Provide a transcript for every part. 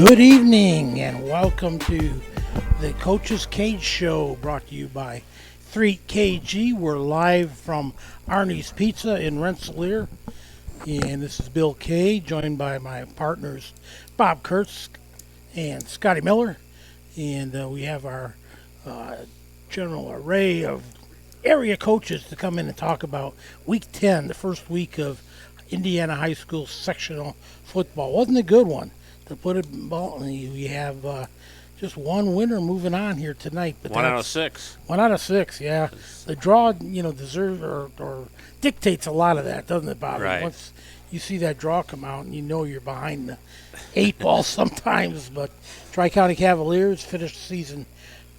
Good evening and welcome to the Coach's Kage Show, brought to you by 3Kg. We're live from Arnie's Pizza in Rensselaer, and this is Bill K, joined by my partners Bob Kurtz and Scotty Miller, and we have our general array of area coaches to come in and talk about Week 10, the first week of Indiana High School sectional football. Wasn't a good one. To put it bluntly, we have just one winner moving on here tonight. But one out of six. One out of six, yeah. The draw, deserves or dictates a lot of that, doesn't it, Bob? Right. Once you see that draw come out, and you're behind the eight ball sometimes. But Tri-County Cavaliers finished the season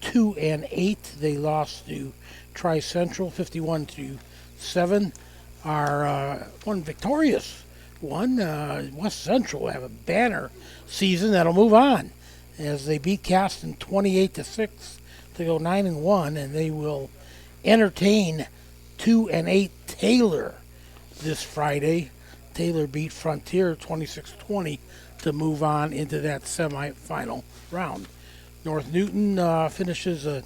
2-8. They lost to Tri-Central 51-7. Our one victorious one, West Central, will have a banner season that'll move on as they beat Caston 28-6 to go 9-1, and they will entertain 2-8 Taylor this Friday. Taylor beat Frontier 26-20 to move on into that semifinal round. North Newton finishes a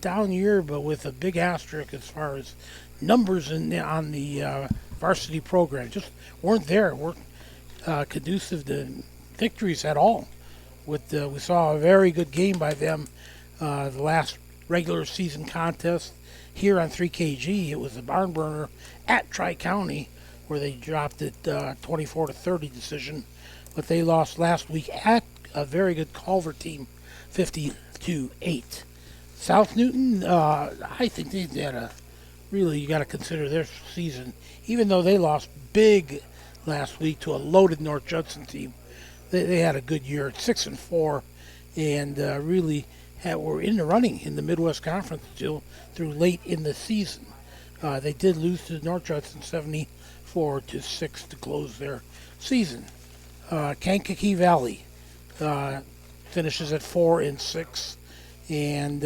down year, but with a big asterisk as far as numbers on the varsity program. Just weren't conducive to victories at all. We saw a very good game by them the last regular season contest here on 3KG. It was a barn burner at Tri-County where they dropped it 24-30 decision, but they lost last week at a very good Culver team 50-8. South Newton, I think they had you got to consider their season, even though they lost big last week to a loaded North Judson team. They had a good year at 6-4, and really were in the running in the Midwest Conference through late in the season. They did lose to North Judson 74-6 to close their season. Kankakee Valley finishes at 4-6, and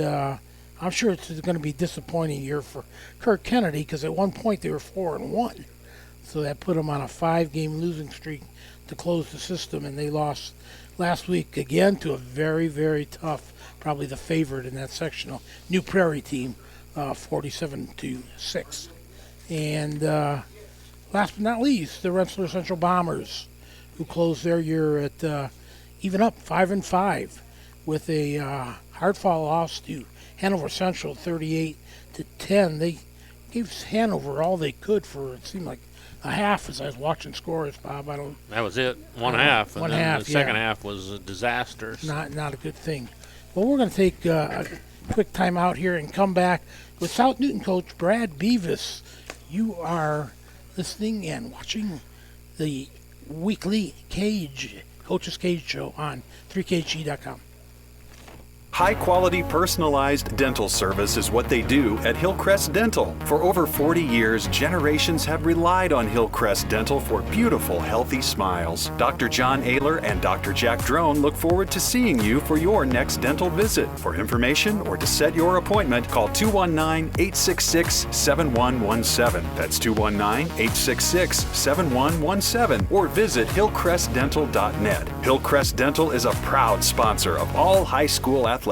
I'm sure it's going to be a disappointing year for Kirk Kennedy because at one point they were 4-1. So that put them on a 5-game losing streak to close the system, and they lost last week again to a very, very tough, probably the favorite in that sectional, New Prairie team, 47-6. And last but not least, the Rensselaer Central Bombers, who closed their year at even up 5-5 with a hard-fought loss to Hanover Central 38-10. They gave Hanover all they could for, it seemed like, a half as I was watching scores, Bob. That was it. One half. One and then half, the second half was a disaster. Not a good thing. Well, we're going to take a quick time out here and come back with South Newton coach Brad Beavis. You are listening and watching the weekly Coach's Kage Show on 3kg.com. High-quality, personalized dental service is what they do at Hillcrest Dental. For over 40 years, generations have relied on Hillcrest Dental for beautiful, healthy smiles. Dr. John Ayler and Dr. Jack Drone look forward to seeing you for your next dental visit. For information or to set your appointment, call 219-866-7117. That's 219-866-7117. Or visit hillcrestdental.net. Hillcrest Dental is a proud sponsor of all high school athletics.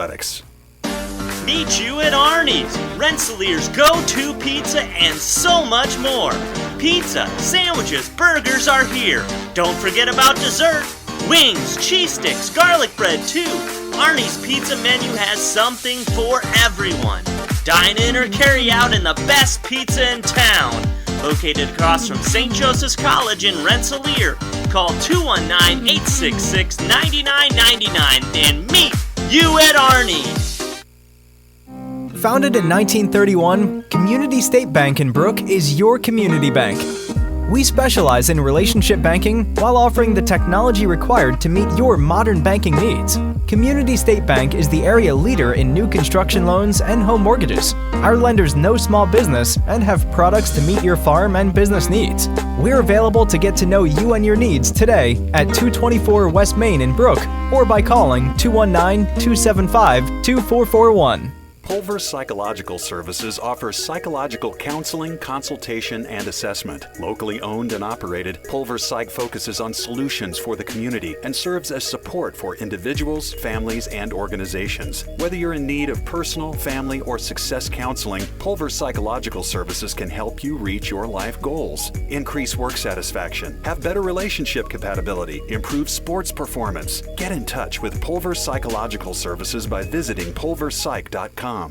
Meet you at Arnie's, Rensselaer's go-to pizza and so much more. Pizza, sandwiches, burgers are here. Don't forget about dessert. Wings, cheese sticks, garlic bread too. Arnie's pizza menu has something for everyone. Dine in or carry out in the best pizza in town. Located across from St. Joseph's College in Rensselaer. Call 219-866-9999 and meet you at Arnie's. Founded in 1931, Community State Bank in Brook is your community bank. We specialize in relationship banking while offering the technology required to meet your modern banking needs. Community State Bank is the area leader in new construction loans and home mortgages. Our lenders know small business and have products to meet your farm and business needs. We're available to get to know you and your needs today at 224 West Main in Brook or by calling 219-275-2441. Pulver's Psychological Services offers psychological counseling, consultation, and assessment. Locally owned and operated, Pulver Psych focuses on solutions for the community and serves as support for individuals, families, and organizations. Whether you're in need of personal, family, or success counseling, Pulver Psychological Services can help you reach your life goals. Increase work satisfaction, have better relationship compatibility, improve sports performance. Get in touch with Pulver Psychological Services by visiting pulverpsych.com. Well,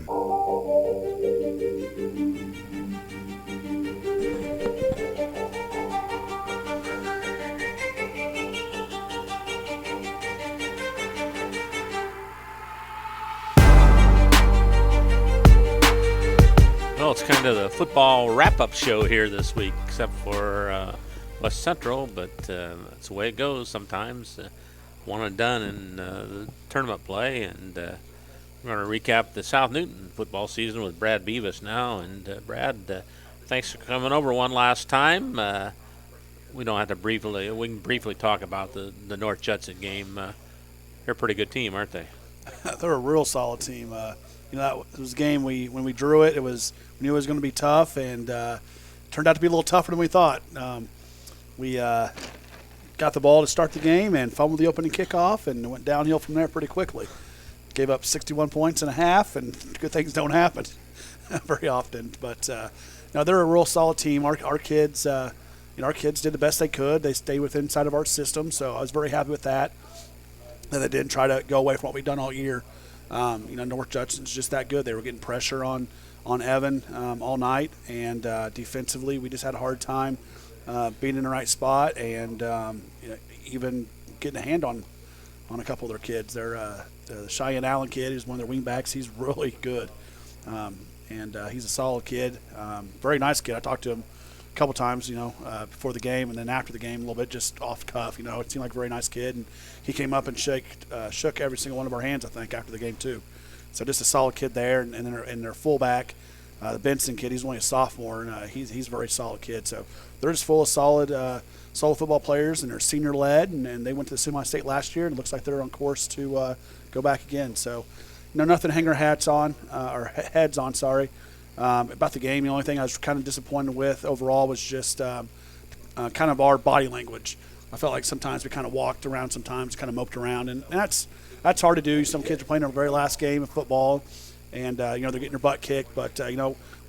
it's kind of the football wrap-up show here this week, except for West Central, but that's the way it goes sometimes. One and done in the tournament play, and we're going to recap the South Newton football season with Brad Beavis now. And Brad, thanks for coming over one last time. We don't have to we can briefly talk about the North Judson game. They're a pretty good team, aren't they? They're a real solid team. That was a game when we drew it. We knew it was going to be tough, and turned out to be a little tougher than we thought. We got the ball to start the game and fumbled the opening kickoff, and went downhill from there pretty quickly. Gave up 61 points and a half, and good things don't happen very often. But they're a real solid team. Our kids, our kids did the best they could. They stayed within inside of our system, so I was very happy with that. And they didn't try to go away from what we've done all year. North Judson's just that good. They were getting pressure on Evan all night, and defensively we just had a hard time being in the right spot, and even getting a hand on a couple of their kids. The Cheyenne Allen kid is one of their wingbacks. He's really good, and he's a solid kid. Very nice kid. I talked to him a couple times, before the game, and then after the game a little bit, just off the cuff. It seemed like a very nice kid, and he came up and shook every single one of our hands, I think, after the game too. So just a solid kid there, and their fullback, the Benson kid, he's only a sophomore, and he's a very solid kid. So they're just full of solid football players, and they're senior led, and they went to the semi-state last year, and it looks like they're on course to go back again. So nothing to hang our heads on. About the game, the only thing I was kind of disappointed with overall was just kind of our body language. I felt like sometimes we kind of walked around, sometimes kind of moped around, and that's hard to do. Some kids are playing their very last game of football, and they're getting their butt kicked. But we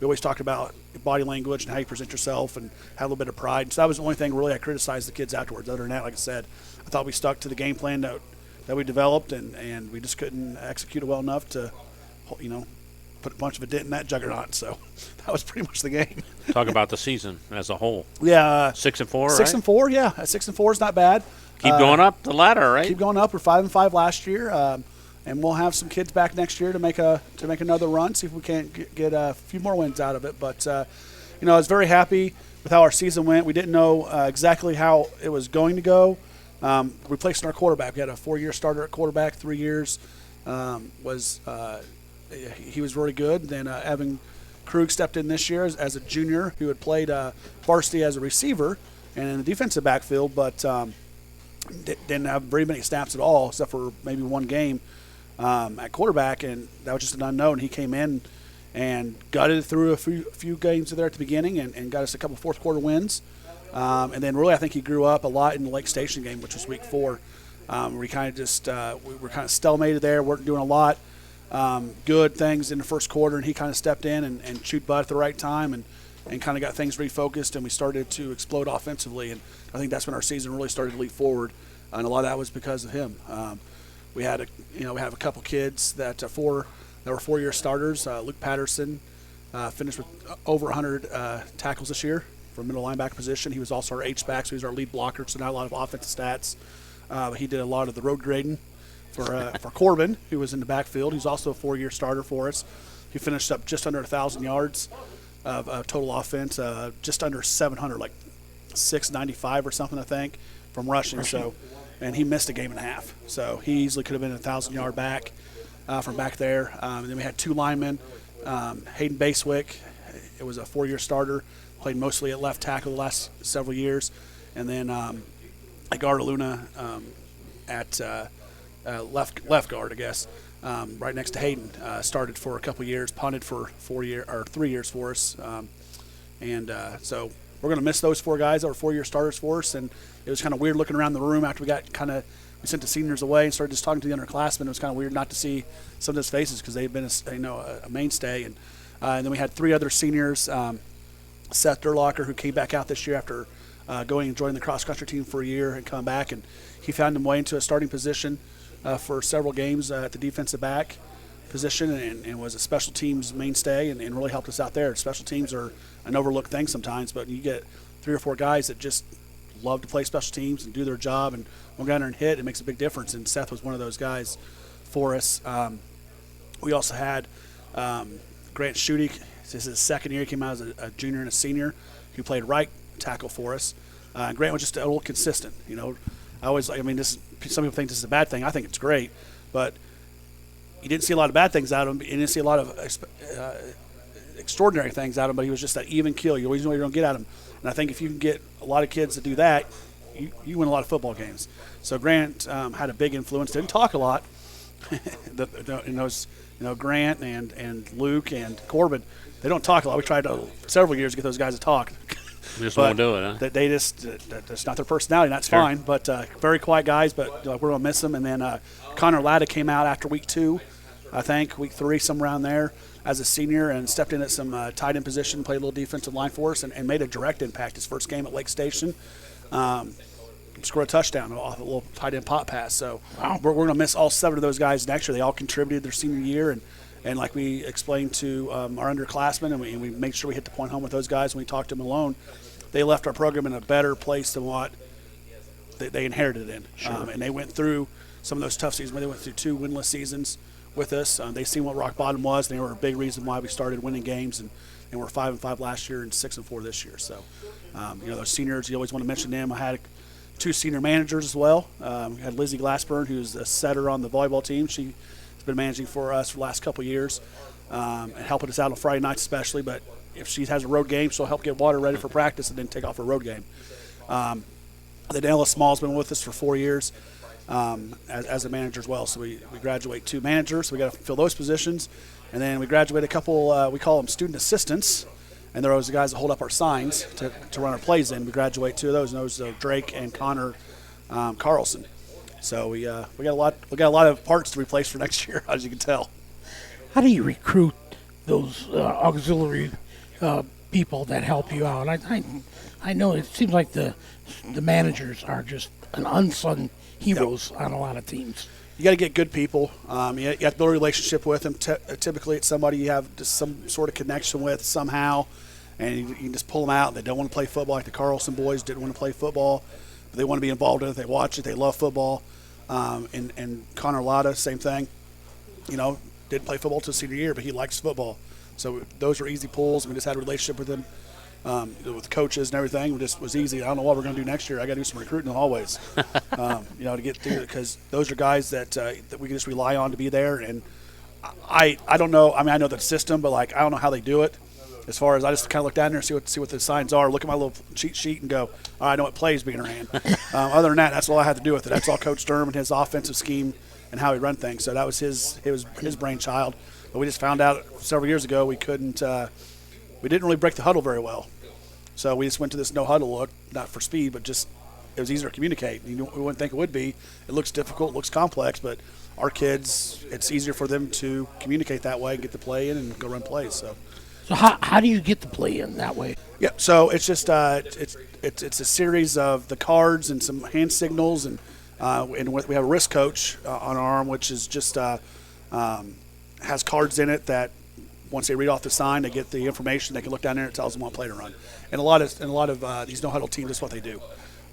always talk about body language and how you present yourself, and have a little bit of pride. So that was the only thing really I criticized the kids afterwards. Other than that, like I said, I thought we stuck to the game plan that we developed, and we just couldn't execute it well enough to, put a bunch of a dent in that juggernaut. So that was pretty much the game. Talk about the season as a whole. Yeah, 6-4. 6-4, yeah. 6-4 is not bad. Keep going up the ladder, right? Keep going up. We're 5-5 last year, and we'll have some kids back next year to make another run. See if we can't get a few more wins out of it. But I was very happy with how our season went. We didn't know exactly how it was going to go. Replacing our quarterback, we had a 4-year starter at quarterback. 3 years he was really good. Then Evan Krug stepped in this year as a junior who had played varsity as a receiver and in the defensive backfield, but didn't have very many snaps at all except for maybe one game at quarterback, and that was just an unknown. He came in and gutted through a few games there at the beginning and got us a couple fourth quarter wins. And then really I think he grew up a lot in the Lake Station game, which was week 4. We kind of just we were kind of stalemated there, weren't doing a lot. Good things in the first quarter, and he kind of stepped in and chewed butt at the right time and kind of got things refocused, and we started to explode offensively, and I think that's when our season really started to leap forward, and a lot of that was because of him. We have a couple kids that were 4-year starters. Luke Patterson finished with over 100 tackles this year for middle linebacker position. He was also our H-back, so he was our lead blocker, so not a lot of offensive stats. He did a lot of the road grading for Corbin, who was in the backfield. He's also a 4-year starter for us. He finished up just under 1,000 yards of total offense, just under 700, like 695 or something, I think, from rushing. So, and he missed a game and a half. So he easily could have been a 1,000-yard back from back there. And then we had 2 linemen. Hayden Basewick, it was a 4-year starter, played mostly at left tackle the last several years. And then Agarda Luna at left guard, I guess. right next to Hayden. Started for a couple years, punted for 3 years for us, so we're going to miss those 4 guys that were 4-year starters for us. And it was kind of weird looking around the room after we sent the seniors away and started just talking to the underclassmen. It was kind of weird not to see some of those faces because they've been a mainstay. And then we had 3 other seniors. Seth Durlocker, who came back out this year after going and joining the cross-country team for a year and coming back, and he found his way into a starting position for several games at the defensive back position, and was a special teams mainstay and really helped us out there. Special teams are an overlooked thing sometimes, but you get 3 or 4 guys that just love to play special teams and do their job, and when we go down there and hit, it makes a big difference, and Seth was one of those guys for us. We also had Grant Schutte. This is his second year. He came out as a junior and a senior, who played right tackle for us. Grant was just a little consistent. Some people think this is a bad thing. I think it's great, but you didn't see a lot of bad things out of him. You didn't see a lot of extraordinary things out of him, but he was just that even kill. You always know you're going to get at him. And I think if you can get a lot of kids to do that, you win a lot of football games. So Grant had a big influence. Didn't talk a lot. Grant and Luke and Corbin, they don't talk a lot. We tried several years to get those guys to talk. They just won't do it, huh? They that's not their personality, and that's sure. fine. But very quiet guys, but we're going to miss them. And then Connor Latta came out after week 2, I think, week 3, somewhere around there, as a senior, and stepped in at some tight end position, played a little defensive line for us, and made a direct impact. His first game at Lake Station, scored a touchdown off a little tight end pop pass. So wow. We're going to miss all 7 of those guys next year. They all contributed their senior year, and like we explained to our underclassmen, and we made sure we hit the point home with those guys when we talked to them alone, they left our program in a better place than what they inherited it in. Sure. And they went through some of those tough seasons. They went through 2 winless seasons with us. They seen what rock bottom was. They were a big reason why we started winning games, and we're 5-5 last year and 6-4 this year. So, those seniors, you always want to mention them. I had 2 senior managers as well. We had Lizzie Glassburn, who's a setter on the volleyball team. She's been managing for us for the last couple of years and helping us out on Friday nights especially. But if she has a road game, she'll help get water ready for practice and then take off her road game. Then Ella Small's been with us for 4 years as a manager as well. So we graduate 2 managers. So we got to fill those positions. And then we graduate a couple, we call them student assistants. And they're always the guys that hold up our signs to run our plays in. We graduate 2 of those, and those are Drake and Connor Carlson. So we got a lot of parts to replace for next year, as you can tell. How do you recruit those auxiliary people that help you out? I know it seems like the managers are just an unsung heroes on a lot of teams. You got to get good people. You have to build a relationship with them. Typically, it's somebody you have just some sort of connection with somehow, and you can just pull them out. They don't want to play football, like the Carlson boys didn't want to play football, but they want to be involved in it. They watch it. They love football. And Connor Latta, same thing. Didn't play football till senior year, but he likes football. So those were easy pulls. We just had a relationship with him, with coaches and everything. It just was easy. I don't know what we're going to do next year. I got to do some recruiting always, to get through it, because those are guys that we can just rely on to be there. And I don't know. I mean, I know the system, but I don't know how they do it. As far as I just kind of look down there and see what the signs are, look at my little cheat sheet and go, all right, I know what plays being ran. Other than that, that's all I had to do with it. That's all Coach Sturm and his offensive scheme and how he run things. So that was his brainchild. But we just found out several years ago we didn't really break the huddle very well. So we just went to this no huddle look, not for speed, but just it was easier to communicate. We wouldn't think it would be. It looks difficult, looks complex, but our kids, it's easier for them to communicate that way and get the play in and go run plays. So how do you get the play in that way? Yeah, so it's just it's a series of the cards and some hand signals, and we have a wrist coach on our arm, which is just has cards in it that once they read off the sign, they get the information. They can look down there and it tells them what play to run. And a lot of these no huddle teams, that's what they do.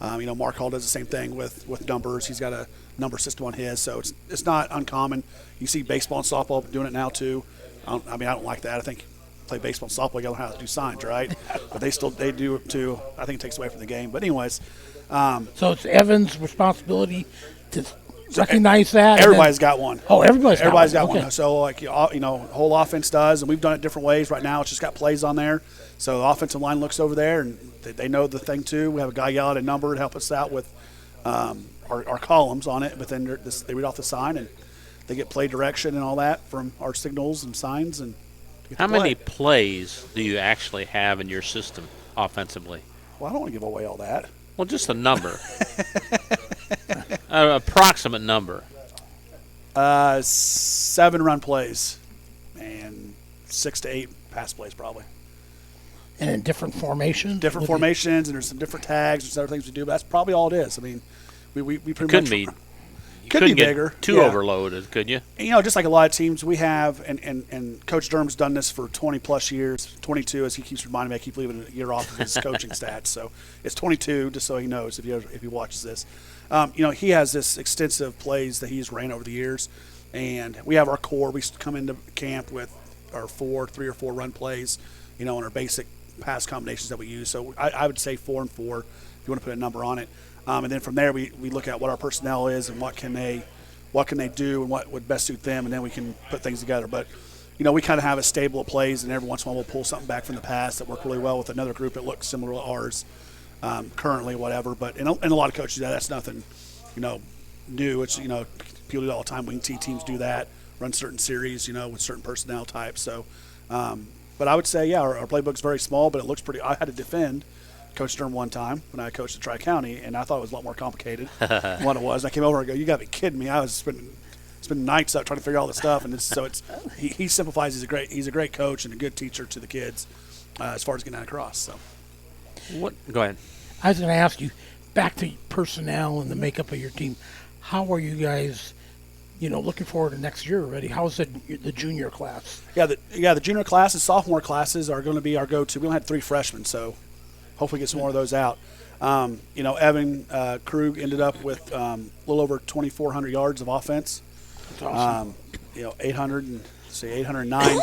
Mark Hall does the same thing with numbers. He's got a number system on his, so it's not uncommon. You see baseball and softball doing it now too. I don't like that. I think play baseball and softball, you got to learn how to do signs, right? But they do it too. I think it takes away from the game. But anyways, so it's Evan's responsibility to recognize that. Everybody's got one. Oh, everybody's got okay. one. So whole offense does, and we've done it different ways. Right now, it's just got plays on there. So the offensive line looks over there, and they know the thing too. We have a guy yell out a number to help us out with our columns on it. But then they read off the sign, and they get play direction and all that from our signals and signs. And how many plays do you actually have in your system offensively? Well, I don't want to give away all that. Well, just a number. An approximate number. 7 run plays and 6 to 8 pass plays probably. And in different formations? Different formations, and there's some different tags, there's other things we do, but that's probably all it is. I mean, we pretty much... Could be get bigger. Too overloaded, could you? And, just like a lot of teams we have, and Coach Durham's done this for 20-plus years, 22, as he keeps reminding me. I keep leaving a year off of his coaching stats. So it's 22, just so he knows if he watches this. He has this extensive plays that he's ran over the years, and we have our core. We come into camp with our 3 or 4 run plays, and our basic pass combinations that we use. So I would say 4 and 4 if you want to put a number on it. And then from there, we look at what our personnel is and what can they do and what would best suit them, and then we can put things together. But, we kind of have a stable of plays, and every once in a while we'll pull something back from the past that worked really well with another group that looks similar to ours currently, whatever. But in a lot of coaches, that's nothing, new. It's, people do it all the time. Wing T teams do that, run certain series, with certain personnel types. So, but I would say, our playbook's very small, but it looks pretty – I had to defend Coach Durham one time when I coached at Tri-County, and I thought it was a lot more complicated than what it was. And I came over and go, you got to be kidding me. I was spending nights out trying to figure all this stuff, and he simplifies. He's a great coach and a good teacher to the kids as far as getting that across. So, Go ahead. I was going to ask you, back to personnel and the makeup of your team, how are you guys, looking forward to next year already? How's the junior class? Yeah, the junior class and sophomore classes are going to be our go-to. We only had 3 freshmen, so hopefully get some more of those out. Evan Krug ended up with a little over 2,400 yards of offense. That's awesome. 809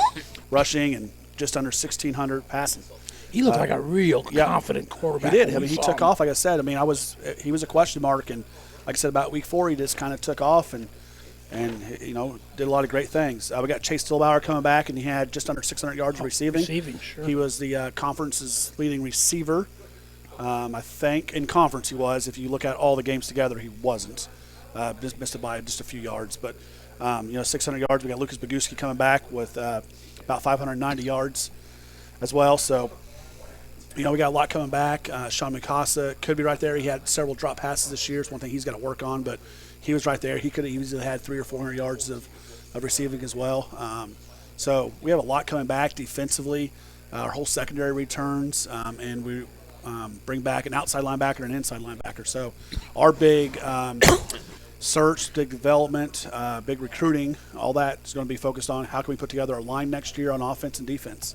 rushing and just under 1,600 passing. He looked like a real confident quarterback. He did. He took off, like I said. He was a question mark, and like I said, about week 4, he just kind of took off and did a lot of great things. We got Chase Stillbauer coming back, and he had just under 600 yards receiving. Sure. He was the conference's leading receiver. I think in conference he was. If you look at all the games together, he wasn't. Just missed it by just a few yards. But 600 yards. We got Lucas Boguski coming back with about 590 yards as well. So we got a lot coming back. Sean Mikasa could be right there. He had several drop passes this year. It's one thing he's got to work on, but he was right there. He could have easily had 300 or 400 yards of receiving as well. So we have a lot coming back defensively. Our whole secondary returns, and we bring back an outside linebacker and an inside linebacker. So our big search, big development, big recruiting, all that is going to be focused on how can we put together a line next year on offense and defense.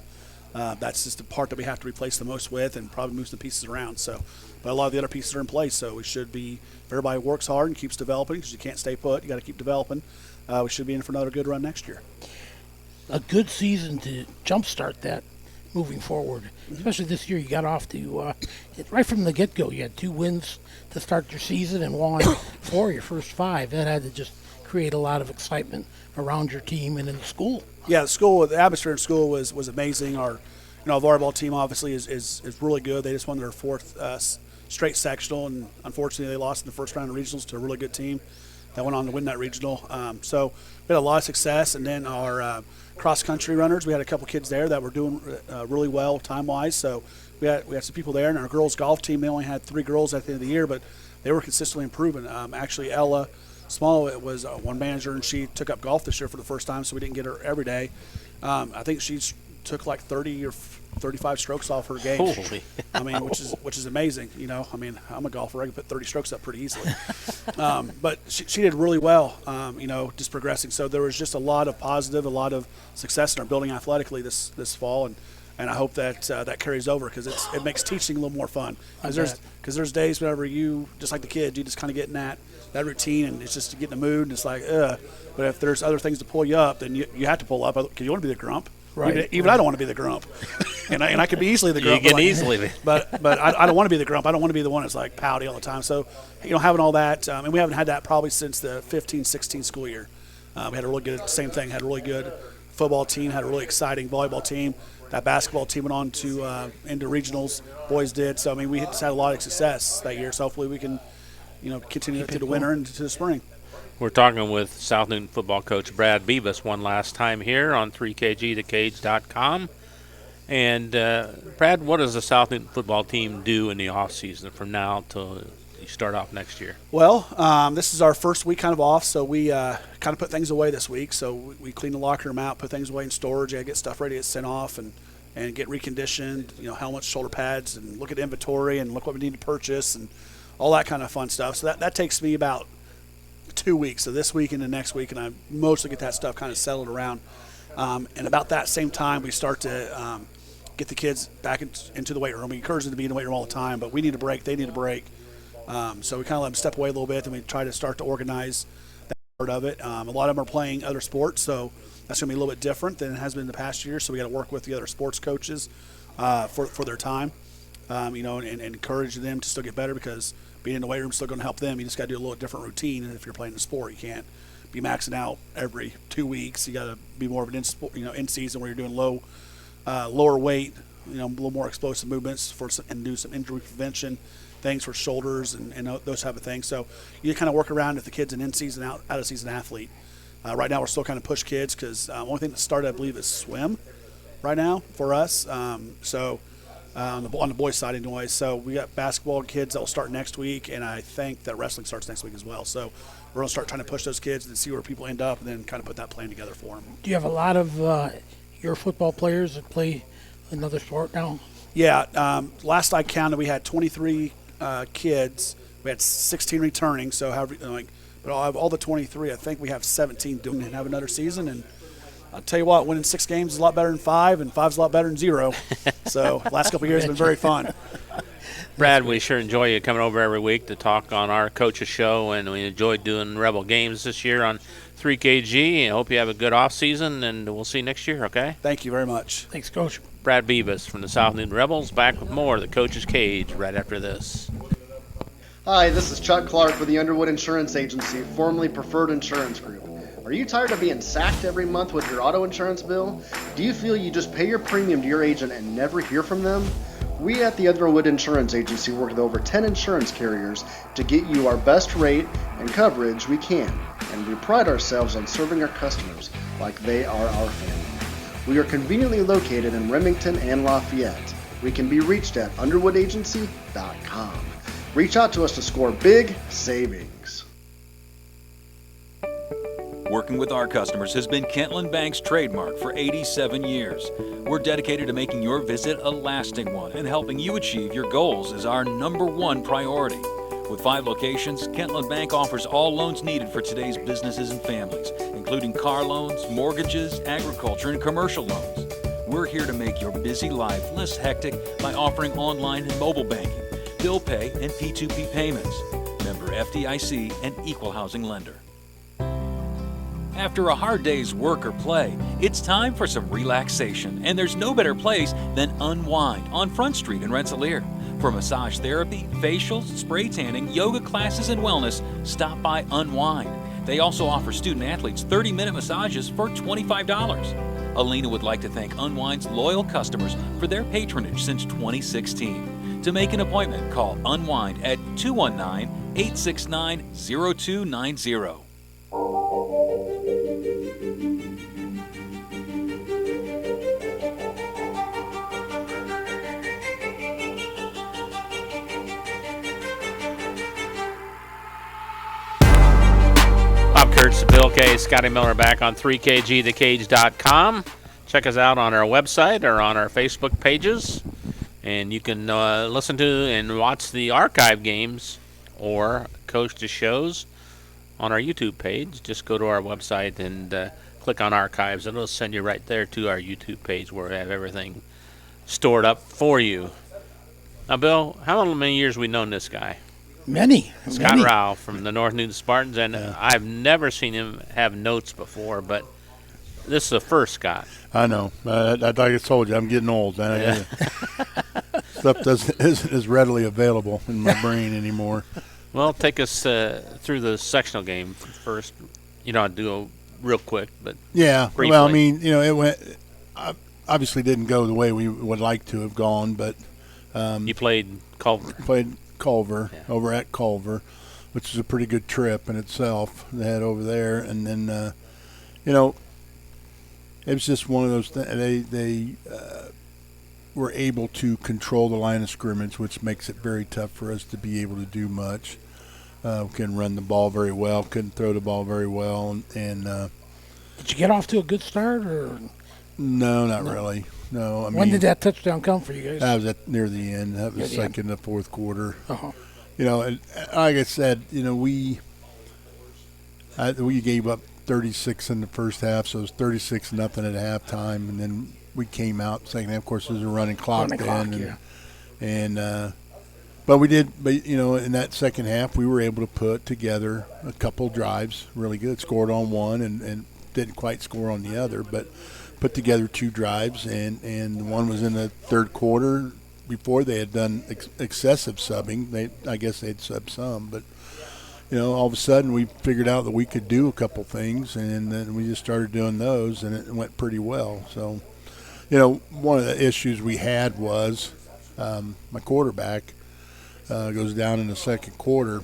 That's just the part that we have to replace the most with and probably move some pieces around. So, but a lot of the other pieces are in place, so we should be – if everybody works hard and keeps developing, because you can't stay put, you got to keep developing, we should be in for another good run next year. A good season to jumpstart that moving forward, especially this year. You got off to right from the get-go. You had 2 wins to start your season and won 4 your first 5. That had to just create a lot of excitement around your team and in the school. Yeah, the atmosphere in school was amazing. Our volleyball team obviously is really good. They just won their 4th straight sectional, and unfortunately they lost in the first round of regionals to a really good team that went on to win that regional. So we had a lot of success, and then our cross-country runners, we had a couple kids there that were doing really well time-wise. So we had some people there, and our girls golf team, they only had 3 girls at the end of the year, but they were consistently improving. Actually, Ella Small was one manager, and she took up golf this year for the first time, so we didn't get her every day. I think she took like 30 or 35 strokes off her game. Holy. I mean, which is amazing. I'm a golfer. I can put 30 strokes up pretty easily. But she did really well, just progressing. So there was just a lot of positive, a lot of success in our building athletically this fall, and I hope that that carries over, because it makes teaching a little more fun. Because there's days whenever you, just like the kids, you just kind of get in that routine, and it's just to get in the mood, and it's like, ugh. But if there's other things to pull you up, then you have to pull up, because you want to be the grump. Right. Even I don't want to be the grump, and I could be easily the grump. You can easily be. But I don't want to be the grump. I don't want to be the one that's like pouty all the time. So, having all that, and we haven't had that probably since the 15-16 school year. We had a really good, same thing, had a really good football team, had a really exciting volleyball team. That basketball team went on to into regionals. Boys did. So, we just had a lot of success that year. So hopefully we can, continue through the winter and to the spring. We're talking with South Newton football coach Brad Beavis one last time here on 3kgthecage.com. And, Brad, what does the South Newton football team do in the offseason from now till you start off next year? Well, this is our first week kind of off, so we kind of put things away this week. So we clean the locker room out, put things away in storage, get stuff ready to get sent off and get reconditioned, helmets, shoulder pads, and look at inventory and look what we need to purchase and all that kind of fun stuff. So that takes me about 2 weeks, so this week and the next week, and I mostly get that stuff kind of settled around. And about that same time, we start to get the kids back into the weight room. We encourage them to be in the weight room all the time, but we need a break. They need a break. So we kind of let them step away a little bit, and we try to start to organize that part of it. A lot of them are playing other sports, so that's going to be a little bit different than it has been in the past year. So we got to work with the other sports coaches for their time, and encourage them to still get better, because being in the weight room is still going to help them. You just got to do a little different routine. And if you're playing a sport, you can't be maxing out every 2 weeks. You got to be more of an in season where you're doing lower weight, a little more explosive movements and do some injury prevention things for shoulders and those type of things. So you kind of work around if the kid's an in-season, out-of-season athlete. Right now we're still kind of push kids because the only thing that started, I believe, is swim right now for us. On the boys' side anyway. So we got basketball kids that will start next week, and I think that wrestling starts next week as well. So we're going to start trying to push those kids and see where people end up and then kind of put that plan together for them. Do you have a lot of your football players that play another sport now? Yeah. Last I counted, we had 23 kids. We had 16 returning. So but of all the 23, I think we have 17 doing it and have another season. And I'll tell you what, winning 6 games is a lot better than 5, and 5's a lot better than 0. So last couple of years have been very fun. Brad, we sure enjoy you coming over every week to talk on our coach's show, and we enjoyed doing Rebel Games this year on 3KG. I hope you have a good off season, and we'll see you next year, okay? Thank you very much. Thanks, Coach. Brad Beavis from the South Newton Rebels, back with more of the Coach's Cage right after this. Hi, this is Chuck Clark with the Underwood Insurance Agency, formerly Preferred Insurance Group. Are you tired of being sacked every month with your auto insurance bill? Do you feel you just pay your premium to your agent and never hear from them? We at the Underwood Insurance Agency work with over 10 insurance carriers to get you our best rate and coverage we can, and we pride ourselves on serving our customers like they are our family. We are conveniently located in Remington and Lafayette. We can be reached at underwoodagency.com. Reach out to us to score big savings. Working with our customers has been Kentland Bank's trademark for 87 years. We're dedicated to making your visit a lasting one, and helping you achieve your goals is our #1 priority. With 5 locations, Kentland Bank offers all loans needed for today's businesses and families, including car loans, mortgages, agriculture, and commercial loans. We're here to make your busy life less hectic by offering online and mobile banking, bill pay, and P2P payments. Member FDIC and equal housing lender. After a hard day's work or play, it's time for some relaxation, and there's no better place than Unwind on Front Street in Rensselaer. For massage therapy, facials, spray tanning, yoga classes, and wellness, stop by Unwind. They also offer student athletes 30-minute massages for $25. Alina would like to thank Unwind's loyal customers for their patronage since 2016. To make an appointment, call Unwind at 219-869-0290. Bob Kurtz, Bill K, Scotty Miller back on 3kgthecage.com. Check us out on our website or on our Facebook pages. And you can listen to and watch the archive games or coach the shows on our YouTube page. Just go to our website and click on archives. It'll send you right there to our YouTube page where we have everything stored up for you. Now, Bill, how many years have we known this guy? Many. Scott Rao from the North Newton Spartans, and I've never seen him have notes before, but this is the first, Scott. I know. Like I told you, I'm getting old. Stuff isn't as readily available in my brain anymore. Well, take us through the sectional game first. You know, I'll do a real quick, but yeah. briefly. Well, I mean, it went. Obviously, didn't go the way we would like to have gone, but you played Culver. Played Culver over at Culver. which is a pretty good trip in itself. They had over there, and then you know, it was just one of those things. They were able to control the line of scrimmage, which makes it very tough for us to be able to do much. Couldn't run the ball very well, couldn't throw the ball very well, and did you get off to a good start, or no, not really. No, I mean, when did that touchdown come for you guys? That was near the end. That was like in the fourth quarter. Uh-huh. You know, and like I said, you know, we gave up 36 in the first half, so it was 36-0 at halftime, and then we came out second half. Of course, there was a running clock then, but we did. But you know, in that second half, we were able to put together a couple drives, really good. Scored on one, and didn't quite score on the other, but put together 2 drives, and one was in the third quarter. Before they had done excessive subbing, I guess they'd sub some, but you know, all of a sudden we figured out that we could do a couple things, and then we just started doing those, and it went pretty well. So, you know, one of the issues we had was my quarterback goes down in the second quarter.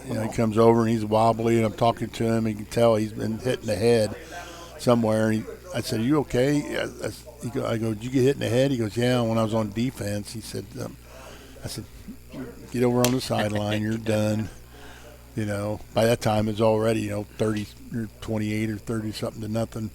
You know, he comes over and he's wobbly, and I'm talking to him. You can tell he's been hitting the head somewhere. I said, "Are you okay?" I go, "Did you get hit in the head?" He goes, "Yeah, when I was on defense." He said, I said, "Get over on the sideline. You're done." You know, by that time it's already, you know, 30 or 28 or 30 something to nothing.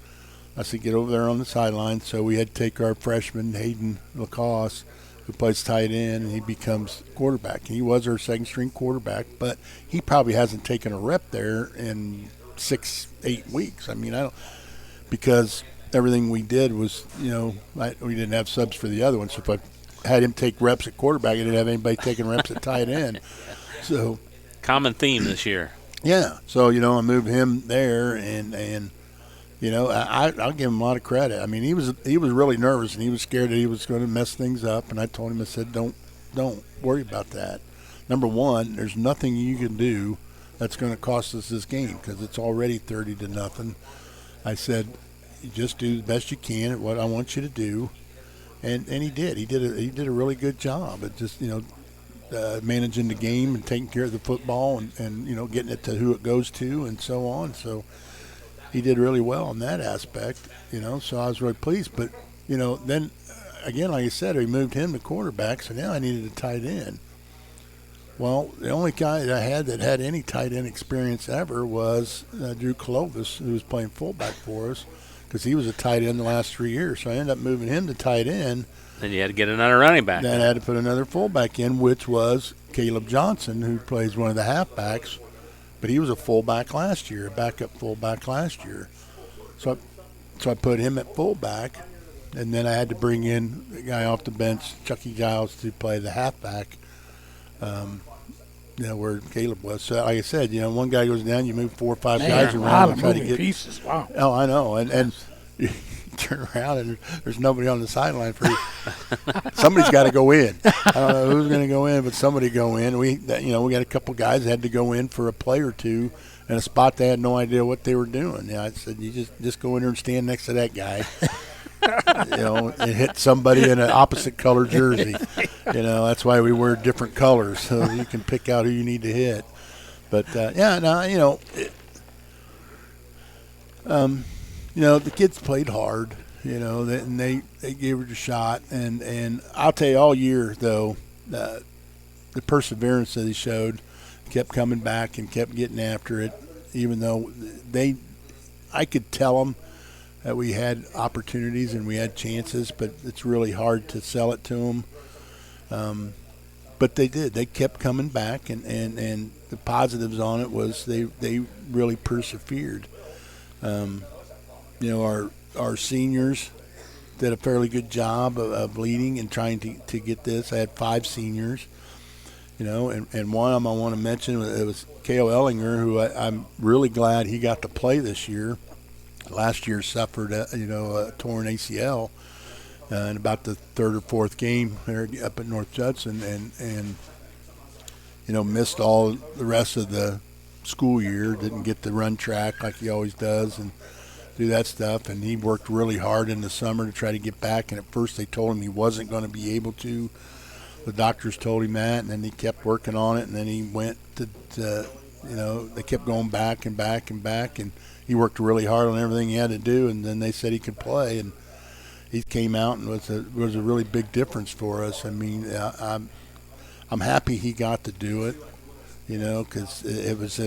I said, "Get over there on the sideline." So we had to take our freshman Hayden Lacoste, who plays tight end, and he becomes quarterback. He was our second string quarterback, but he probably hasn't taken a rep there in 6-8 weeks. I mean, because everything we did was, you know, we didn't have subs for the other one. So if I had him take reps at quarterback, I didn't have anybody taking reps at tight end. So common theme this year. Yeah. So, you know, I moved him there, and you know, I'll give him a lot of credit. I mean, he was really nervous, and he was scared that he was going to mess things up. And I told him, I said, don't worry about that. Number one, there's nothing you can do that's going to cost us this game because it's already 30-0. I said, you just do the best you can at what I want you to do, and he did. He did a really good job at just, you know, managing the game and taking care of the football and you know, getting it to who it goes to and so on. So he did really well in that aspect, you know. So I was really pleased. But you know, then again, like I said, we moved him to quarterback, so now I needed a tight end. Well, the only guy that I had that had any tight end experience ever was Drew Clovis, who was playing fullback for us, because he was a tight end the last 3 years. So I ended up moving him to tight end. Then you had to get another running back. Then I had to put another fullback in, which was Caleb Johnson, who plays one of the halfbacks. But he was a fullback last year, a backup fullback last year. So I put him at fullback, and then I had to bring in a guy off the bench, Chucky Giles, to play the halfback. You know, where Caleb was. So, like I said, you know, one guy goes down, you move 4 or 5 guys around and try to get pieces. Wow. Oh, I know, and you turn around and there's nobody on the sideline for you. Somebody's got to go in. I don't know who's going to go in, but somebody go in. We got a couple guys that had to go in for a play or two in a spot they had no idea what they were doing. Yeah, I said, you just go in there and stand next to that guy. You know, and hit somebody in an opposite color jersey. You know, that's why we wear different colors, so you can pick out who you need to hit. But you know, the kids played hard. You know, and they gave it a shot. And I'll tell you, all year though, the perseverance that they showed, kept coming back and kept getting after it, even though I could tell them that we had opportunities and we had chances, but it's really hard to sell it to them. But they did. They kept coming back, and the positives on it was they really persevered. You know, our seniors did a fairly good job of leading and trying to get this. I had 5 seniors, you know, and one of them I want to mention, it was K.O. Ellinger, who I'm really glad he got to play this year. Last year suffered a torn ACL in about the 3rd or 4th game there up at North Judson, and you know, missed all the rest of the school year. Didn't get to run track like he always does and do that stuff. And he worked really hard in the summer to try to get back. And at first they told him he wasn't going to be able to. the doctors told him that, and then he kept working on it, and then he went to they kept going back and back and back, and he worked really hard on everything he had to do, and then they said he could play, and he came out and was a really big difference for us. I mean, I'm happy he got to do it, because it was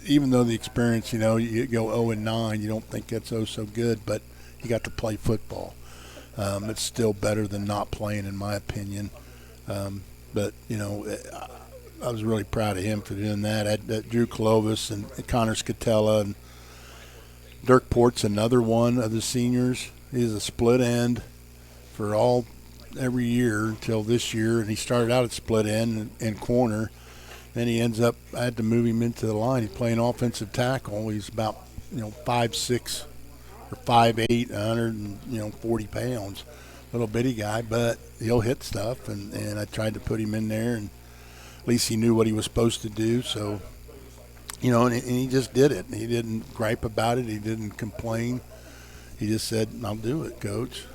even though the experience, you go 0-9, you don't think that's so good, but he got to play football. It's still better than not playing, in my opinion. But I was really proud of him for doing that. Drew Clovis and Connor Scatella and Dirk Port's another one of the seniors. He's a split end for every year until this year, and he started out at split end and corner. Then he ends up, I had to move him into the line. He's playing offensive tackle. He's about 5'6" or 5'8", 140 pounds. Little bitty guy, but he'll hit stuff, and I tried to put him in there, and at least he knew what he was supposed to do. So, and he just did it. He didn't gripe about it. He didn't complain. He just said, "I'll do it, Coach."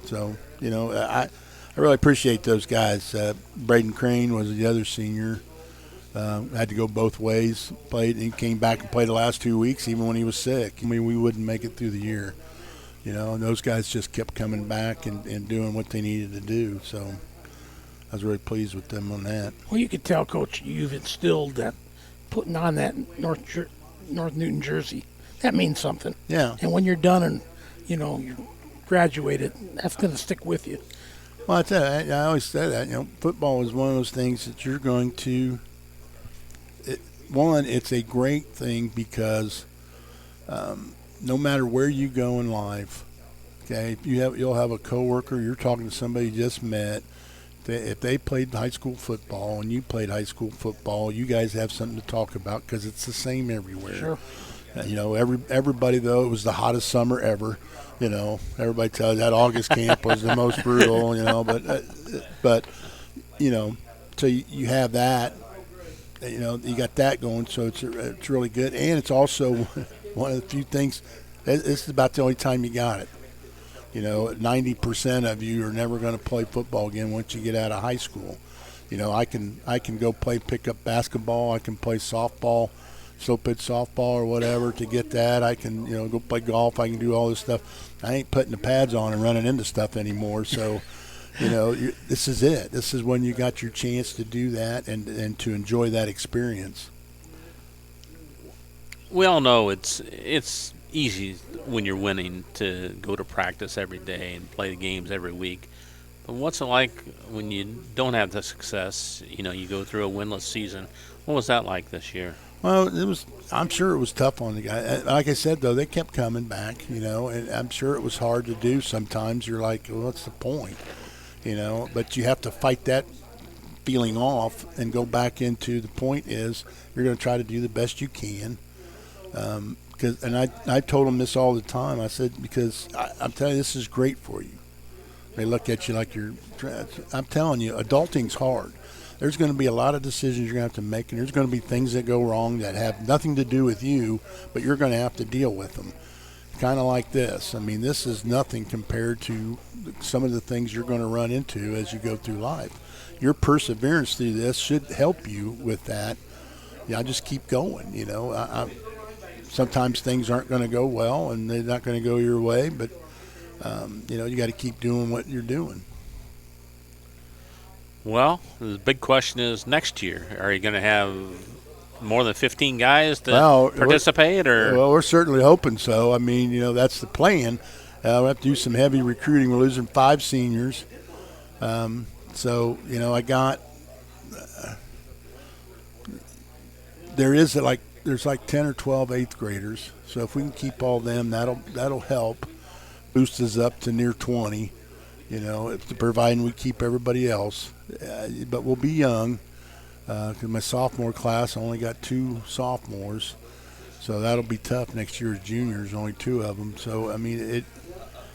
So, I really appreciate those guys. Braden Crane was the other senior. Had to go both ways. Played. He came back and played the last 2 weeks, even when he was sick. I mean, we wouldn't make it through the year. And those guys just kept coming back and doing what they needed to do. So I was really pleased with them on that. Well, you could tell, Coach, you've instilled that putting on that North Newton jersey. That means something. Yeah. And when you're done and, you graduated, that's going to stick with you. Well, I tell you, I always say that, football is one of those things that you're going to – it's a great thing because no matter where you go in life, okay, you'll have a coworker, you're talking to somebody you just met. If they played high school football and you played high school football, you guys have something to talk about because it's the same everywhere. Sure. Everybody, though, it was the hottest summer ever. Everybody tells that August camp was the most brutal. But so you have that. You got that going, so it's really good, and it's also one of the few things. This is about the only time you got it. 90% of you are never going to play football again once you get out of high school. I can go pick up basketball. I can play softball, slow pitch softball or whatever to get that. I can go play golf. I can do all this stuff. I ain't putting the pads on and running into stuff anymore. So, this is it. This is when you got your chance to do that and to enjoy that experience. We all know it's easy when you're winning to go to practice every day and play the games every week. But what's it like when you don't have the success? You go through a winless season. What was that like this year? Well, I'm sure it was tough on the guy. Like I said, though, they kept coming back, and I'm sure it was hard to do sometimes. You're like, well, what's the point? But you have to fight that feeling off and go back into the point is you're going to try to do the best you can. And I told them this all the time. I said, because I'm telling you, this is great for you. They look at you like you're – I'm telling you, adulting's hard. There's going to be a lot of decisions you're going to have to make, and there's going to be things that go wrong that have nothing to do with you, but you're going to have to deal with them. Kind of like this. I mean, this is nothing compared to some of the things you're going to run into as you go through life. Your perseverance through this should help you with that. Just keep going, sometimes things aren't going to go well and they're not going to go your way, but you got to keep doing what you're doing. Well, the big question is next year. Are you going to have more than 15 guys to participate? We're certainly hoping so. I mean, that's the plan. We'll have to do some heavy recruiting. We're losing 5 seniors. So, I got there's like 10 or 12 8th graders. So if we can keep all them, that'll help boost us up to near 20. Providing we keep everybody else. But we'll be young. Because my sophomore class, I only got 2 sophomores. So that'll be tough next year as juniors, only 2 of them. So, I mean,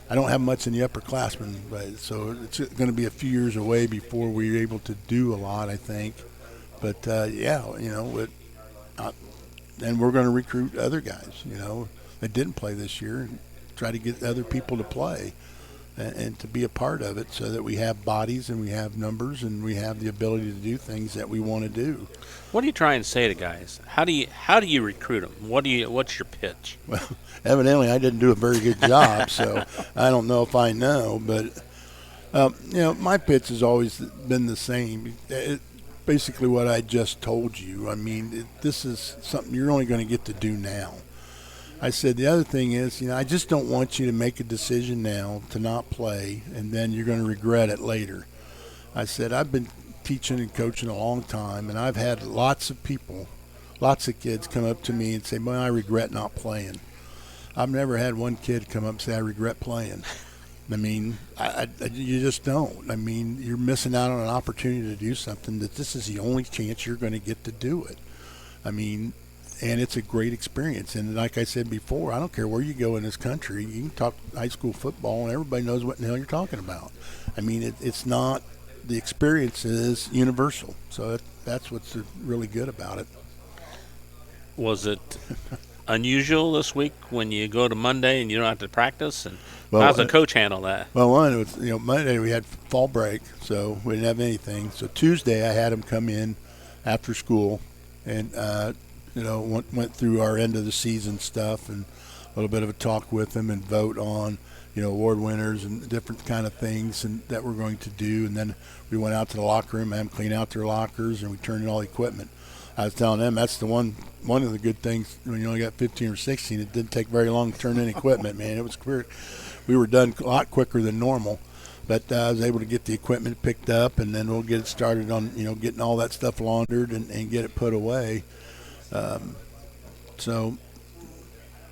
I don't have much in the upperclassmen, but so it's going to be a few years away before we're able to do a lot, I think. But, and we're going to recruit other guys, that didn't play this year and try to get other people to play. and to be a part of it so that we have bodies and we have numbers and we have the ability to do things that we want to do. What do you try and say to guys? How do you recruit them? What's your pitch? Well, evidently I didn't do a very good job, so I don't know if I know. But, my pitch has always been the same. Basically what I just told you. I mean, this is something you're only going to get to do now. I said the other thing is, I just don't want you to make a decision now to not play, and then you're going to regret it later. I said I've been teaching and coaching a long time, and I've had lots of kids come up to me and say, "Well, I regret not playing." I've never had one kid come up and say, "I regret playing." I mean, you just don't. I mean, you're missing out on an opportunity to do something that this is the only chance you're going to get to do it. I mean, and it's a great experience. And like I said before, I don't care where you go in this country. You can talk high school football, and everybody knows what in the hell you're talking about. I mean, it's not – the experience is universal. So that's what's really good about it. Was it unusual this week when you go to Monday and you don't have to practice? And how does the coach handle that? Well, one, it was, Monday we had fall break, so we didn't have anything. So Tuesday I had them come in after school and went through our end of the season stuff and a little bit of a talk with them and vote on, award winners and different kind of things that we're going to do. And then we went out to the locker room, had them clean out their lockers, and we turned in all the equipment. I was telling them that's the one of the good things when you only got 15 or 16. It didn't take very long to turn in equipment, man. It was weird. We were done a lot quicker than normal. But I was able to get the equipment picked up, and then we'll get it started on, getting all that stuff laundered and get it put away. So,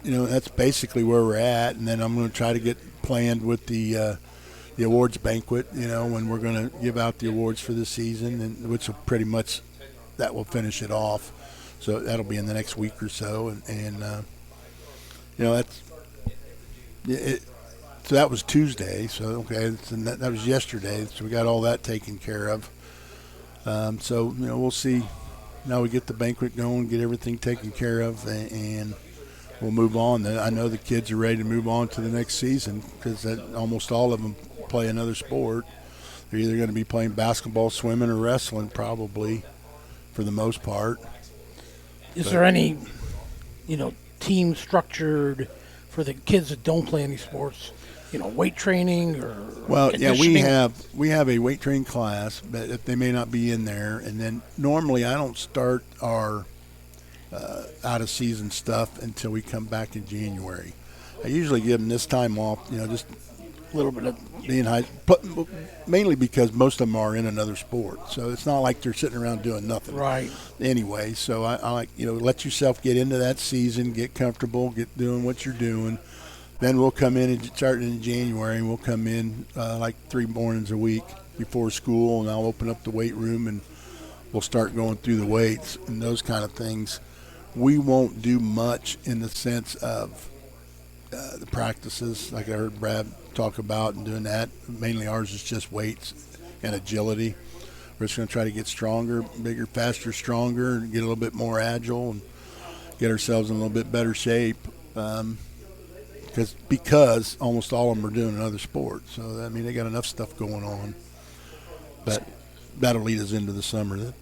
that's basically where we're at. And then I'm going to try to get planned with the awards banquet, when we're going to give out the awards for the season, and which will pretty much, that will finish it off. So that'll be in the next week or so. That's it. So that was Tuesday. So, okay, and that was yesterday. So we got all that taken care of. So, we'll see. Now we get the banquet going, get everything taken care of, and we'll move on. I know the kids are ready to move on to the next season because almost all of them play another sport. They're either going to be playing basketball, swimming, or wrestling probably for the most part. Is there any, team structured for the kids that don't play any sports? Weight training or we have a weight training class, but if they may not be in there. And then normally I don't start our out of season stuff until we come back in January. I usually give them this time off, just a little bit of being high, mainly because most of them are in another sport. So it's not like they're sitting around doing nothing. Right. Anyway, so I like, let yourself get into that season, get comfortable, get doing what you're doing. Then we'll come in and start in January, and we'll come in like 3 mornings a week before school, and I'll open up the weight room, and we'll start going through the weights and those kind of things. We won't do much in the sense of the practices, like I heard Brad talk about and doing that. Mainly ours is just weights and agility. We're just going to try to get stronger, bigger, faster, stronger, and get a little bit more agile and get ourselves in a little bit better shape. Because almost all of them are doing another sport. So, they got enough stuff going on. But that'll lead us into the summer.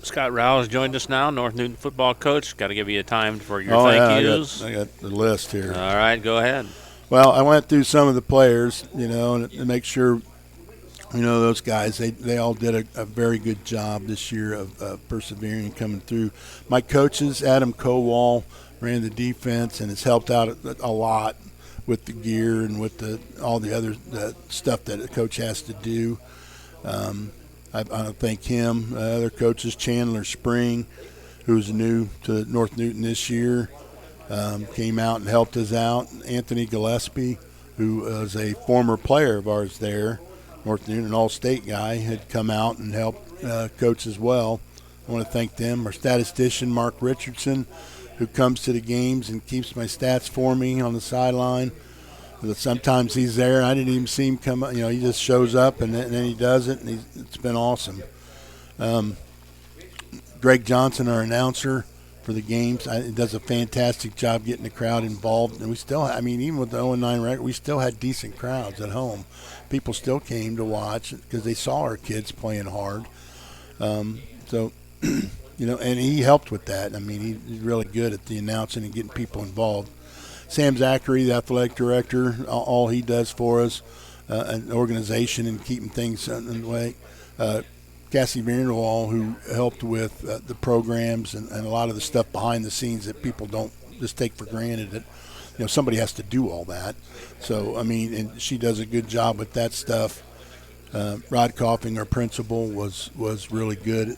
Scott Rouse joined us now, North Newton football coach. Got to give you a time for your thank yous. I got the list here. All right, go ahead. Well, I went through some of the players, and make sure, those guys, they all did a very good job this year of persevering and coming through. My coaches, Adam Kowal, ran the defense and has helped out a lot with the gear and with all the other stuff that a coach has to do. I thank him. Other coaches, Chandler Spring, who's new to North Newton this year, came out and helped us out. Anthony Gillespie, who was a former player of ours there, North Newton, an all-state guy, had come out and helped coach as well. I want to thank them. Our statistician, Mark Richardson, who comes to the games and keeps my stats for me on the sideline. But sometimes he's there, and I didn't even see him come up. He just shows up, and then he does it, and it's been awesome. Greg Johnson, our announcer for the games. It does a fantastic job getting the crowd involved. And we still, even with the 0-9 record, we still had decent crowds at home. People still came to watch because they saw our kids playing hard. So, and he helped with that. He's really good at the announcing and getting people involved. Sam Zachary, the athletic director, all he does for us, an organization and keeping things in the way. Cassie Vanderwall, who helped with the programs and a lot of the stuff behind the scenes that people don't just take for granted. That somebody has to do all that. So and she does a good job with that stuff. Rod Coughing, our principal, was really good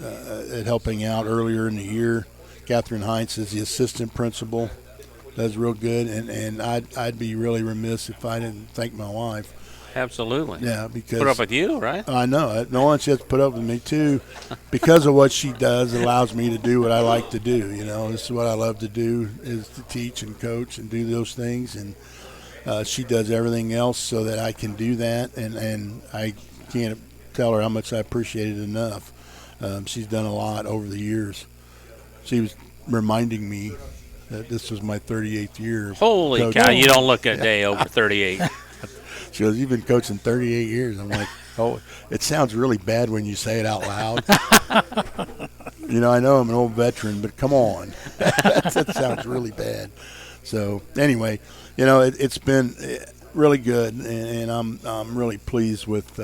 at helping out earlier in the year. Catherine Heinz is the assistant principal, does real good, and I'd be really remiss if I didn't thank my wife. Absolutely. Yeah, because put up with you, right? I know. No one has to put up with me too, because of what she does. It allows me to do what I like to do. This is what I love to do, is to teach and coach and do those things. And she does everything else so that I can do that. And I can't tell her how much I appreciate it enough. She's done a lot over the years. She was reminding me that this was my 38th year. Holy cow! You don't look a day over 38. She goes, "You've been coaching 38 years." I'm like, "Oh, it sounds really bad when you say it out loud." I know I'm an old veteran, but come on. That sounds really bad. So anyway, it's been really good, and I'm really pleased with.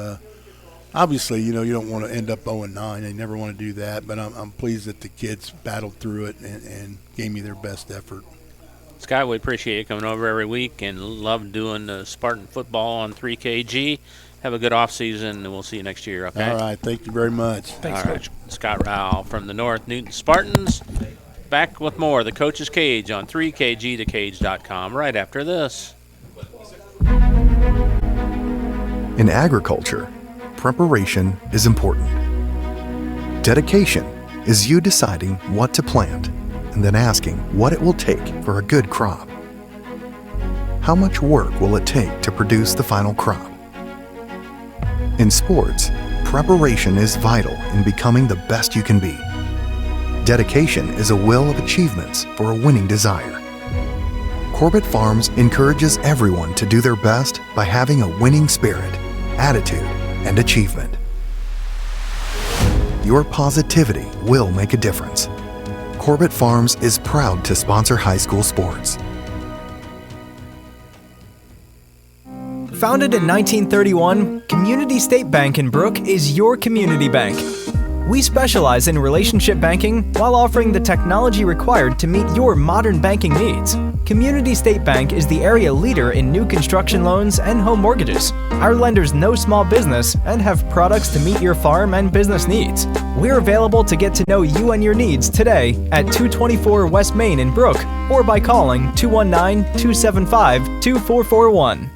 Obviously, you don't want to end up 0-9. They never want to do that, but I'm pleased that the kids battled through it and gave me their best effort. Scott, we appreciate you coming over every week and love doing the Spartan football on 3KG. Have a good off season, and we'll see you next year, okay? All right. Thank you very much. Thanks, All right. Coach. Scott Rowell from the North Newton Spartans. Back with more of the Coach's Cage on 3KGTheCage.com right after this. In agriculture, preparation is important. Dedication is you deciding what to plant and then asking what it will take for a good crop. How much work will it take to produce the final crop? In sports, preparation is vital in becoming the best you can be. Dedication is a will of achievements for a winning desire. Corbett Farms encourages everyone to do their best by having a winning spirit, attitude, and achievement. Your positivity will make a difference. Corbett Farms is proud to sponsor high school sports. Founded in 1931, Community State Bank in Brook is your community bank. We specialize in relationship banking while offering the technology required to meet your modern banking needs. Community State Bank is the area leader in new construction loans and home mortgages. Our lenders know small business and have products to meet your farm and business needs. We're available to get to know you and your needs today at 224 West Main in Brook or by calling 219-275-2441.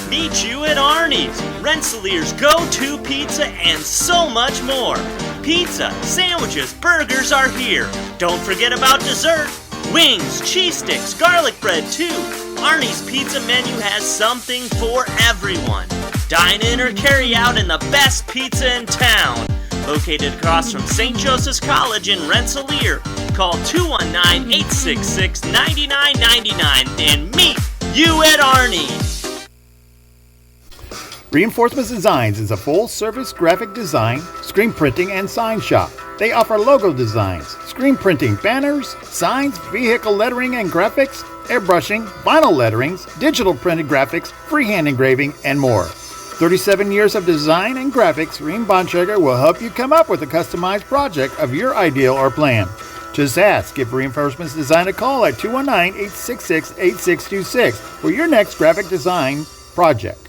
Meet you at Arnie's, Rensselaer's go-to pizza and so much more. Pizza, sandwiches, burgers are here. Don't forget about dessert. Wings, cheese sticks, garlic bread too. Arnie's pizza menu has something for everyone. Dine in or carry out in the best pizza in town. Located across from St. Joseph's College in Rensselaer. Call 219-866-9999 and meet you at Arnie's. Reinforcements Designs is a full-service graphic design, screen printing, and sign shop. They offer logo designs, screen printing, banners, signs, vehicle lettering and graphics, airbrushing, vinyl letterings, digital printed graphics, freehand engraving, and more. 37 years of design and graphics, Reem Bontrager will help you come up with a customized project of your ideal or plan. Just ask, give Reinforcements Design a call at 219-866-8626 for your next graphic design project.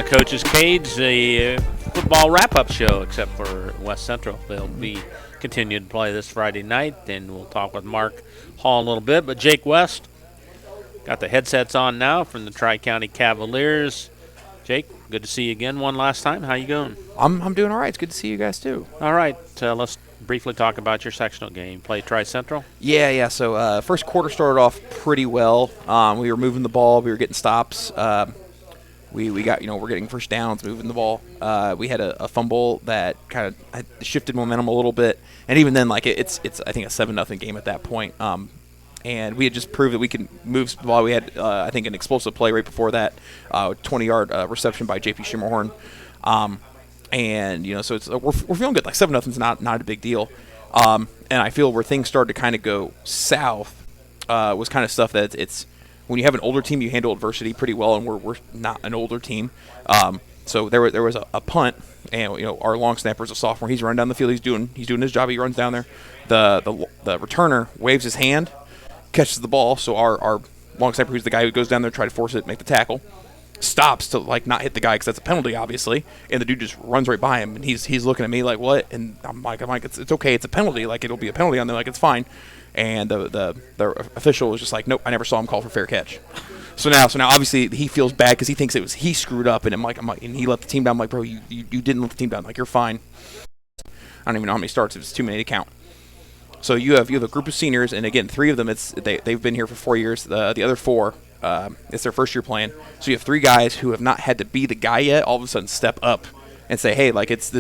Coach's Cage, the football wrap-up show, except for West Central. They'll be continuing to play this Friday night, and we'll talk with Mark Hall in a little bit. But Jake West got the headsets on now from the Tri-County Cavaliers. Jake, good to see you again one last time. How you going? I'm doing all right. It's good to see you guys, too. All right. Let's briefly talk about your sectional game. Play Tri-Central? Yeah. So first quarter started off pretty well. We were moving the ball. We were getting stops. We got, we're getting first downs, moving the ball. We had a fumble that kind of shifted momentum a little bbit. And even then, like, it's I think, a 7-0 game at that point. And we had just proved that we can move the ball. We had, I think, an explosive play right before that, 20-yard reception by J.P. Shimmerhorn. And, so it's we're feeling good. Like, 7-0 is not a big deal. And I feel where things started to kind of go south was kind of stuff that it's when you have an older team, you handle adversity pretty well, and we're not an older team. So there was a punt, and our long snapper is a sophomore. He's running down the field. He's doing his job. He runs down there. The returner waves his hand, catches the ball. So our long snapper, who's the guy who goes down there, try to force it, make the tackle, stops to not hit the guy because that's a penalty, obviously. And the dude just runs right by him, and he's looking at me like, what? And I'm like, it's okay. It's a penalty. Like, it'll be a penalty on there. Like, it's fine. And the official was just like, nope, I never saw him call for fair catch. So now obviously he feels bad because he thinks he screwed up, and I'm like, and he let the team down. I'm like, bro, you didn't let the team down. Like, you're fine. I don't even know how many starts. It's too many to count. So you have a group of seniors, and again, 3 of them they've been here for 4 years. The other 4, it's their first year playing. So you have 3 guys who have not had to be the guy yet. All of a sudden, step up and say, hey, like, it's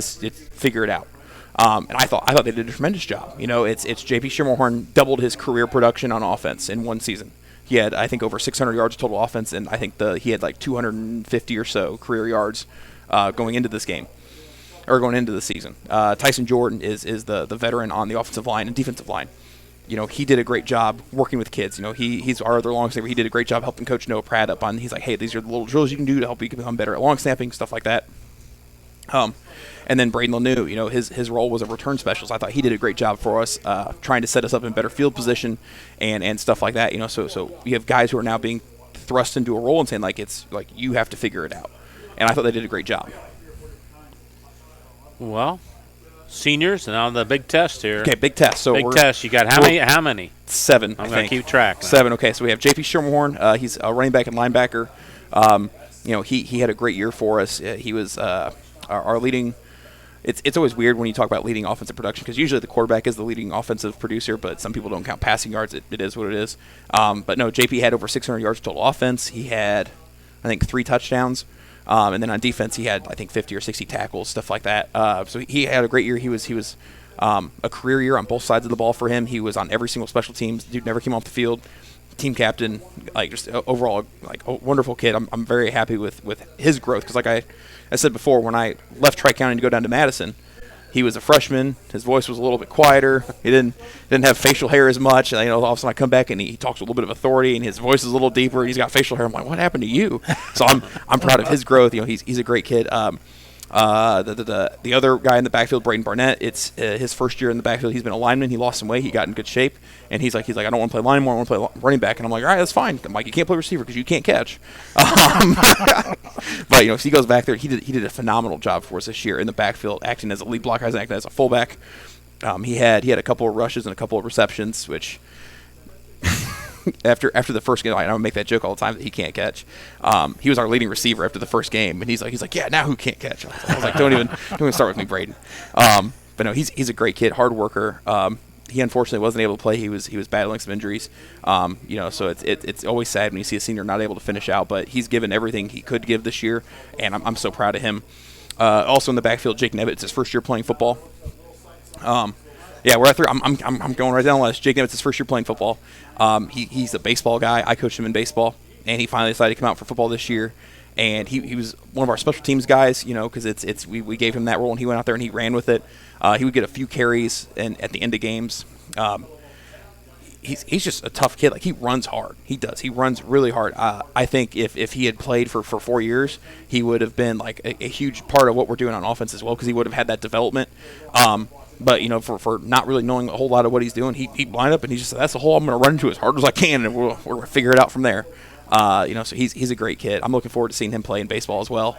figure it out. And I thought they did a tremendous job. It's J.P. Shimmerhorn doubled his career production on offense in one season. He had, I think, over 600 yards total offense, and I think he had like 250 or so career yards going into this game, or going into the season. Tyson Jordan is the veteran on the offensive line and defensive line. He did a great job working with kids. He's our other long snapper. He did a great job helping Coach Noah Pratt up on. He's like, hey, these are the little drills you can do to help you become better at long snapping, stuff like that. And then Braden Lanu, his role was a return specialist. I thought he did a great job for us, trying to set us up in better field position and stuff like that. So you have guys who are now being thrust into a role and saying, like, it's like, you have to figure it out. And I thought they did a great job. Well, seniors, and on the big test here. Okay, big test. So big test. You got how many? 7. I'm going to keep track now. 7. Okay, so we have J.P. Shimmerhorn. He's a running back and linebacker. He had a great year for us. He was our leading. It's always weird when you talk about leading offensive production because usually the quarterback is the leading offensive producer, but some people don't count passing yards. It is what it is. But no, JP had over 600 yards total offense. He had, I think, 3 touchdowns. And then on defense, he had, I think, 50 or 60 tackles, stuff like that. So he had a great year. He was a career year on both sides of the ball for him. He was on every single special teams. Dude never came off the field. Team captain, like, just overall, like, a wonderful kid. I'm very happy with his growth because, like I said before, when I left Tri-County to go down to Madison, he was a freshman. His voice was a little bit quieter. He didn't have facial hair as much. And, all of a sudden I come back and he talks with a little bit of authority and his voice is a little deeper. He's got facial hair. I'm like, what happened to you? So I'm proud of his growth. He's a great kid. The other guy in the backfield, Braden Barnett, it's his first year in the backfield. He's been a lineman. He lost some weight. He got in good shape. And he's like, I don't want to play line anymore. I want to play running back. And I'm like, all right, that's fine. I'm like, you can't play receiver because you can't catch. But, if he goes back there, he did a phenomenal job for us this year in the backfield, acting as a lead blocker, acting as a fullback. He had a couple of rushes and a couple of receptions, which after the first game, I don't make that joke all the time that he can't catch. He was our leading receiver after the first game, and he's like, yeah, now who can't catch? I was like, don't even start with me, Braden. But no, he's a great kid, hard worker. He unfortunately wasn't able to play. He was battling some injuries. So it's always sad when you see a senior not able to finish out. But he's given everything he could give this year, and I'm so proud of him. Also in the backfield, Jake Nevitt, it's his first year playing football. Yeah, we're at 3. I'm going right down the list. Jake Nevitt's his first year playing football. He's a baseball guy. I coached him in baseball, and he finally decided to come out for football this year. And he was one of our special teams guys, because we gave him that role, and he went out there and he ran with it. He would get a few carries at the end of games. He's just a tough kid. Like, he runs hard. He does. He runs really hard. I think if he had played for 4 years, he would have been like a huge part of what we're doing on offense as well, because he would have had that development. But, for not really knowing a whole lot of what he's doing, he lined up and he just said, that's the hole I'm going to run into as hard as I can, and we're going to figure it out from there. So he's a great kid. I'm looking forward to seeing him play in baseball as well,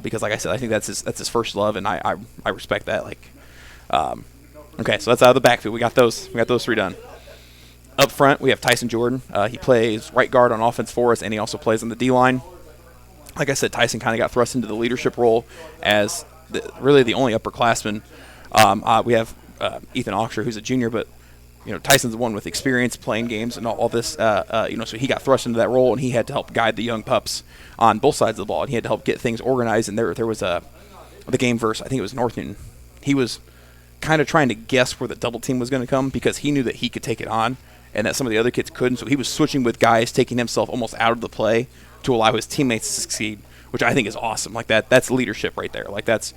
because, like I said, I think that's his first love, and I respect that. Okay, so that's out of the backfield. We got those 3 done. Up front, we have Tyson Jordan. He plays right guard on offense for us, and he also plays on the D-line. Like I said, Tyson kind of got thrust into the leadership role as really the only upperclassman. We have Ethan Oxer, who's a junior, but Tyson's the one with experience playing games and all this. So he got thrust into that role, and he had to help guide the young pups on both sides of the ball, and he had to help get things organized. And there was the game verse. I think it was North Newton. He was kind of trying to guess where the double team was going to come because he knew that he could take it on and that some of the other kids couldn't. So he was switching with guys, taking himself almost out of the play to allow his teammates to succeed, which I think is awesome. Like that's leadership right there. Like that's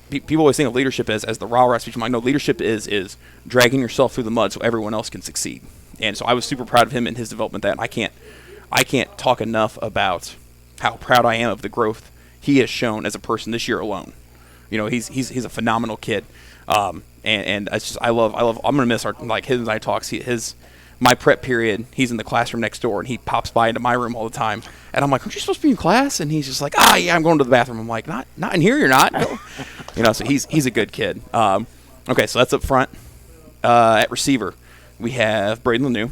people always think of leadership as the rah-rah speech. I'm like, no, leadership is dragging yourself through the mud so everyone else can succeed. And so I was super proud of him and his development. That and I can't talk enough about how proud I am of the growth he has shown as a person this year alone. He's a phenomenal kid. And it's just I love. I'm gonna miss his and I talks. My prep period, he's in the classroom next door, and he pops by into my room all the time. And I'm like, aren't you supposed to be in class? And he's just like, yeah, I'm going to the bathroom. I'm like, not in here, you're not. No. So he's a good kid. Okay, so that's up front. At receiver, we have Braden Lanu.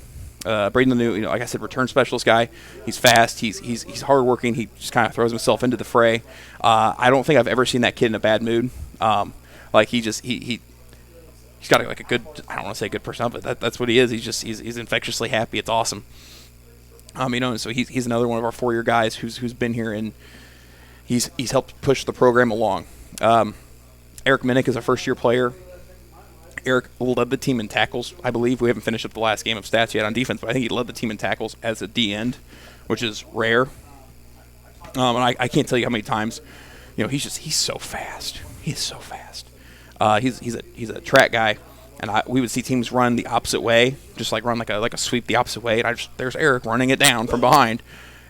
Braden Lanu, like I said, return specialist guy. He's fast. He's hardworking. He just kind of throws himself into the fray. I don't think I've ever seen that kid in a bad mood. He's got a good, I don't want to say good personality, but that's what he is. He's infectiously happy. It's awesome. And so he's another one of our 4-year guys who's been here, and he's helped push the program along. Eric Minnick is a first-year player. Eric led the team in tackles, I believe. We haven't finished up the last game of stats yet on defense, but I think he led the team in tackles as a D-end, which is rare. And I can't tell you how many times, he's so fast. He's so fast. He's a track guy, and we would see teams run the opposite way, just like run like a sweep the opposite way, and there's Eric running it down from behind,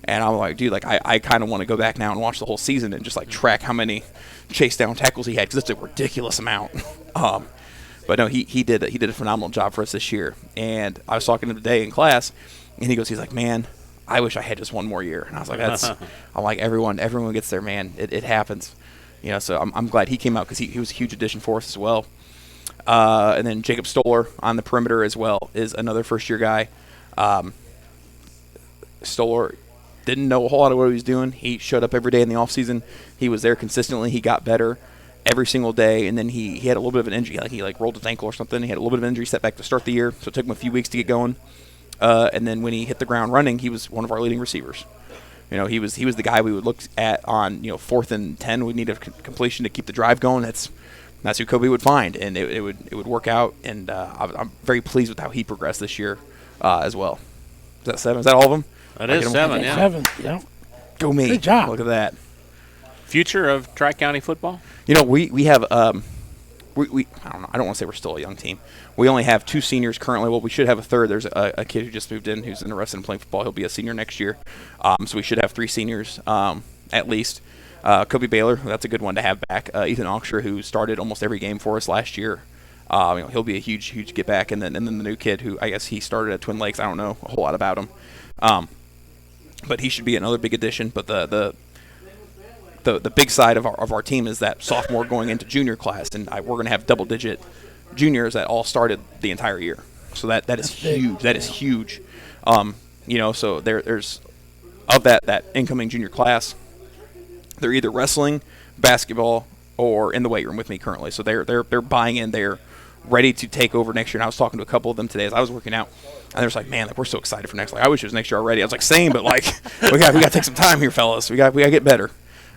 and I'm like, dude, I kind of want to go back now and watch the whole season and just track how many chase down tackles he had, because it's a ridiculous amount. But no, he did a phenomenal job for us this year, and I was talking to him today in class, and he's like, man, I wish I had just one more year, and I was like, I'm like, everyone gets there, man, it happens. So I'm glad he came out because he was a huge addition for us as well. And then Jacob Stoller on the perimeter as well is another first-year guy. Stoller didn't know a whole lot of what he was doing. He showed up every day in the offseason. He was there consistently. He got better every single day, and then he had a little bit of an injury. He rolled his ankle or something. He had a little bit of an injury setback to start the year, so it took him a few weeks to get going. And then when he hit the ground running, he was one of our leading receivers. He was the guy we would look at on 4th and 10. We need a completion to keep the drive going. That's who Kobe would find, and it would work out. And I'm very pleased with how he progressed this year as well. Is that 7? Is that all of them? That is 7. Yeah. 7. Yeah. Go me. Good job. Look at that. Future of Tri-County football? We have we I don't know. I don't want to say we're still a young team. We only have 2 seniors currently. Well, we should have a third. There's a kid who just moved in who's interested in playing football. He'll be a senior next year. So we should have 3 seniors at least. Kobe Baylor, that's a good one to have back. Ethan Oxer, who started almost every game for us last year. He'll be a huge get back. And then the new kid who I guess he started at Twin Lakes. I don't know a whole lot about him. But he should be another big addition. But the big side of our team is that sophomore going into junior class, and we're going to have double-digit juniors that all started the entire year. So that is huge. That is huge. So there's of that incoming junior class, they're either wrestling, basketball, or in the weight room with me currently. So they're buying in. They're ready to take over next year. And I was talking to a couple of them today as I was working out, and they're just like, man, we're so excited for next year. I wish it was next year already. I was like, same, but we got to take some time here, fellas. We got to get better.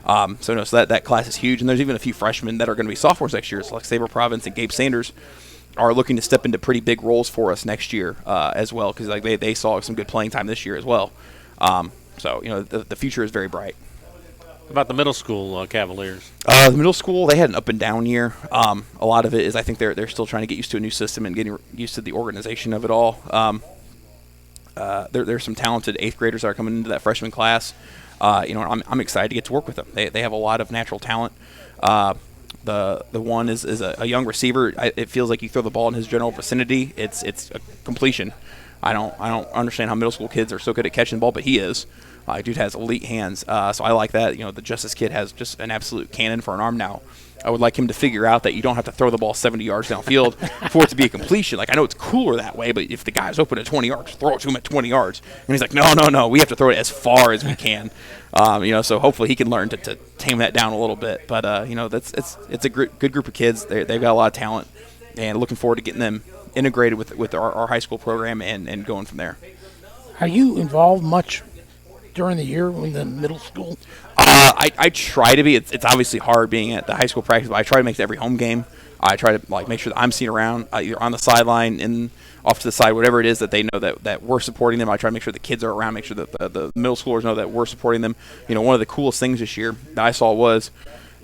So that class is huge, and there's even a few freshmen that are going to be sophomores next year. So like Sabre Province and Gabe Sanders are looking to step into pretty big roles for us next year as well, because they saw some good playing time this year as well. So the future is very bright. About the middle school Cavaliers? The middle school, they had an up and down year. A lot of it is I think they're still trying to get used to a new system and getting used to the organization of it all. There's some talented 8th graders that are coming into that freshman class. I'm excited to get to work with them. They have a lot of natural talent. The one is a young receiver. It feels like you throw the ball in his general vicinity, it's a completion. I don't understand how middle school kids are so good at catching the ball, but he is. Dude has elite hands, so I like that. The Justice kid has just an absolute cannon for an arm now. I would like him to figure out that you don't have to throw the ball 70 yards downfield for it to be a completion. I know it's cooler that way, but if the guy's open at 20 yards, throw it to him at 20 yards. And he's like, no, we have to throw it as far as we can. So hopefully he can learn to tame that down a little bit. But it's a good group of kids. They've got a lot of talent, and looking forward to getting them integrated with our high school program and going from there. Are you involved much during the year in the middle school? I try to be. It's obviously hard being at the high school practice, but I try to make it every home game. I try to make sure that I'm seen around, either on the sideline, and off to the side, whatever it is, that they know that we're supporting them. I try to make sure the kids are around, make sure that the middle schoolers know that we're supporting them. One of the coolest things this year that I saw was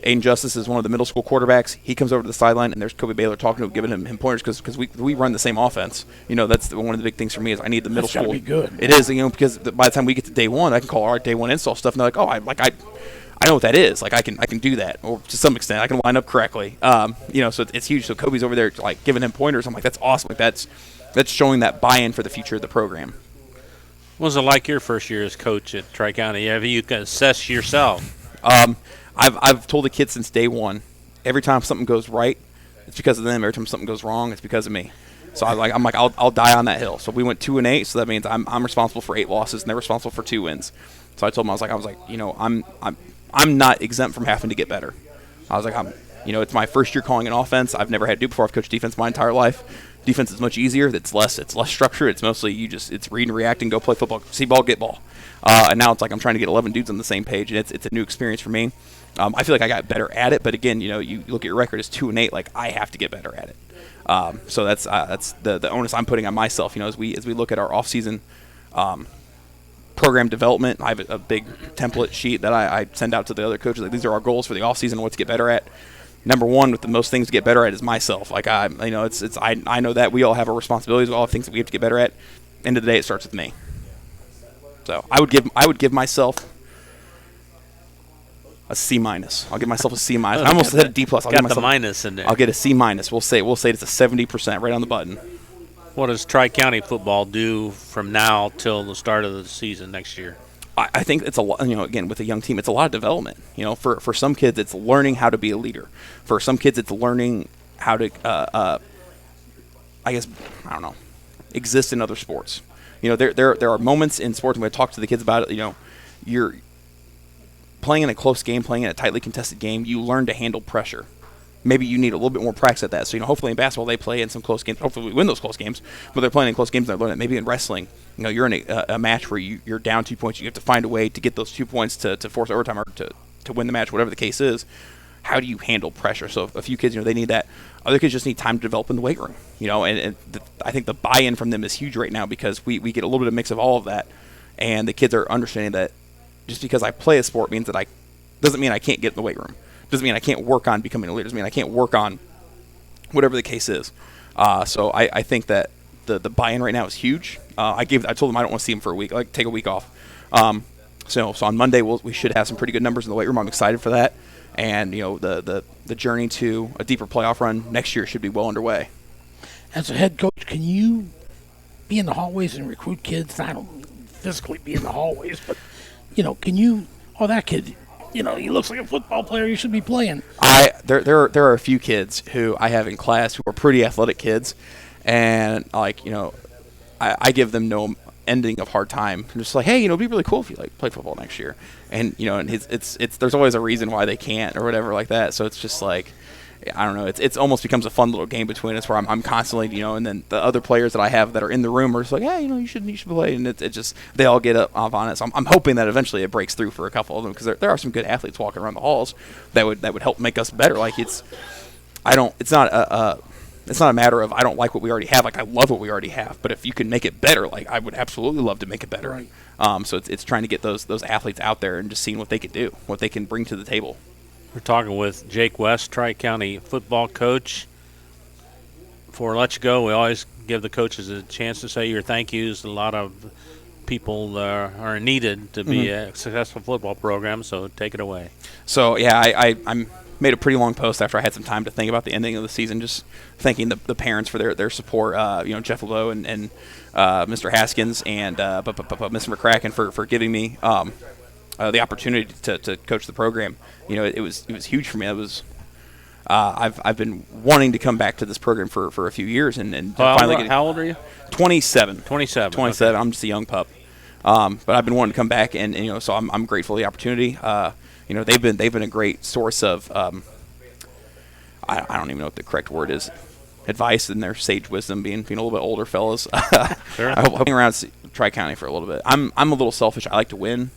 Aiden Justice is one of the middle school quarterbacks. He comes over to the sideline, and there's Kobe Baylor talking to him, giving him pointers because we run the same offense. That's one of the big things for me is I need the middle school. That's gotta be good. It is, because by the time we get to day one, I can call our day one install stuff, and they're like, oh, I know what that is. I can do that, or to some extent, I can line up correctly. So it's huge. So Kobe's over there giving him pointers. I'm like, that's awesome. That's showing that buy-in for the future of the program. What was it like your first year as coach at Tri-County? Have you assessed yourself? I've told the kids since day one, every time something goes right, it's because of them. Every time something goes wrong, it's because of me. So I'll die on that hill. So we went 2-8, so that means I'm responsible for 8 losses, and they're responsible for 2 wins. So I told them I was like, I'm not exempt from having to get better. I was like, it's my first year calling an offense. I've never had to do before. I've coached defense my entire life. Defense is much easier. It's less structured. It's mostly it's read and react and go play football, see ball, get ball. And now it's like I'm trying to get 11 dudes on the same page, and it's a new experience for me. I feel like I got better at it, but again, you look at your record as 2-8. Like I have to get better at it. So that's the onus I'm putting on myself. As we look at our off season program development, I have a big template sheet that I send out to the other coaches. Like these are our goals for the off season. What to get better at. Number one, with the most things to get better at is myself. Like I know that we all have our responsibilities. We all have things that we have to get better at. End of the day, it starts with me. So I would give myself a C-. I'll give myself a C-. I almost said a D+. I'll got the minus in there. I'll get a C-. We'll say it's a 70% right on the button. What does Tri-County football do from now till the start of the season next year? I think it's a lot, again, with a young team, it's a lot of development. For some kids, it's learning how to be a leader. For some kids, it's learning how to, exist in other sports. There are moments in sports, and when I talk to the kids about it, you're playing in a close game, playing in a tightly contested game, you learn to handle pressure. Maybe you need a little bit more practice at that. So, hopefully in basketball they play in some close games. Hopefully we win those close games, but they're playing in close games and they're learning it. Maybe in wrestling, you're in a match where you're down 2 points. You have to find a way to get those 2 points to force overtime or to win the match, whatever the case is. How do you handle pressure? So a few kids, they need that. Other kids just need time to develop in the weight room, I think the buy-in from them is huge right now because we get a little bit of mix of all of that. And the kids are understanding that just because I play a sport means that doesn't mean I can't get in the weight room. Doesn't mean I can't work on becoming a leader. Doesn't mean I can't work on whatever the case is. So I think that the buy-in right now is huge. I told them I don't want to see them for a week. Take a week off. So on Monday we should have some pretty good numbers in the weight room. I'm excited for that. And the journey to a deeper playoff run next year should be well underway. As a head coach, can you be in the hallways and recruit kids? I don't physically be in the hallways, but can you? Oh, that kid. He looks like a football player. You should be playing. There are a few kids who I have in class who are pretty athletic kids, and I give them no ending of hard time. I'm just like, hey, it'd be really cool if you play football next year, and and it's there's always a reason why they can't or whatever like that. So it's just like, I don't know. It's almost becomes a fun little game between us where I'm constantly, and then the other players that I have that are in the room are just like, hey, you should play, and it just they all get up on it. So I'm hoping that eventually it breaks through for a couple of them because there are some good athletes walking around the halls that would help make us better. It's not a matter of I don't like what we already have. I love what we already have, but if you can make it better, I would absolutely love to make it better. Right. So it's trying to get those athletes out there and just seeing what they could do, what they can bring to the table. We're talking with Jake West, Tri-County football coach. Before I let you go, we always give the coaches a chance to say your thank yous. A lot of people are needed to be a successful football program, so take it away. So, yeah, I made a pretty long post after I had some time to think about the ending of the season, just thanking the parents for their support, Jeff LeBeau and Mr. Haskins and Mr. McCracken for giving me the opportunity to coach the program. It was huge for me. It was I've been wanting to come back to this program for a few years and finally. How old are you? 27. 27. Okay. I'm just a young pup. But I've been wanting to come back and so I'm grateful for the opportunity. They've been a great source of I don't even know what the correct word is. advice and their sage wisdom, being a little bit older fellas. Sure. I'm hoping around Tri-County for a little bit. I'm a little selfish. I like to win.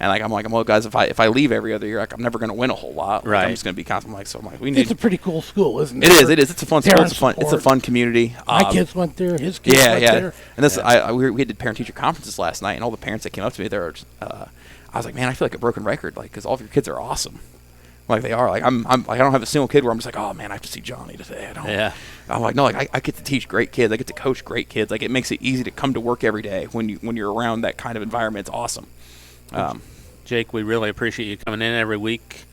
And I'm like, well, guys, if I leave every other year, I'm never going to win a whole lot. Like, Right. I'm just going to be constantly we need. It's a pretty cool school, isn't it? It is. It's a fun school. It's a fun community. My kids went there. His kids went there. And this, we did parent-teacher conferences last night, and all the parents that came up to me, I was like, man, I feel like a broken record, because all of your kids are awesome. Like they are. Like I don't have a single kid where I'm just like, oh man, I have to see Johnny today. I'm like, no, I get to teach great kids. I get to coach great kids. Like it makes it easy to come to work every day when you're around that kind of environment. It's awesome. Jake, we really appreciate you coming in every week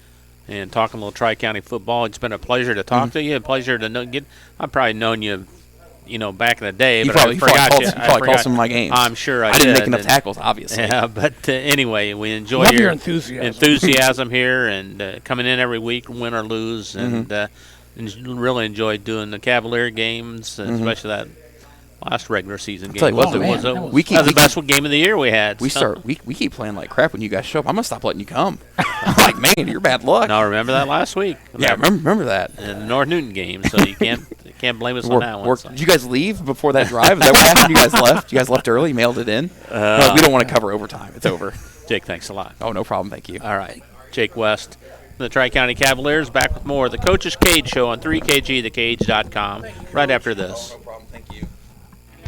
and talking a little Tri-County football. It's been a pleasure to talk to you. A pleasure to I've probably known you, back in the day, but I forgot you. You probably called some of my games. I'm sure I didn't make enough tackles, obviously. Yeah, but anyway, we enjoy Love your your enthusiasm here and coming in every week, win or lose, and really enjoyed doing the Cavalier games, especially that last regular season game. Tell you what, was that the best game of the year we had. We keep playing like crap when you guys show up. I'm gonna stop letting you come. I'm like, man, you're bad luck. No, remember that last week? Yeah, remember that. In the North Newton game, so you can't blame us on that one. Did you guys leave before that drive? Is that what happened? You guys left? You guys left early? You mailed it in? No, we don't want to cover overtime. It's over. Jake, thanks a lot. Oh, no problem. Thank you. All right. Jake West, the Tri-County Cavaliers, back with more of the Coach's Cage Show on 3KGthecage.com right after this. No problem. Thank you.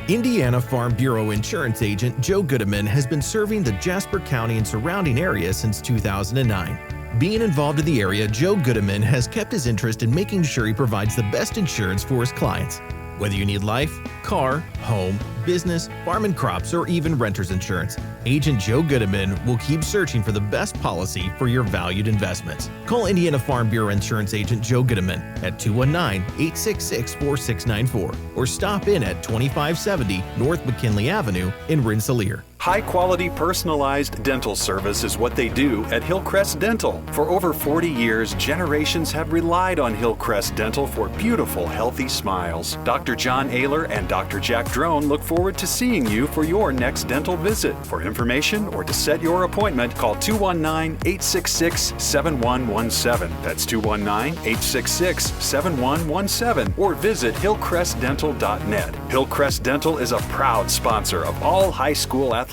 Indiana Farm Bureau Insurance Agent Joe Goodeman has been serving the Jasper County and surrounding area since 2009. Being involved in the area, Joe Goodeman has kept his interest in making sure he provides the best insurance for his clients. Whether you need life, car, home, business, farm and crops, or even renter's insurance, Agent Joe Goodeman will keep searching for the best policy for your valued investments. Call Indiana Farm Bureau Insurance Agent Joe Goodeman at 219-866-4694 or stop in at 2570 North McKinley Avenue in Rensselaer. High-quality personalized dental service is what they do at Hillcrest Dental. For over 40 years, generations have relied on Hillcrest Dental for beautiful, healthy smiles. Dr. John Ayler and Dr. Jack Drone look forward to seeing you for your next dental visit. For information or to set your appointment, call 219-866-7117. That's 219-866-7117 or visit hillcrestdental.net. Hillcrest Dental is a proud sponsor of all high school athletics.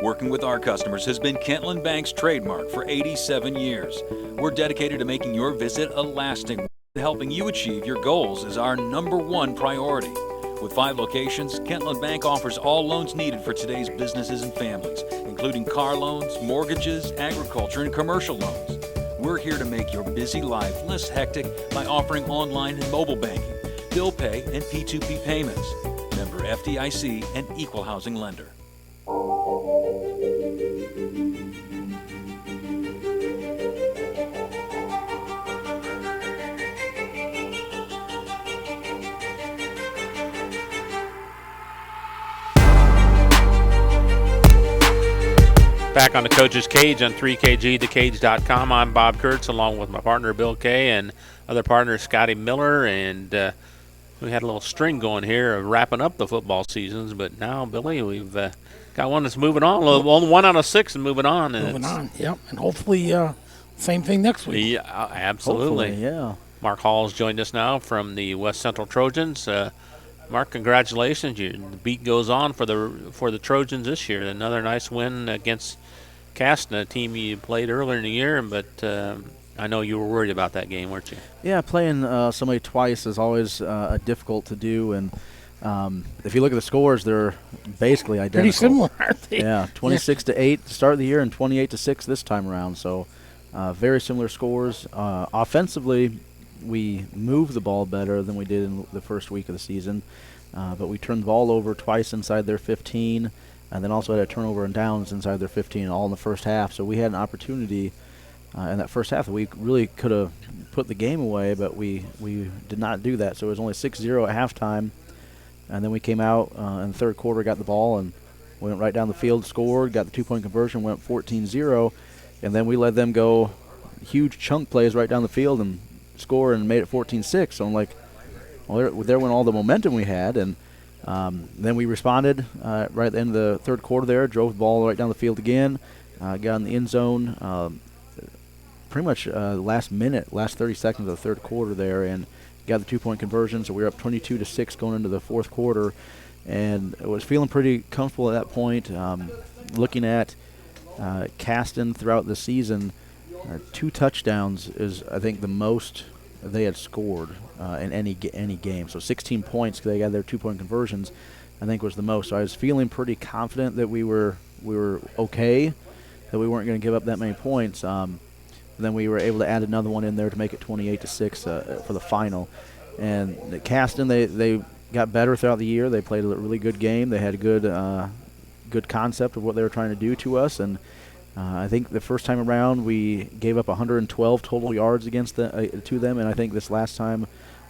Working with our customers has been Kentland Bank's trademark for 87 years. We're dedicated to making your visit a lasting one. Helping you achieve your goals is our #1 priority. With 5 locations, Kentland Bank offers all loans needed for today's businesses and families, including car loans, mortgages, agriculture, and commercial loans. We're here to make your busy life less hectic by offering online and mobile banking, bill pay, and P2P payments. Member FDIC and equal housing lender. Back on the Coach's Cage on 3KGthecage.com. I'm Bob Kurtz along with my partner Bill Kay and other partner Scotty Miller, and we had a little string going here of wrapping up the football seasons, but now, Billy, we've got one that's moving on. Well, 1 out of 6 and moving on. And yep. And hopefully same thing next week. Yeah, absolutely. Hopefully, yeah. Mark Hall's joined us now from the West Central Trojans. Mark, congratulations! The beat goes on for the Trojans this year. Another nice win against Caston, a team you played earlier in the year, but I know you were worried about that game, weren't you? Yeah, playing somebody twice is always difficult to do, and if you look at the scores, they're basically identical. Pretty similar, aren't they? Yeah, 26-8 to start the year and 28-6 this time around. So very similar scores. Offensively, we moved the ball better than we did in the first week of the season, but we turned the ball over twice inside their 15, and then also had a turnover and downs inside their 15, all in the first half. So we had an opportunity in that first half that we really could have put the game away, but we did not do that. So it was only 6-0 at halftime, and then we came out in the third quarter, got the ball, and went right down the field, scored, got the 2-point conversion, went 14-0, and then we let them go huge chunk plays right down the field and score and made it 14-6. So I'm like, well, there went all the momentum we had, and then we responded right at the end of the third quarter there, drove the ball right down the field again, got in the end zone pretty much last 30 seconds of the third quarter there, and got the 2-point conversion, so we were up 22-6 going into the fourth quarter, and I was feeling pretty comfortable at that point. Looking at Caston throughout the season, 2 touchdowns is, I think, the most they had scored in any game. So 16 points, they got their 2-point conversions, I think was the most. So I was feeling pretty confident that we were okay, that we weren't going to give up that many points. Then we were able to add another one in there to make it 28-6 for the final. And Caston, they got better throughout the year. They played a really good game. They had a good concept of what they were trying to do to us. And I think the first time around we gave up 112 total yards against to them. And I think this last time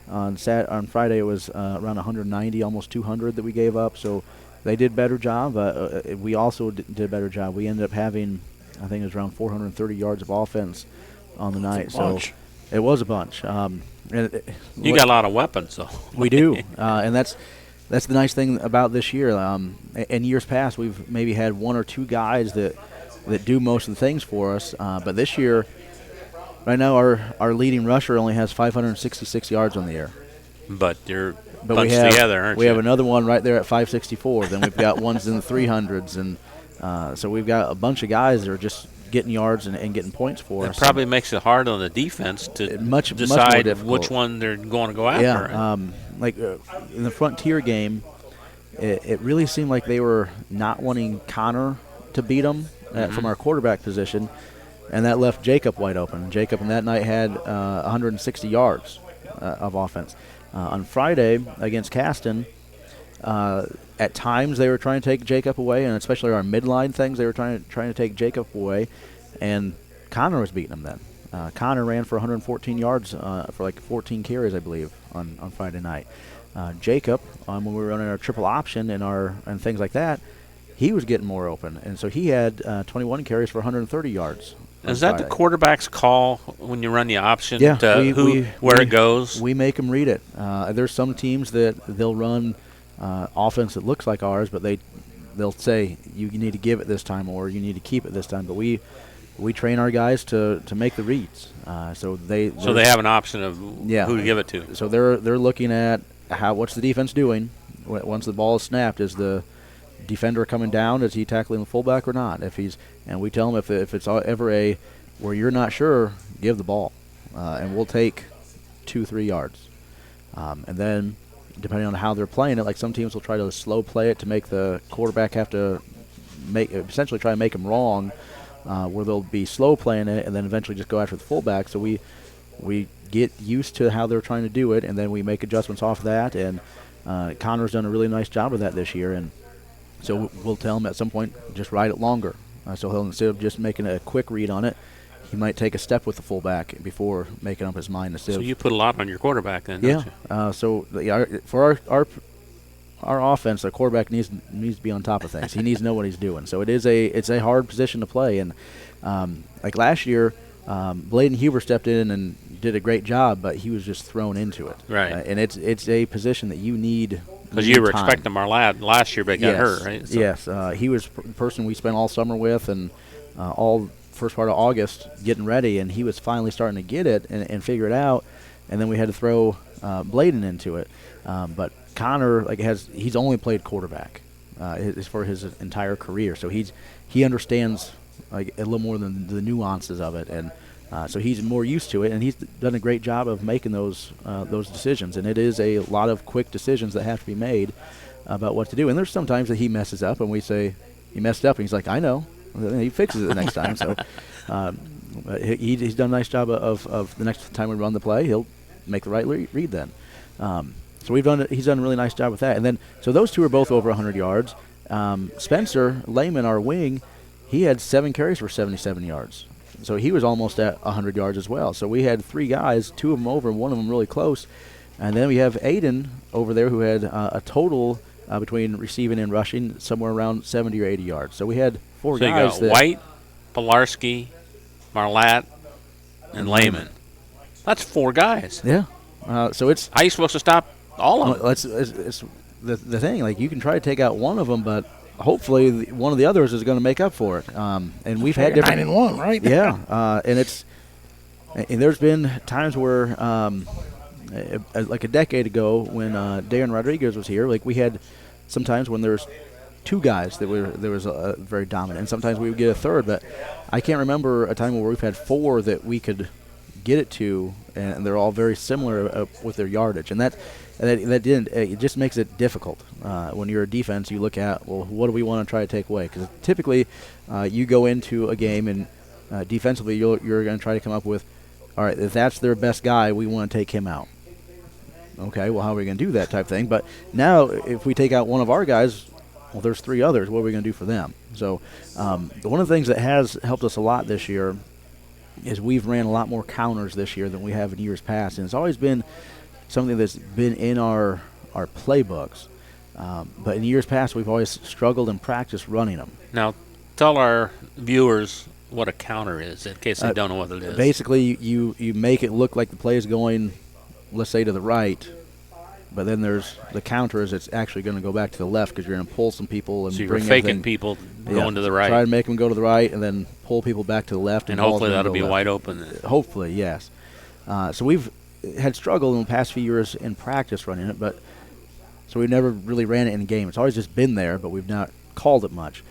on Friday it was around 190, almost 200 that we gave up. So they did a better job. We also did a better job. We ended up having, I think it was around 430 yards of offense on the night. So it was a bunch. You got a lot of weapons, though. We do, and that's the nice thing about this year. In years past, we've maybe had 1 or 2 guys that do most of the things for us. But this year, right now, our leading rusher only has 566 yards on the year. But you're bunched together, aren't you? We have another one right there at 564. Then we've got ones in the 300s, and so we've got a bunch of guys that are just getting yards and getting points for us. It probably makes it hard on the defense to decide which one they're going to go after. Yeah, like in the Frontier game, it really seemed like they were not wanting Connor to beat them from our quarterback position, and that left Jacob wide open. Jacob in that night had 160 yards of offense. On Friday against Caston, at times they were trying to take Jacob away, and especially our midline things, they were trying to take Jacob away, and Connor was beating them then. Connor ran for 114 yards for like 14 carries, I believe, on Friday night. Jacob, when we were running our triple option and things like that, he was getting more open, and so he had 21 carries for 130 yards. Is that the quarterback's call when you run the option? Yeah, where it goes? We make them read it. There's some teams that they'll run offense that looks like ours, but they'll say you need to give it this time or you need to keep it this time. But we train our guys to make the reads. So they have an option of who to give it to. So they're looking at what's the defense doing once the ball is snapped. Is the defender coming down? Is he tackling the fullback or not? And we tell them if it's ever where you're not sure, give the ball, and we'll take 2-3 yards, and then depending on how they're playing it, like some teams will try to slow play it to make the quarterback have to essentially try to make them wrong, where they'll be slow playing it and then eventually just go after the fullback. So we get used to how they're trying to do it, and then we make adjustments off of that. And Connor's done a really nice job of that this year, and so we'll tell him at some point just ride it longer. So he'll, instead of just making a quick read on it, he might take a step with the fullback before making up his mind. So you put a lot on your quarterback then, don't you? So for our offense, our quarterback needs to be on top of things. He needs to know what he's doing. So it's a hard position to play. And like last year, Bladen Huber stepped in and did a great job, but he was just thrown into it. Right. And it's a position that you need. Because you were expecting Marlad last year, but got hurt, right? So. Yes. He was the person we spent all summer with and all first part of August getting ready, and he was finally starting to get it and figure it out. And then we had to throw Bladen into it. But Connor, he's only played quarterback for his entire career, so he understands a little more than the nuances of it, and so he's more used to it, and he's done a great job of making those decisions. And it is a lot of quick decisions that have to be made about what to do. And there's sometimes that he messes up, and we say he messed up, and he's like, I know. And then he fixes it the next time. So he's done a nice job of the next time we run the play, he'll make the right read then. So he's done a really nice job with that. And then so those two are both over 100 yards. Spencer Lehman, our wing, he had 7 carries for 77 yards. So he was almost at 100 yards as well. So we had 3 guys, 2 of them over, 1 of them really close. And then we have Aiden over there who had a total between receiving and rushing somewhere around 70 or 80 yards. So we had 4 guys. So you got White, Pilarski, Marlatt, and Lehman. That's 4 guys. Yeah. So it's. How are you supposed to stop all of them? It's the thing. Like, you can try to take out one of them, but hopefully one of the others is going to make up for it. And we've had different 9-1, right? Yeah. And there's been times where like a decade ago when Darren Rodriguez was here, like we had sometimes when there's two guys that there was very dominant, and sometimes we would get a third, but I can't remember a time where we've had four that we could get it to, and they're all very similar with their yardage, and that didn't. It just makes it difficult when you're a defense. You look at, well, what do we want to try to take away? Because typically, you go into a game and defensively, you're going to try to come up with, all right, if that's their best guy, we want to take him out. Okay, well, how are we going to do that type thing? But now, if we take out one of our guys, well, there's three others. What are we going to do for them? So one of the things that has helped us a lot this year is we've ran a lot more counters this year than we have in years past, and it's always been something that's been in our playbooks. But in years past, we've always struggled in practice running them. Now, tell our viewers what a counter is, in case they don't know what it is. Basically, you make it look like the play is going, let's say, to the right, but then there's the counter is it's actually going to go back to the left because you're going to pull some people and so bring you're faking everything. people going to the right. Try and make them go to the right and then pull people back to the left. And hopefully that'll be wide open. Hopefully, yes. So we've had struggled in the past few years in practice running it, but so we never really ran it in game. It's always just been there, but we've not called it much.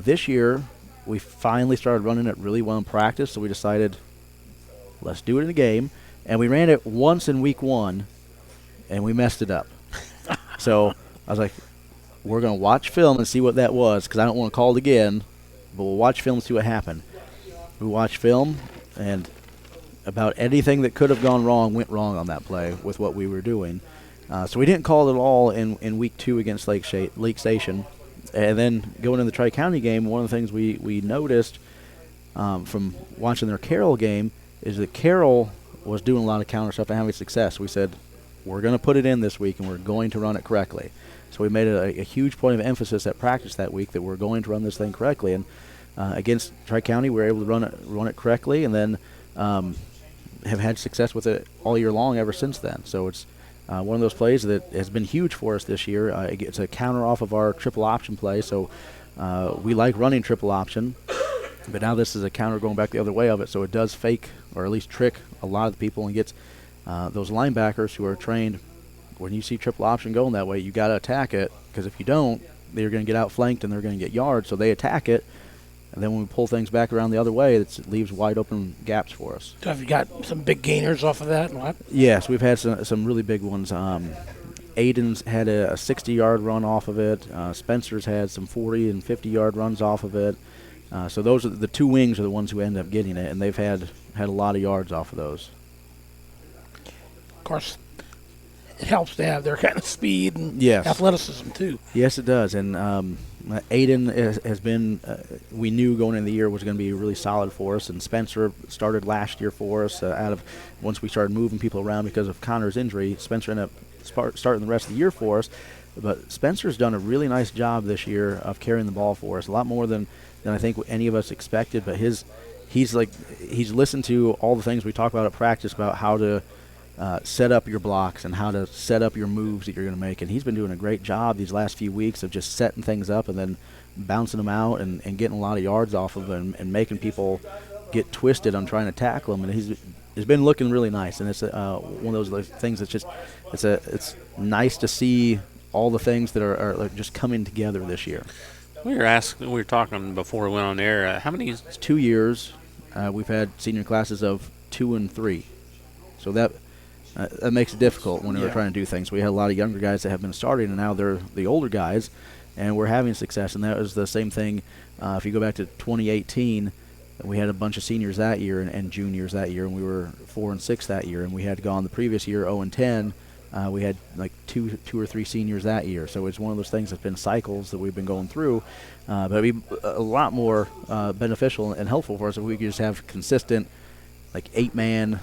This year, we finally started running it really well in practice, so we decided, let's do it in the game. And we ran it once in week 1, and we messed it up. So I was like, we're going to watch film and see what that was, because I don't want to call it again, but we'll watch film and see what happened. We watched film, and about anything that could have gone wrong went wrong on that play with what we were doing. So we didn't call it at all in week 2 against Lake Station. And then going in the Tri-County game, one of the things we noticed from watching their Carroll game is that Carroll was doing a lot of counter stuff and having success. We said, we're going to put it in this week, and we're going to run it correctly. So we made it a huge point of emphasis at practice that week that we're going to run this thing correctly. And against Tri-County, we were able to run it correctly, and then have had success with it all year long ever since then. So it's one of those plays that has been huge for us this year. It's a counter off of our triple option play, so we like running triple option, but now this is a counter going back the other way of it, so it does fake or at least trick a lot of the people and gets those linebackers who are trained. When you see triple option going that way, you got to attack it, because if you don't, they're going to get outflanked and they're going to get yards, so they attack it. And then when we pull things back around the other way, it leaves wide open gaps for us. So have you got some big gainers off of that? What? Yes, we've had some really big ones. Aiden's had a 60-yard run off of it. Spencer's had some 40 and 50-yard runs off of it. So those are the two wings are the ones who end up getting it, and they've had a lot of yards off of those. Of course, it helps to have their kind of speed and athleticism too. Yes, it does. And Aiden has been, we knew going into the year was going to be really solid for us, and Spencer started last year for us once we started moving people around because of Connor's injury. Spencer ended up starting the rest of the year for us, but Spencer's done a really nice job this year of carrying the ball for us, a lot more than I think any of us expected, but he's listened to all the things we talk about at practice about how to set up your blocks and how to set up your moves that you're going to make. And he's been doing a great job these last few weeks of just setting things up and then bouncing them out and getting a lot of yards off of them and making people get twisted on trying to tackle him. And he's been looking really nice. And it's one of those things that's just it's nice to see all the things that are just coming together this year. We were talking before we went on air. How many? 2 years. We've had senior classes of 2 and 3. So that makes it difficult when we're trying to do things. We had a lot of younger guys that have been starting, and now they're the older guys, and we're having success. And that was the same thing. If you go back to 2018, we had a bunch of seniors that year and juniors that year, and we were 4 and 6 that year. And we had gone the previous year 0 and 10. We had like two or three seniors that year. So it's one of those things that's been cycles that we've been going through. But it'd be a lot more beneficial and helpful for us if we could just have consistent, like 8-man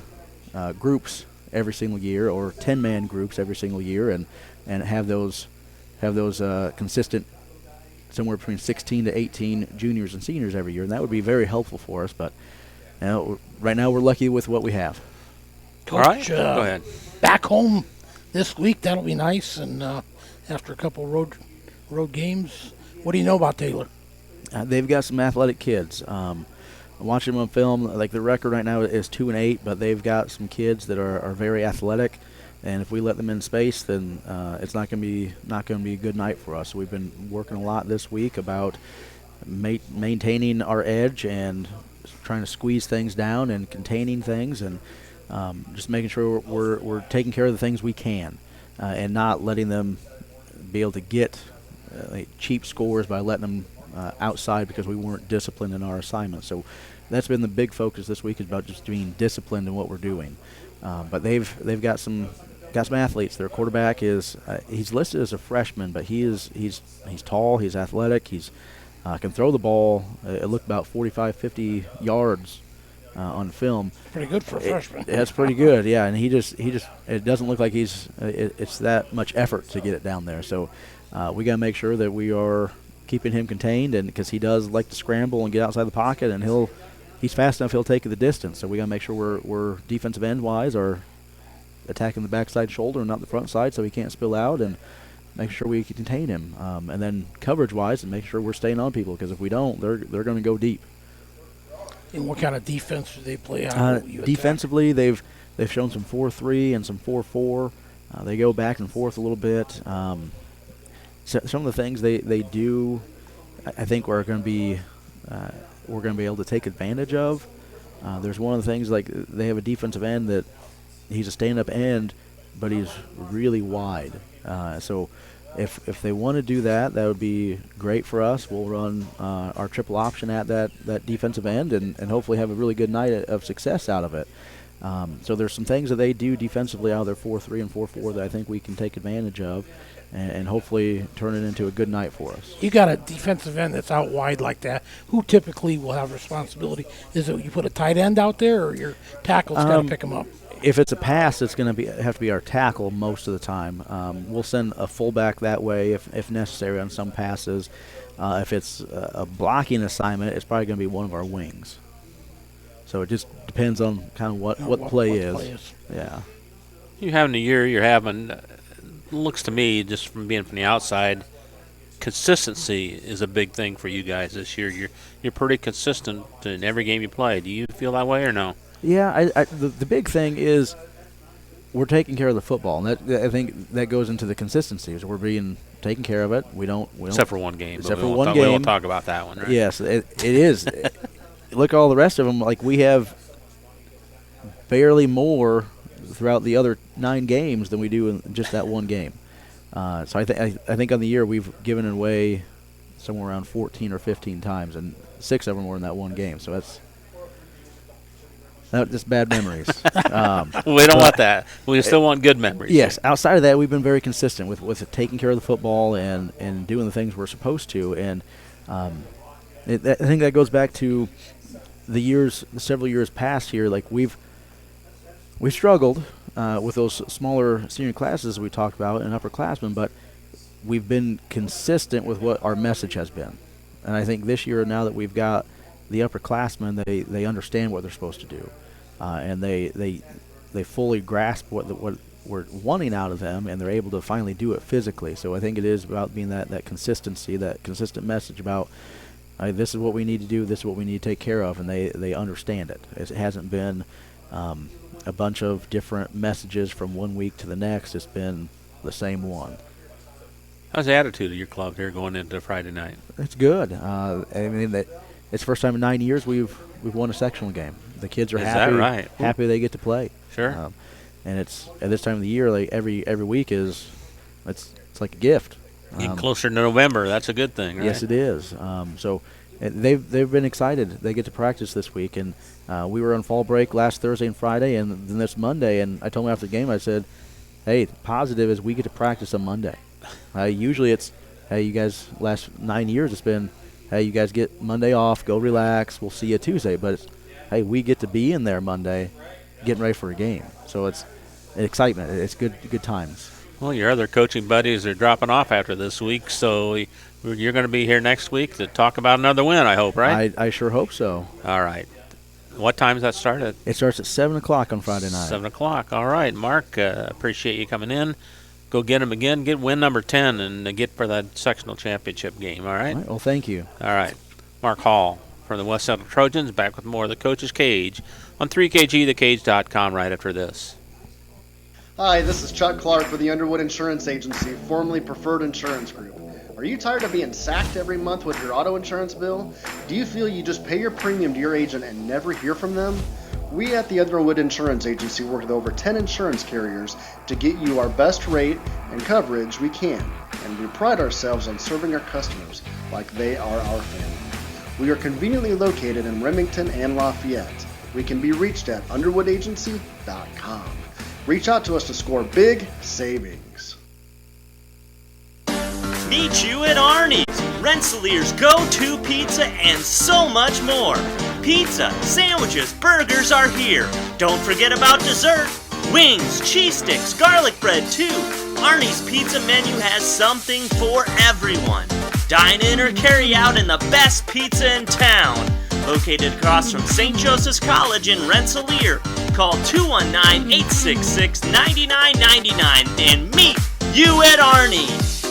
groups every single year, or 10-man groups every single year, and have those consistent somewhere between 16 to 18 juniors and seniors every year, and that would be very helpful for us. But right now we're lucky with what we have. Coach, all right, go ahead. Back home this week, that'll be nice. And after a couple road games, what do you know about Taylor? They've got some athletic kids. Watching them on film, like the record right now is 2 and 8, but they've got some kids that are very athletic. And if we let them in space, then it's not going to be a good night for us. So we've been working a lot this week about maintaining our edge and trying to squeeze things down and containing things, and just making sure we're taking care of the things we can, and not letting them be able to get cheap scores by letting them outside because we weren't disciplined in our assignments. So that's been the big focus this week, is about just being disciplined in what we're doing. But they've got some athletes. Their quarterback is he's listed as a freshman, but he's tall, he's athletic, he's can throw the ball. It looked about 45, 50 yards on film. Pretty good for a freshman. That's pretty good, yeah. And he just it doesn't look like it's that much effort to get it down there. So we got to make sure that we are keeping him contained, and because he does like to scramble and get outside the pocket, and he's fast enough, he'll take the distance. So we got to make sure we're defensive end wise are attacking the backside shoulder and not the front side, so he can't spill out, and make sure we can contain him. And then coverage-wise, and make sure we're staying on people, because if we don't, they're going to go deep. And what kind of defense do they play on? Defensively, they've shown some 4-3 and some 4-4. They go back and forth a little bit. So some of the things they do, I think we're going to be able to take advantage of. There's one of the things, like they have a defensive end that he's a stand-up end, but he's really wide. So if they want to do that, that would be great for us. We'll run our triple option at that defensive end, and hopefully have a really good night of success out of it. So there's some things that they do defensively out of their 4-3 and 4-4 that I think we can take advantage of, and hopefully turn it into a good night for us. You got a defensive end that's out wide like that. Who typically will have responsibility? Is it you put a tight end out there, or your tackle's got to pick them up? If it's a pass, it's going to have to be our tackle most of the time. We'll send a fullback that way if necessary on some passes. If it's a blocking assignment, it's probably going to be one of our wings. So it just depends on kind of what the play is. Yeah. You having the year you're having, looks to me, just from being from the outside, consistency is a big thing for you guys this year. You're pretty consistent in every game you play. Do you feel that way or no? Yeah, the big thing is we're taking care of the football, and I think that goes into the consistency. So we're being taken care of it. We don't except for one game. Except for one game. We won't talk about that one, right? Yes, it is. Look at all the rest of them. Like, we have barely more throughout the other 9 games than we do in just that one game. So I think on the year we've given it away somewhere around 14 or 15 times, and 6 of them were in that one game. So that's just bad memories. We don't want that. We still want good memories. Yes. Outside of that, we've been very consistent with taking care of the football and doing the things we're supposed to. And I think that goes back to the several years past here. Like we've struggled with those smaller senior classes we talked about and upperclassmen, but we've been consistent with what our message has been. And I think this year, now that we've got the upperclassmen, they understand what they're supposed to do, and they fully grasp what we're wanting out of them, and they're able to finally do it physically. So I think it is about being that consistency, that consistent message about this is what we need to do, this is what we need to take care of, and they understand it. It hasn't been a bunch of different messages from one week to the next. It's been the same one. How's the attitude of your club here going into Friday night? It's good. I mean, it's the first time in 9 years we've won a sectional game. The kids are happy. Is that right? Happy they get to play. Sure. And it's at this time of the year, like every week it's like a gift. Getting closer to November, that's a good thing, right? Yes, it is. So they've been excited. They get to practice this week, and we were on fall break last Thursday and Friday, and then this Monday. And I told them after the game, I said, "Hey, the positive is we get to practice on Monday. Usually it's, hey, you guys, last 9 years it's been, hey, you guys get Monday off, go relax, we'll see you Tuesday. But it's, hey, we get to be in there Monday, getting ready for a game. So it's excitement. It's good times." Well, your other coaching buddies are dropping off after this week, so you're going to be here next week to talk about another win, I hope, right? I sure hope so. All right. What time does that start at? It starts at 7 o'clock on Friday night. 7 o'clock. All right, Mark, appreciate you coming in. Go get him again. Get win number 10 and get for that sectional championship game, all right? All right, well, thank you. All right. Mark Hall from the West Central Trojans, back with more of the Coach's Cage on 3KG, thecage.com right after this. Hi, this is Chuck Clark with the Underwood Insurance Agency, formerly Preferred Insurance Group. Are you tired of being sacked every month with your auto insurance bill? Do you feel you just pay your premium to your agent and never hear from them? We at the Underwood Insurance Agency work with over 10 insurance carriers to get you our best rate and coverage we can, and we pride ourselves on serving our customers like they are our family. We are conveniently located in Remington and Lafayette. We can be reached at underwoodagency.com. Reach out to us to score big savings. Meet you at Arnie's, Rensselaer's go-to pizza and so much more. Pizza, sandwiches, burgers are here. Don't forget about dessert. Wings, cheese sticks, garlic bread too. Arnie's pizza menu has something for everyone. Dine in or carry out in the best pizza in town. Located across from St. Joseph's College in Rensselaer. Call 219-866-9999 and meet you at Arnie's.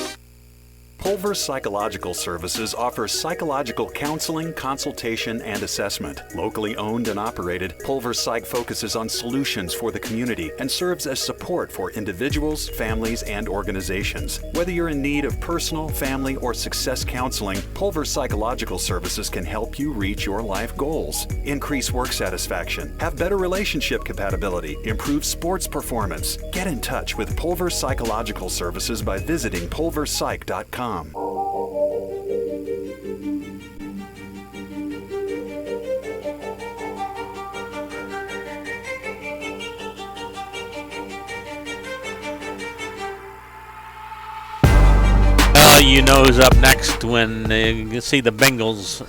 Pulver Psychological Services offers psychological counseling, consultation, and assessment. Locally owned and operated, Pulver Psych focuses on solutions for the community and serves as support for individuals, families, and organizations. Whether you're in need of personal, family, or success counseling, Pulver Psychological Services can help you reach your life goals, increase work satisfaction, have better relationship compatibility, improve sports performance. Get in touch with Pulver Psychological Services by visiting pulverpsych.com. You know who's up next when you see the Bengals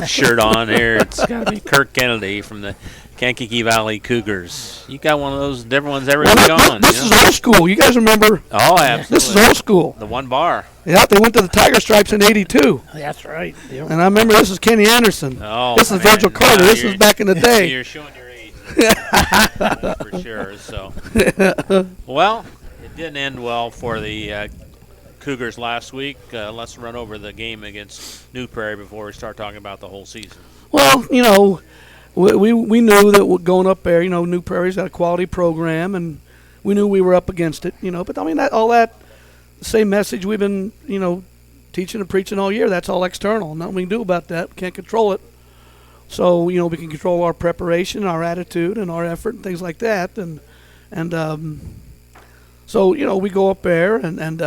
shirt on here. It's got to be Kirk Kennedy from the Kankakee Valley Cougars. You got one of those different ones every week on. This is old school. You guys remember? Oh, absolutely. This is old school. The one bar. Yeah, they went to the Tiger Stripes in '82. That's right. Yep. And I remember this is Kenny Anderson. Oh, this is man. Virgil Carter. This is back in the day. You're showing your age. For sure. So, well, it didn't end well for the Cougars last week. Let's run over the game against New Prairie before we start talking about the whole season. Well, you know, we knew that going up there, you know, New Prairie's got a quality program, and we knew we were up against it, you know. But, I mean, all that same message we've been, you know, teaching and preaching all year, that's all external. Nothing we can do about that. We can't control it. So, you know, we can control our preparation, our attitude, and our effort and things like that. And so, you know, we go up there and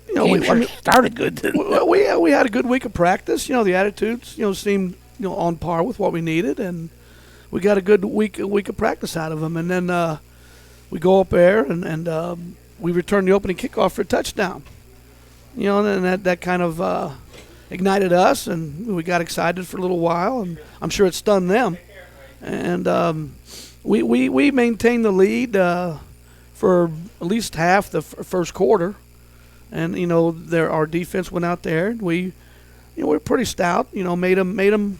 you know, we started good, didn't it? We had a good week of practice. You know, the attitudes, you know, seemed, you know, on par with what we needed, and we got a good week of practice out of them. And then we go up there and we return the opening kickoff for a touchdown. You know, and that kind of ignited us, and we got excited for a little while, and I'm sure it stunned them. And we maintained the lead for at least half the first quarter. And, you know, our defense went out there. And we were pretty stout. You know, made them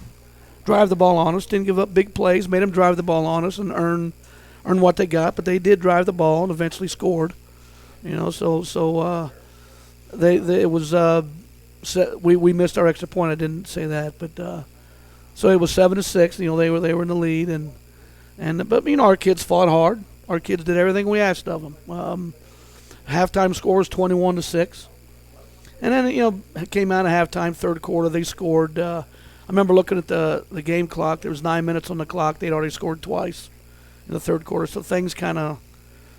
drive the ball on us. Didn't give up big plays. Made them drive the ball on us and earn what they got. But they did drive the ball and eventually scored. You know, so it was we missed our extra point. I didn't say that, but so it was 7-6. You know, they were in the lead, but you know, our kids fought hard. Our kids did everything we asked of them. Halftime score was 21-6, and then, you know, it came out of halftime, third quarter. They scored. I remember looking at the game clock. There was 9 minutes on the clock. They'd already scored twice in the third quarter, so things kind of,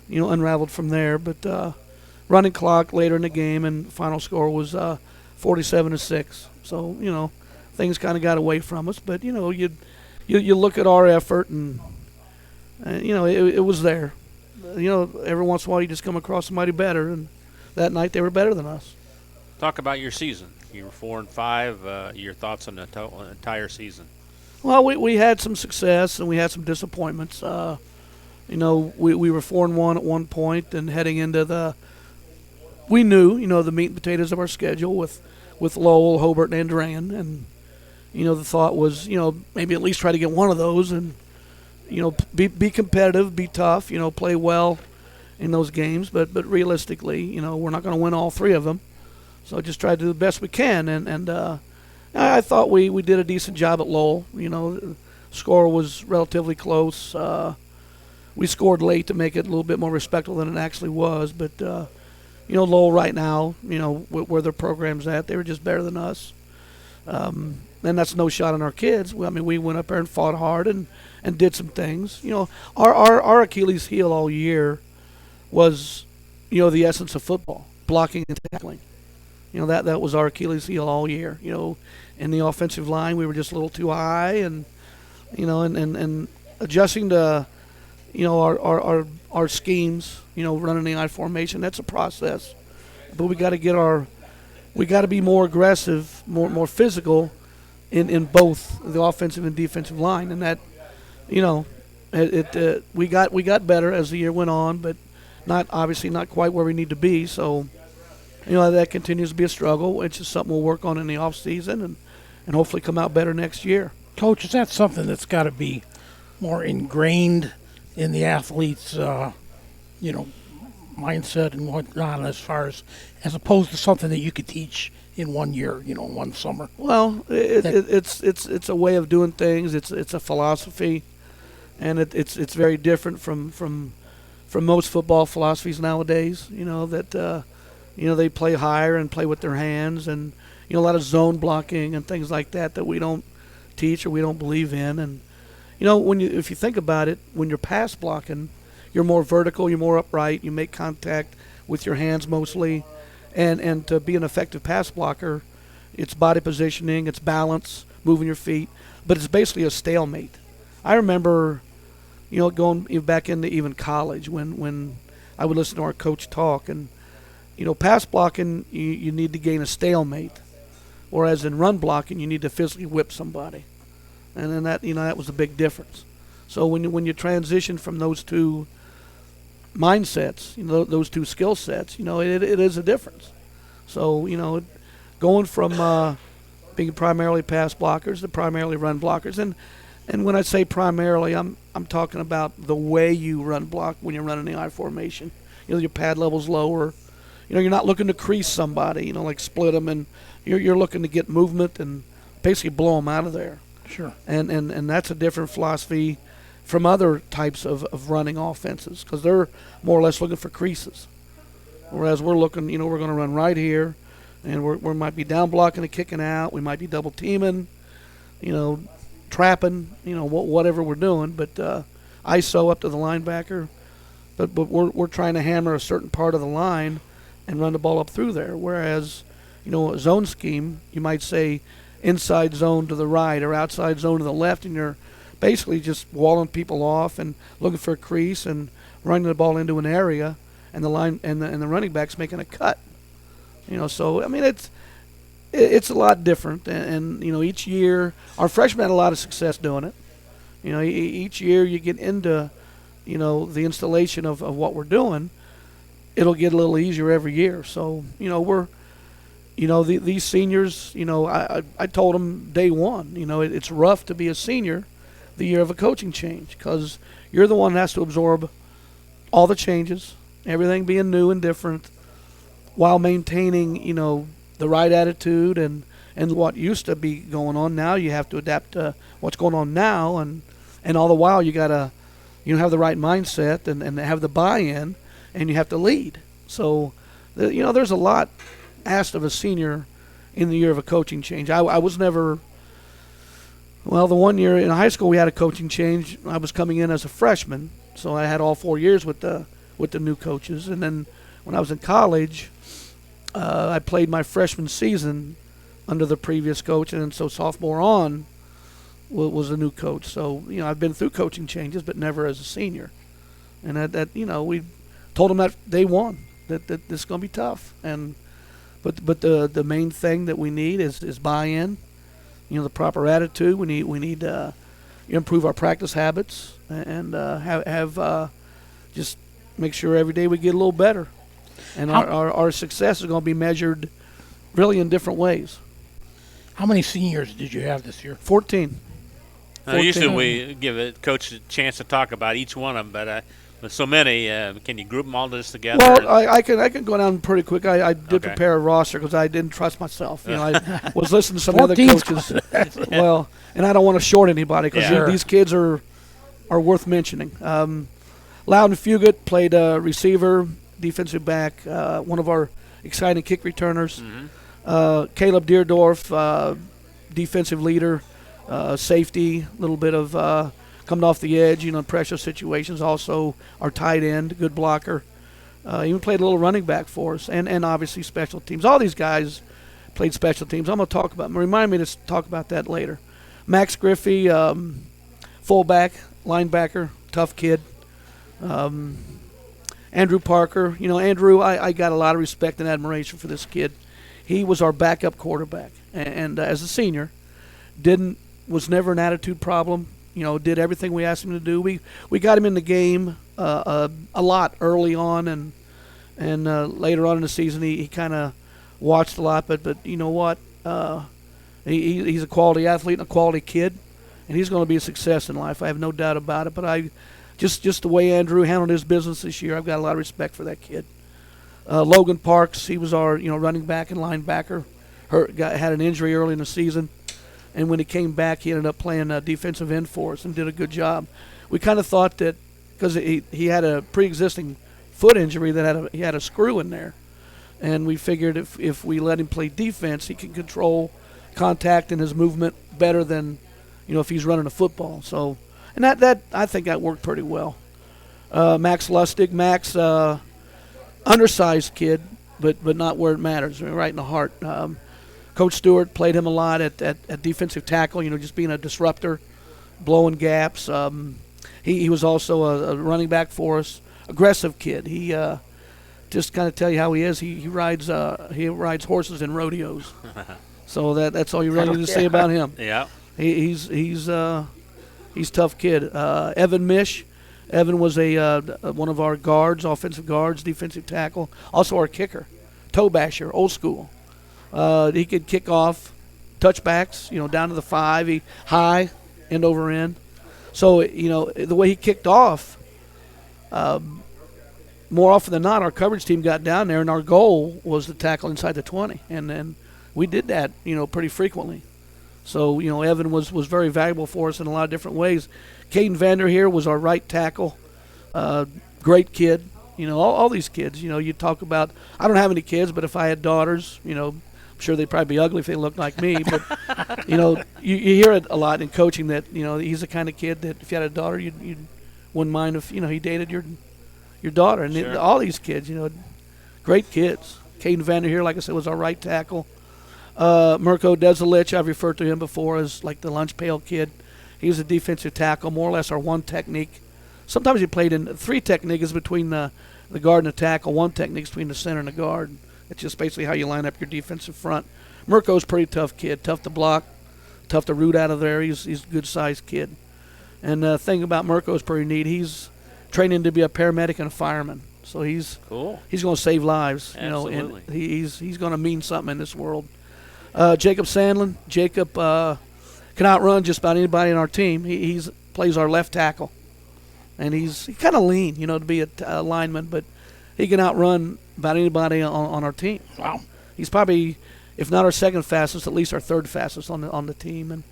you know, unraveled from there. But running clock later in the game, and final score was 47-6. So, you know, things kind of got away from us. But, you know, you look at our effort, and you know, it was there. You know, every once in a while you just come across somebody better, and that night they were better than us. Talk about your season. You were 4-5. Your thoughts on the entire season? Well, we had some success and we had some disappointments. You know, we were 4-1 at one point, and heading into we knew, you know, the meat and potatoes of our schedule with Lowell, Hobart, and Durand, and you know, the thought was, you know, maybe at least try to get one of those and, you know, be competitive, be tough, you know, play well in those games. But realistically, you know, we're not going to win all three of them. So just try to do the best we can. And I thought we did a decent job at Lowell. You know, the score was relatively close. we scored late to make it a little bit more respectable than it actually was. But Lowell right now, where their program's at, they were just better than us. And that's no shot on our kids. We went up there and fought hard and did some things. Our Achilles heel all year was, the essence of football, blocking and tackling. That was our Achilles heel all year. In the offensive line, we were just a little too high, and adjusting to, our schemes, running the I formation. That's a process, but we got to be more aggressive, more physical, in both the offensive and defensive line, and that, we got better as the year went on, but not quite where we need to be. So, that continues to be a struggle. It's just something we'll work on in the off season and hopefully come out better next year. Coach, is that something that's got to be more ingrained in the athletes, mindset and whatnot, as opposed to something that you could teach in 1 year, one summer? Well, it's a way of doing things. It's a philosophy, and it's very different from most football philosophies nowadays. They play higher and play with their hands, and a lot of zone blocking and things like that we don't teach or we don't believe in. And if you think about it, when you're pass blocking, you're more vertical, you're more upright, you make contact with your hands mostly, and to be an effective pass blocker, it's body positioning, it's balance, moving your feet, but it's basically a stalemate. I remember, going back into even college when I would listen to our coach talk, and pass blocking, you need to gain a stalemate, whereas in run blocking, you need to physically whip somebody, and then that was a big difference. So when you transition from those two mindsets, those two skill sets, it is a difference. So going from being primarily pass blockers to primarily run blockers, and when I say primarily, I'm talking about the way you run block when you're running the I formation. Your pad level's lower. You're not looking to crease somebody, like split them, and you're looking to get movement and basically blow them out of there. Sure. And that's a different philosophy from other types of running offenses, because they're more or less looking for creases. Whereas we're looking, we're going to run right here, and we might be down blocking and kicking out. We might be double teaming, trapping, whatever we're doing. But ISO up to the linebacker. But we're trying to hammer a certain part of the line and run the ball up through there. Whereas, a zone scheme, you might say inside zone to the right or outside zone to the left, and you're basically just walling people off and looking for a crease and running the ball into an area, and the line and the running back's making a cut. So it's a lot different, and each year our freshmen had a lot of success doing it. Each year you get into the installation of what we're doing, it'll get a little easier every year. So we're these seniors, I told them day one, it's rough to be a senior the year of a coaching change, because you're the one that has to absorb all the changes, everything being new and different, while maintaining, the right attitude and what used to be going on. Now you have to adapt to what's going on now, and all the while you got to, have the right mindset and have the buy-in, and you have to lead. So, there's a lot asked of a senior in the year of a coaching change. I was never... Well, the 1 year in high school we had a coaching change. I was coming in as a freshman, so I had all 4 years with the new coaches. And then when I was in college, I played my freshman season under the previous coach, and then so sophomore on was a new coach. So I've been through coaching changes, but never as a senior. And that we told them that day one that this is going to be tough. But the main thing that we need is buy-in. The proper attitude. We need to improve our practice habits and have just make sure every day we get a little better. And our success is going to be measured really in different ways. How many seniors did you have this year? 14. Usually we give a coach a chance to talk about each one of them, but with so many, can you group them all just together? Well, I can go down pretty quick. I did prepare a roster because I didn't trust myself. I was listening to some other coaches. Well, and I don't want to short anybody because these kids are worth mentioning. Loudon Fugit played receiver, defensive back, one of our exciting kick returners. Caleb Deerdorf, defensive leader, safety, a little bit of coming off the edge, pressure situations. Also our tight end, good blocker. Even played a little running back for us, and obviously special teams. All these guys played special teams. I'm going to talk about. Remind me to talk about that later. Max Griffey, fullback, linebacker, tough kid. Andrew Parker. Andrew, I got a lot of respect and admiration for this kid. He was our backup quarterback, and as a senior, was never an attitude problem. Did everything we asked him to do. We got him in the game a lot early on, and later on in the season he kind of watched a lot. But you know what? He's a quality athlete and a quality kid, and he's going to be a success in life. I have no doubt about it. But just the way Andrew handled his business this year, I've got a lot of respect for that kid. Logan Parks, he was our running back and linebacker. Had an injury early in the season. And when he came back, he ended up playing defensive end for us and did a good job. We kind of thought that because he had a pre-existing foot injury that he had a screw in there, and we figured if we let him play defense, he can control contact and his movement better than if he's running a football. So, and that I think that worked pretty well. Max Lustig, undersized kid, but not where it matters, right in the heart. Coach Stewart played him a lot at defensive tackle, just being a disruptor, blowing gaps. He was also a running back for us, aggressive kid. He just kind of tell you how he is. He rides horses in rodeos. So that's all you really need to say about him. Yeah. He's tough kid. Evan Mish. Evan was one of our guards, offensive guards, defensive tackle, also our kicker, toe basher, old school. He could kick off touchbacks, down to the 5, high, end over end. So, the way he kicked off, more often than not, our coverage team got down there, and our goal was to tackle inside the 20. And then we did that, pretty frequently. So, Evan was very valuable for us in a lot of different ways. Caden Vander here was our right tackle. Great kid. All these kids, you talk about, I don't have any kids, but if I had daughters, I'm sure they'd probably be ugly if they looked like me. But, you hear it a lot in coaching that, he's the kind of kid that if you had a daughter, you wouldn't mind if, he dated your daughter. And Sure. all these kids, great kids. Caden Vander here, like I said, was our right tackle. Mirko Dezelich, I've referred to him before as like the lunch pail kid. He was a defensive tackle, more or less our one technique. Sometimes he played in 3 techniques between the guard and the tackle, 1 technique between the center and the guard. It's just basically how you line up your defensive front. Mirko's a pretty tough kid, tough to block, tough to root out of there. He's a good-sized kid. And the thing about Mirko is pretty neat. He's training to be a paramedic and a fireman. So he's cool. He's going to save lives. Absolutely. And he's going to mean something in this world. Jacob Sandlin. Jacob can outrun just about anybody in our team. He plays our left tackle. And he's kind of lean, to be a lineman, but he can outrun about anybody on our team. Wow. He's probably, if not our second fastest, at least our third fastest on the team.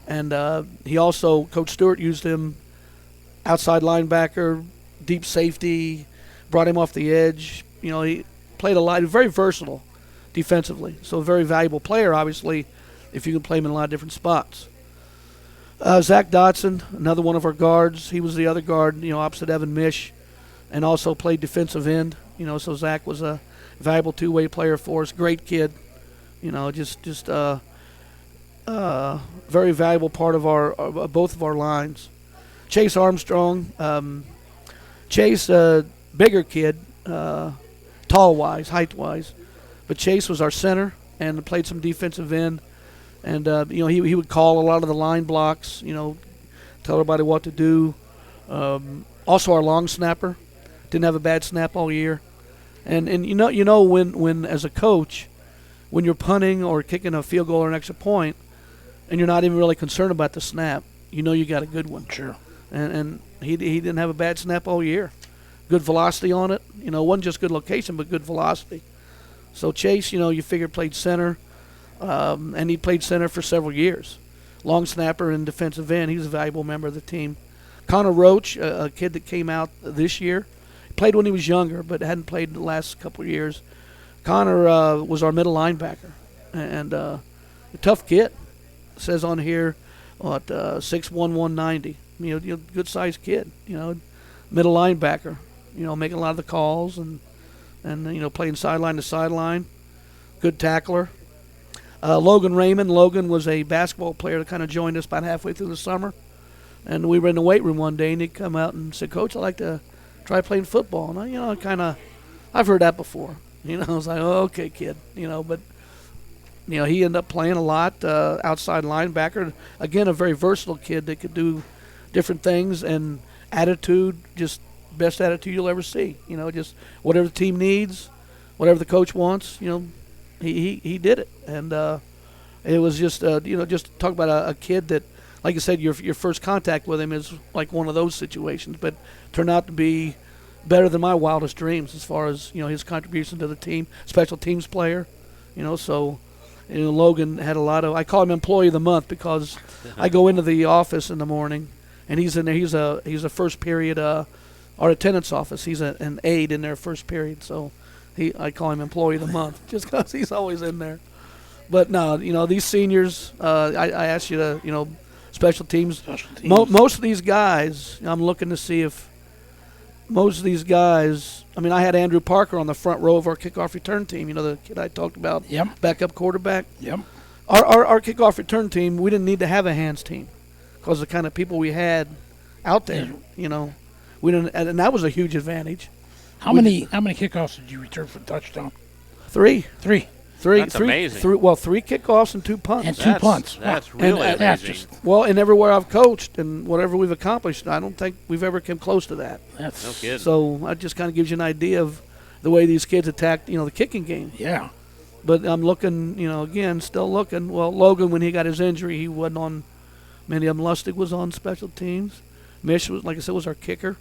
And he also, Coach Stewart used him outside linebacker, deep safety, brought him off the edge. He played a lot, very versatile defensively. So a very valuable player, obviously, if you can play him in a lot of different spots. Zach Dotson, another one of our guards. He was the other guard, opposite Evan Mish, and also played defensive end. So Zach was a valuable two-way player for us. Great kid, just very valuable part of our both of our lines. Chase Armstrong, Chase, bigger kid, tall-wise, height-wise, but Chase was our center and played some defensive end. And, he would call a lot of the line blocks, tell everybody what to do. Also our long snapper. Didn't have a bad snap all year. And when as a coach, when you're punting or kicking a field goal or an extra point, and you're not even really concerned about the snap, you got a good one. Sure. And he didn't have a bad snap all year. Good velocity on it. Wasn't just good location, but good velocity. So Chase, you figure played center. And he played center for several years. Long snapper and defensive end. He was a valuable member of the team. Connor Roach, a kid that came out this year, played when he was younger, but hadn't played the last couple of years. Connor was our middle linebacker, and a tough kid. It says on here, 6'1", 190. Good sized kid. Middle linebacker. Making a lot of the calls and playing sideline to sideline. Good tackler. Logan Raymond. Logan was a basketball player that kind of joined us about halfway through the summer, and we were in the weight room one day, and he'd come out and said, "Coach, I'd like to try playing football." And I've heard that before. I was like, "Oh, okay, kid." But he ended up playing a lot, outside linebacker. Again, a very versatile kid that could do different things, and attitude, just best attitude you'll ever see. Just whatever the team needs, whatever the coach wants, he did it. And it was just, just talk about a kid that, like I said, your first contact with him is like one of those situations, but turned out to be better than my wildest dreams as far as, his contribution to the team, special teams player, so... Logan had a lot of. I call him Employee of the Month because I go into the office in the morning, and he's in there. He's a first period, our attendance office. He's an aide in their first period, so I call him Employee of the Month just because he's always in there. But no, these seniors. I asked you to, special teams. Most of these guys, I'm looking to see if most of these guys. I mean, I had Andrew Parker on the front row of our kickoff return team. The kid I talked about. Yep. Backup quarterback. Yep. Our kickoff return team, we didn't need to have a hands team because of the kind of people we had out there. We didn't, and that was a huge advantage. How many kickoffs did you return for touchdown? Three. That's amazing. Three kickoffs and 2 punts. And 2 punts. That's really amazing. And everywhere I've coached and whatever we've accomplished, I don't think we've ever come close to that. That's no kidding. So that just kind of gives you an idea of the way these kids attack, the kicking game. Yeah. But I'm looking, again, still looking. Well, Logan, when he got his injury, he wasn't on many of them. Lustig was on special teams. Mish was, like I said, was our kicker.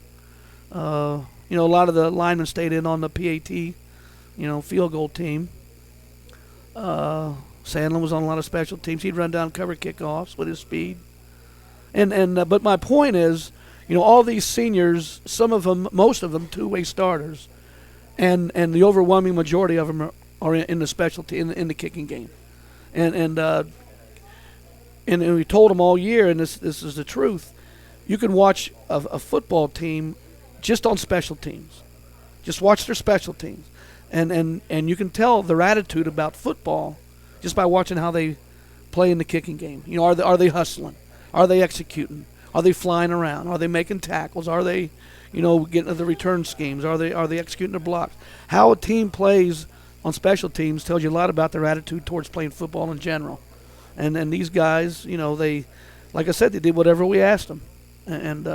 A lot of the linemen stayed in on the PAT, field goal team. Sandlin was on a lot of special teams. He'd run down cover kickoffs with his speed. But my point is, all these seniors, most of them, two-way starters, and the overwhelming majority of them are in the specialty in the kicking game, and we told them all year, and this is the truth. You can watch a football team just on special teams. Just watch their special teams. And you can tell their attitude about football just by watching how they play in the kicking game. Are they hustling? Are they executing? Are they flying around? Are they making tackles? Are they, getting to the return schemes? Are they executing their blocks? How a team plays on special teams tells you a lot about their attitude towards playing football in general. And these guys, they, like I said, they did whatever we asked them, and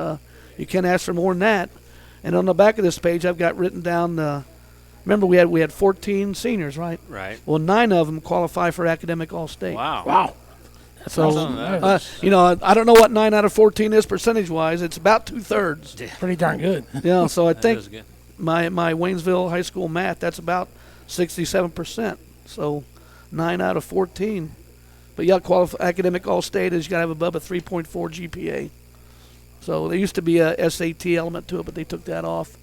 you can't ask for more than that. And on the back of this page, I've got written down. Remember, we had 14 seniors, right? Right. Well, 9 of them qualify for academic All-State. Wow. That's so, awesome. I don't know what 9 out of 14 is percentage-wise. It's about 2/3. Yeah. Pretty darn good. Yeah. So I think is good. my Waynesville High School math, that's about 67%. So 9 out of 14. But yeah, academic All-State is you got to have above a 3.4 GPA. So there used to be a SAT element to it, but they took that off.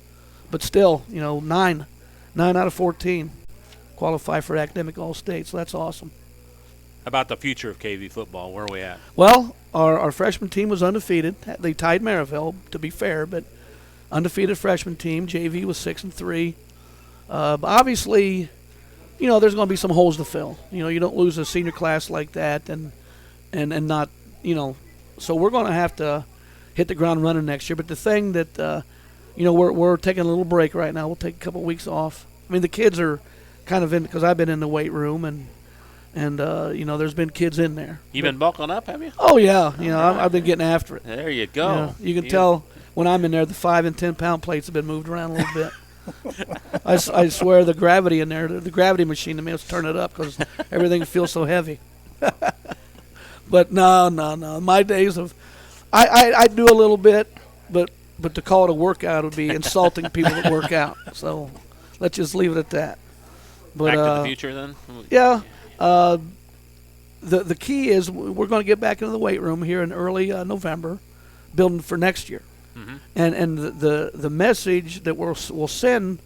But still, 9 out of 14 qualify for academic All-State, so that's awesome. About the future of KV football, where are we at? Well, our freshman team was undefeated. They tied Maryville, to be fair, but undefeated freshman team. JV was 6-3. But obviously, there's going to be some holes to fill. You don't lose a senior class like that and not, so we're going to have to hit the ground running next year. But the thing that, we're taking a little break right now. We'll take a couple weeks off. I mean, the kids are kind of in, because I've been in the weight room and there's been kids in there. You've been bulking up, have you? Oh, yeah. I've been getting after it. There you go. You can tell when I'm in there, the 5 and 10 pound plates have been moved around a little bit. I swear the gravity in there, the gravity machine, to me, let's turn it up because everything feels so heavy. But no. My days of, I do a little bit, but to call it a workout would be insulting people that work out. So let's just leave it at that. But, back to the future then? Yeah. The key is we're going to get back into the weight room here in early November, building for next year. And the message that we'll send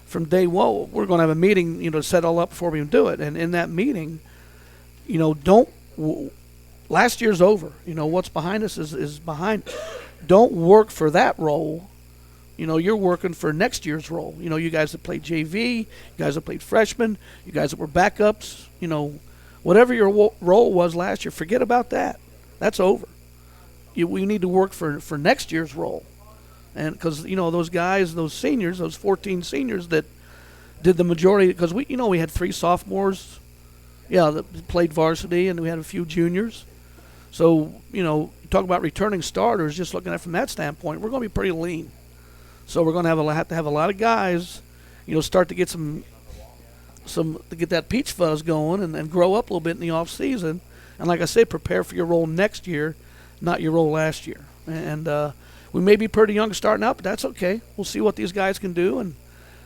from day one, we're going to have a meeting, to set all up before we even do it. And in that meeting, last year's over. What's behind us is behind. Don't work for that role. You're working for next year's role. You guys that played JV, you guys that played freshman, you guys that were backups, whatever your role was last year, forget about that. That's over. We need to work for next year's role. And because, those guys, those seniors, those 14 seniors that did the majority, because we had 3 sophomores, that played varsity, and we had a few juniors. So, talk about returning starters, just looking at it from that standpoint, we're going to be pretty lean. So we're going to have to have a lot of guys, start to get to get that peach fuzz going and grow up a little bit in the off season. And like I say, prepare for your role next year, not your role last year. And we may be pretty young starting out, but that's okay. We'll see what these guys can do and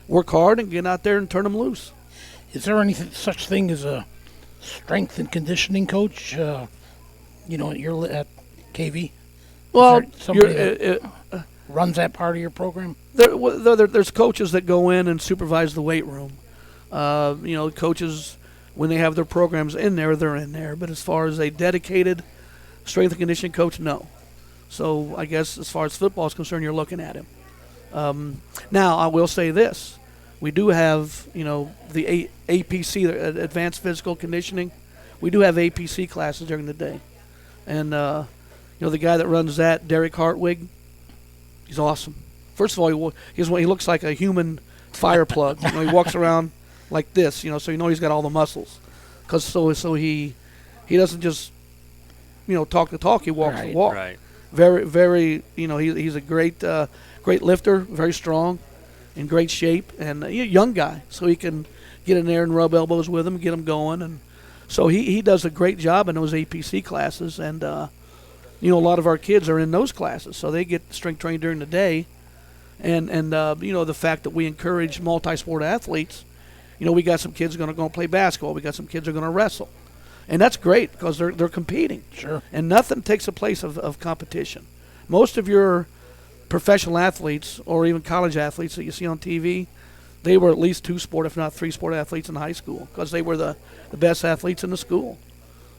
work hard and get out there and turn them loose. Is there any such thing as a strength and conditioning coach? You're at KV. Well, somebody runs that part of your program. There's coaches that go in and supervise the weight room. Coaches, when they have their programs in there, they're in there. But as far as a dedicated strength and conditioning coach, no. So I guess as far as football is concerned, you're looking at him. Now, I will say this. We do have, the APC, the Advanced Physical Conditioning. We do have APC classes during the day. And, the guy that runs that, Derek Hartwig, he's awesome. First of all, he looks like a human fire plug. He walks around like this, so he's got all the muscles. Cause so he doesn't just, talk the talk. He walks the walk. Right. Very, very, he's a great lifter, very strong, in great shape, and a young guy. So he can get in there and rub elbows with him, get him going, and so he does a great job in those APC classes. And a lot of our kids are in those classes, so they get strength training during the day. And the fact that we encourage multi-sport athletes, we got some kids going to play basketball. We got some kids that are going to wrestle. And that's great because they're competing. Sure. And nothing takes the place of competition. Most of your professional athletes or even college athletes that you see on TV, they were at least 2 sport, if not 3 sport athletes in high school because they were the best athletes in the school.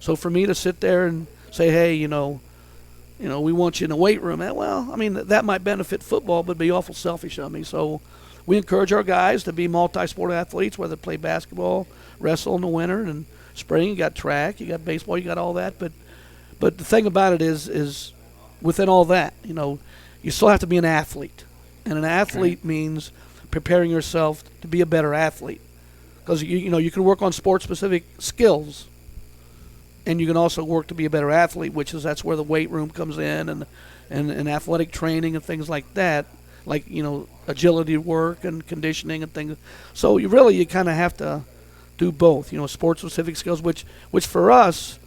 So for me to sit there and say, hey, we want you in the weight room. Well, I mean, that might benefit football, but be awful selfish of me. So we encourage our guys to be multi-sport athletes, whether they play basketball, wrestle in the winter, and spring. You got track, you got baseball, you got all that. But the thing about it is within all that, you still have to be an athlete. And an athlete means preparing yourself to be a better athlete. Because, you can work on sport-specific skills, and you can also work to be a better athlete, that's where the weight room comes in and athletic training and things like that, like, agility work and conditioning and things. So you kind of have to do both, sports-specific skills, which for us,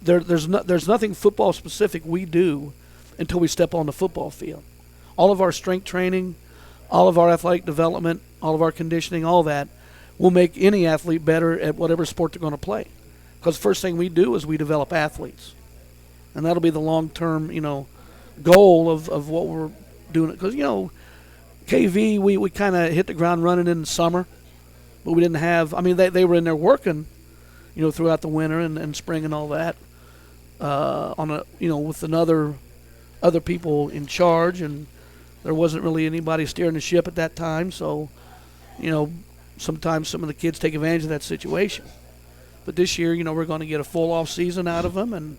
there's nothing football-specific we do until we step on the football field. All of our strength training, all of our athletic development, all of our conditioning, all that will make any athlete better at whatever sport they're going to play. Because the first thing we do is we develop athletes. And that'll be the long-term, goal of what we're doing. Because, KV, we kind of hit the ground running in the summer. But we didn't have, they were in there working, throughout the winter and spring and all that. With other people in charge. And there wasn't really anybody steering the ship at that time. So, sometimes some of the kids take advantage of that situation. But this year, we're going to get a full off season out of them, and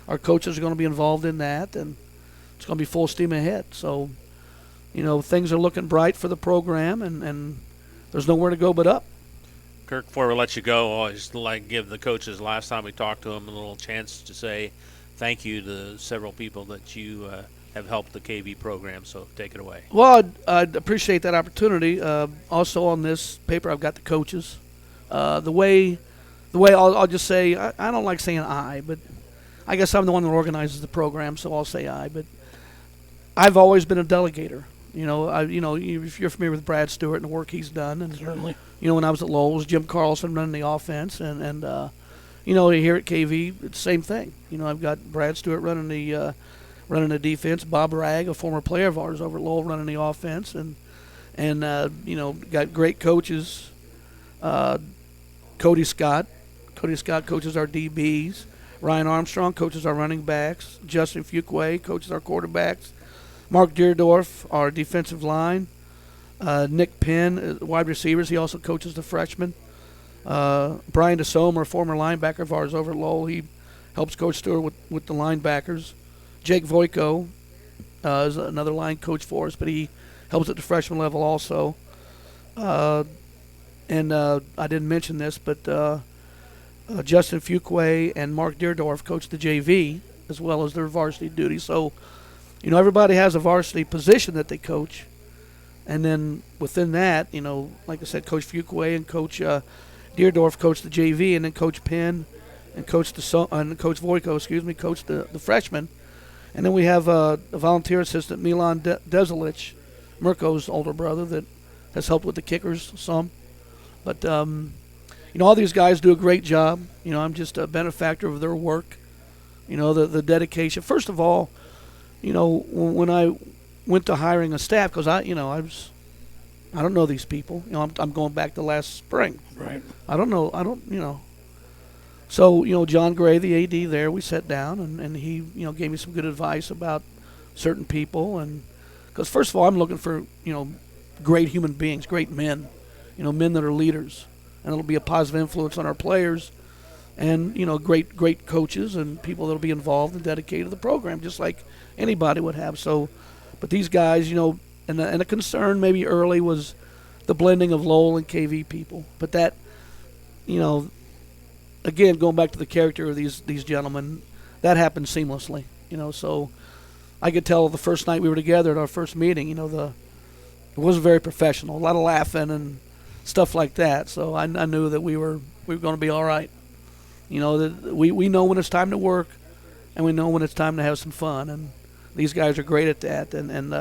our coaches are going to be involved in that, and it's going to be full steam ahead. So, things are looking bright for the program, and there's nowhere to go but up. Kirk, before we let you go, I just like to give the coaches, last time we talked to them, a little chance to say thank you to several people that you have helped the KV program, so take it away. Well, I'd appreciate that opportunity. Also on this paper, I've got the coaches. The way I'll just say, I don't like saying I, but I guess I'm the one that organizes the program, so I'll say I. But I've always been a delegator. If you're familiar with Brad Stewart and the work he's done, and certainly, when I was at Lowell's, Jim Carlson running the offense, and here at KV, it's the same thing. I've got Brad Stewart running the running the defense. Bob Ragg, a former player of ours over at Lowell, running the offense, and got great coaches. Cody Scott coaches our DBs. Ryan Armstrong coaches our running backs. Justin Fuquay coaches our quarterbacks. Mark Deerdorf, our defensive line. Nick Penn, wide receivers. He also coaches the freshmen. Brian DeSomer, a former linebacker of ours over at Lowell. He helps Coach Stewart with the linebackers. Jake Voico is another line coach for us, but he helps at the freshman level also. And I didn't mention this, but Justin Fuquay and Mark Deerdorf coach the JV as well as their varsity duty. So, everybody has a varsity position that they coach. And then within that, like I said, Coach Fuquay and Coach Deerdorf coach the JV, and then Coach Penn and Coach Voico, coach the freshmen. And then we have a volunteer assistant, Milan Dezelich, Mirko's older brother, that has helped with the kickers some. But, all these guys do a great job. I'm just a benefactor of their work, the dedication. First of all, when I went to hiring a staff, because I don't know these people. I'm going back to last spring. Right. I don't know. So, John Gray, the AD there, we sat down, and he, gave me some good advice about certain people. And because, first of all, I'm looking for, great human beings, great men, men that are leaders. And it'll be a positive influence on our players and, great coaches and people that will be involved and dedicated to the program, just like anybody would have. So, but these guys, and a concern maybe early was the blending of Lowell and KV people. But that, again, going back to the character of these gentlemen, that happened seamlessly. So I could tell the first night we were together at our first meeting, it wasn't very professional, a lot of laughing and stuff like that. So I knew that we were going to be all right. That we know when it's time to work, and we know when it's time to have some fun. And these guys are great at that. And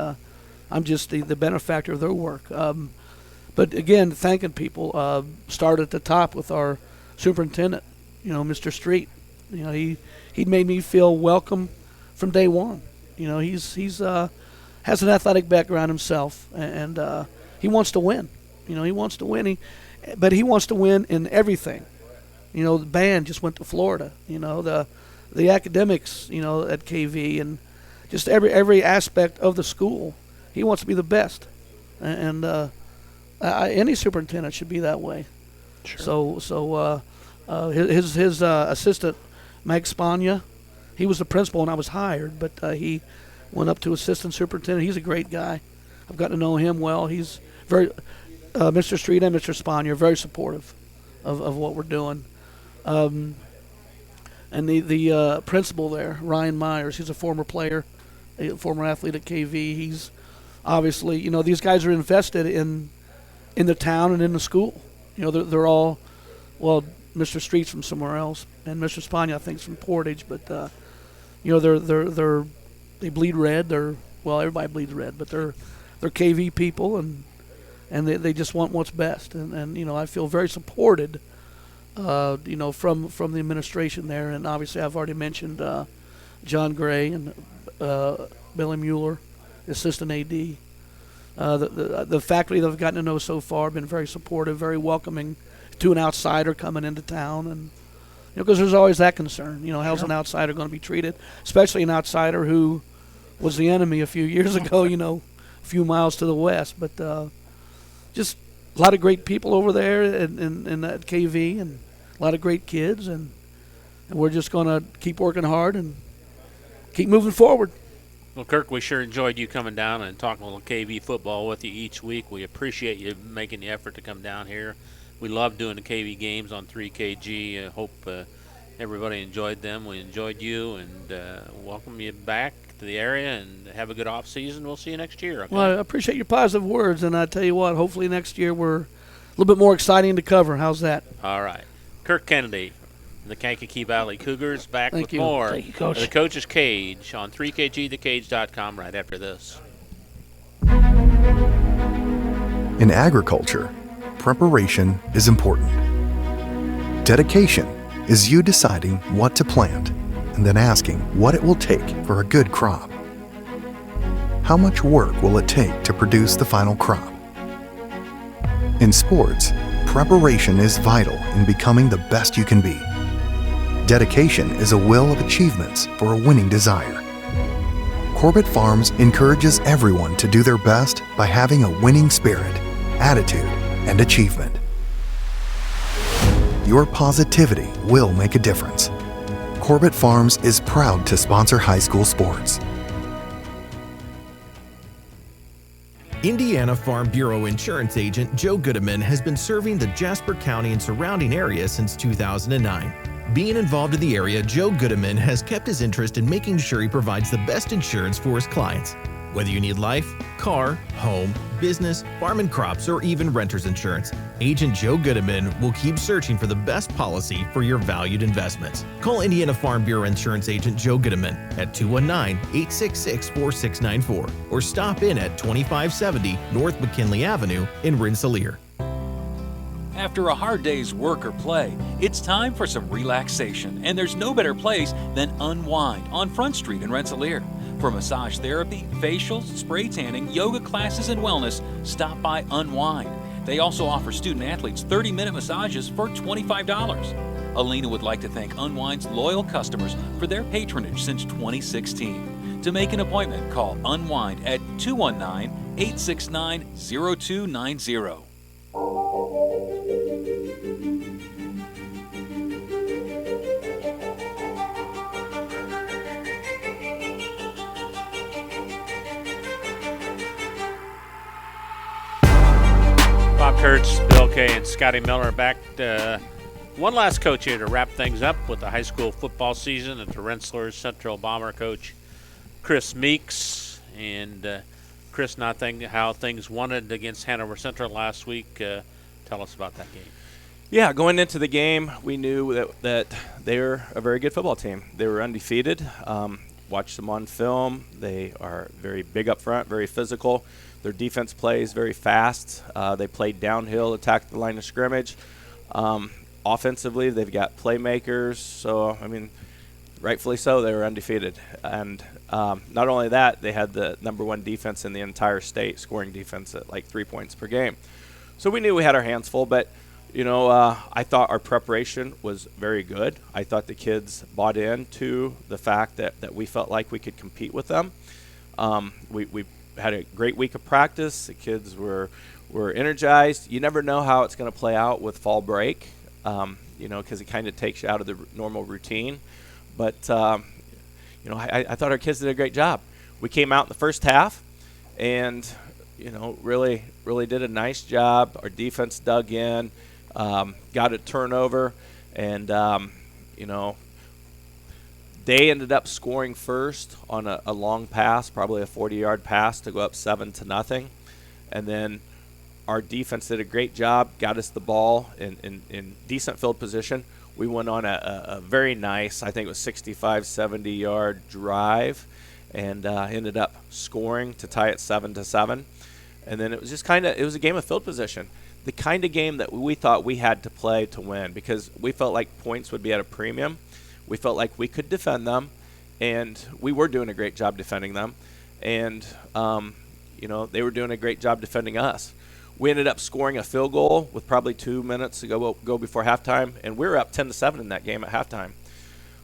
I'm just the benefactor of their work. But again, thanking people. Start at the top with our superintendent, Mr. Street. He made me feel welcome from day one. He's has an athletic background himself, and he wants to win. He wants to win. But he wants to win in everything. The band just went to Florida. The academics, at KV, and just every aspect of the school. He wants to be the best, and any superintendent should be that way. Sure. So his assistant, Mike Spagna, he was the principal when I was hired, but he went up to assistant superintendent. He's a great guy. I've gotten to know him well. He's very Mr. Street and Mr. Spagna are very supportive of what we're doing. And the principal there, Ryan Myers, he's a former player, a former athlete at KV. He's obviously, these guys are invested in the town and in the school. They're all, well, Mr. Street's from somewhere else, and Mr. Spagna I think is from Portage, but they bleed red. Everybody bleeds red, but they're KV people, and they just want what's best. And I feel very supported, from the administration there. And obviously I've already mentioned John Gray and Billy Mueller, assistant AD. The faculty that I've gotten to know so far have been very supportive, very welcoming to an outsider coming into town. And because there's always that concern, how's an outsider going to be treated, especially an outsider who was the enemy a few years ago, a few miles to the west. But just a lot of great people over there and at KV, and a lot of great kids, and we're just going to keep working hard and keep moving forward. Well, Kirk, we sure enjoyed you coming down and talking a little KV football with you each week. We appreciate you making the effort to come down here. We love doing the KV games on 3KG. I hope everybody enjoyed them. We enjoyed you, and welcome you back to the area, and have a good off season. We'll see you next year. Okay? Well, I appreciate your positive words, and I tell you what, hopefully next year we're a little bit more exciting to cover. How's that? All right. Kirk Kennedy, the Kankakee Valley Cougars, back Thank with you. more Thank you, Coach. of the Coach's Cage on 3KGthecage.com right after this. In agriculture, preparation is important. Dedication is you deciding what to plant and then asking what it will take for a good crop. how much work will it take to produce the final crop? In sports, preparation is vital in becoming the best you can be. Dedication is a will of achievements for a winning desire. Corbett Farms encourages everyone to do their best by having a winning spirit, attitude, and achievement. Your positivity will make a difference. Corbett Farms is proud to sponsor high school sports. Indiana Farm Bureau insurance agent Joe Goodman has been serving the Jasper County and surrounding area since 2009. Being involved in the area, Joe Goodman has kept his interest in making sure he provides the best insurance for his clients. Whether you need life, car, home, business, farm and crops, or even renter's insurance, Agent Joe Goodman will keep searching for the best policy for your valued investments. Call Indiana Farm Bureau Insurance Agent Joe Goodman at 219-866-4694 or stop in at 2570 North McKinley Avenue in Rensselaer. After a hard day's work or play, it's time for some relaxation, and there's no better place than Unwind on Front Street in Rensselaer. For massage therapy, facials, spray tanning, yoga classes, and wellness, stop by Unwind. They also offer student athletes 30-minute massages for $25. Alina would like to thank Unwind's loyal customers for their patronage since 2016. To make an appointment, call Unwind at 219-869-0290. Bob Kurtz, Bill Kay, and Scotty Miller back. One last coach here to wrap things up with the high school football season at the Rensselaer Central Bomber coach Chris Meeks. And Chris, not how things wanted against Hanover Central last week. Tell us about that game. Yeah, going into the game, we knew that they were a very good football team. They were undefeated. Watched them on film. They are very big up front, very physical. Their defense plays very fast. They played downhill, attacked the line of scrimmage. Offensively, they've got playmakers. So, I mean, rightfully so, they were undefeated. And not only that, they had the #1 defense in the entire state, scoring defense at like 3 points per game. So we knew we had our hands full, but, I thought our preparation was very good. I thought the kids bought into the fact that we felt like we could compete with them. We had a great week of practice. The kids were energized. You never know how it's going to play out with fall break, because it kind of takes you out of the normal routine. But, I thought our kids did a great job. We came out in the first half and, really did a nice job. Our defense dug in, got a turnover, and, they ended up scoring first on a long pass, probably a 40-yard pass to go up 7-0. And then our defense did a great job, got us the ball in decent field position. We went on a very nice, I think it was 65, 70-yard drive, and ended up scoring to tie it 7-7. And then it was just it was a game of field position. The kind of game that we thought we had to play to win, because we felt like points would be at a premium. We felt like we could defend them, and we were doing a great job defending them. And, they were doing a great job defending us. We ended up scoring a field goal with probably 2 minutes to go before halftime, and we were up 10-7 in that game at halftime.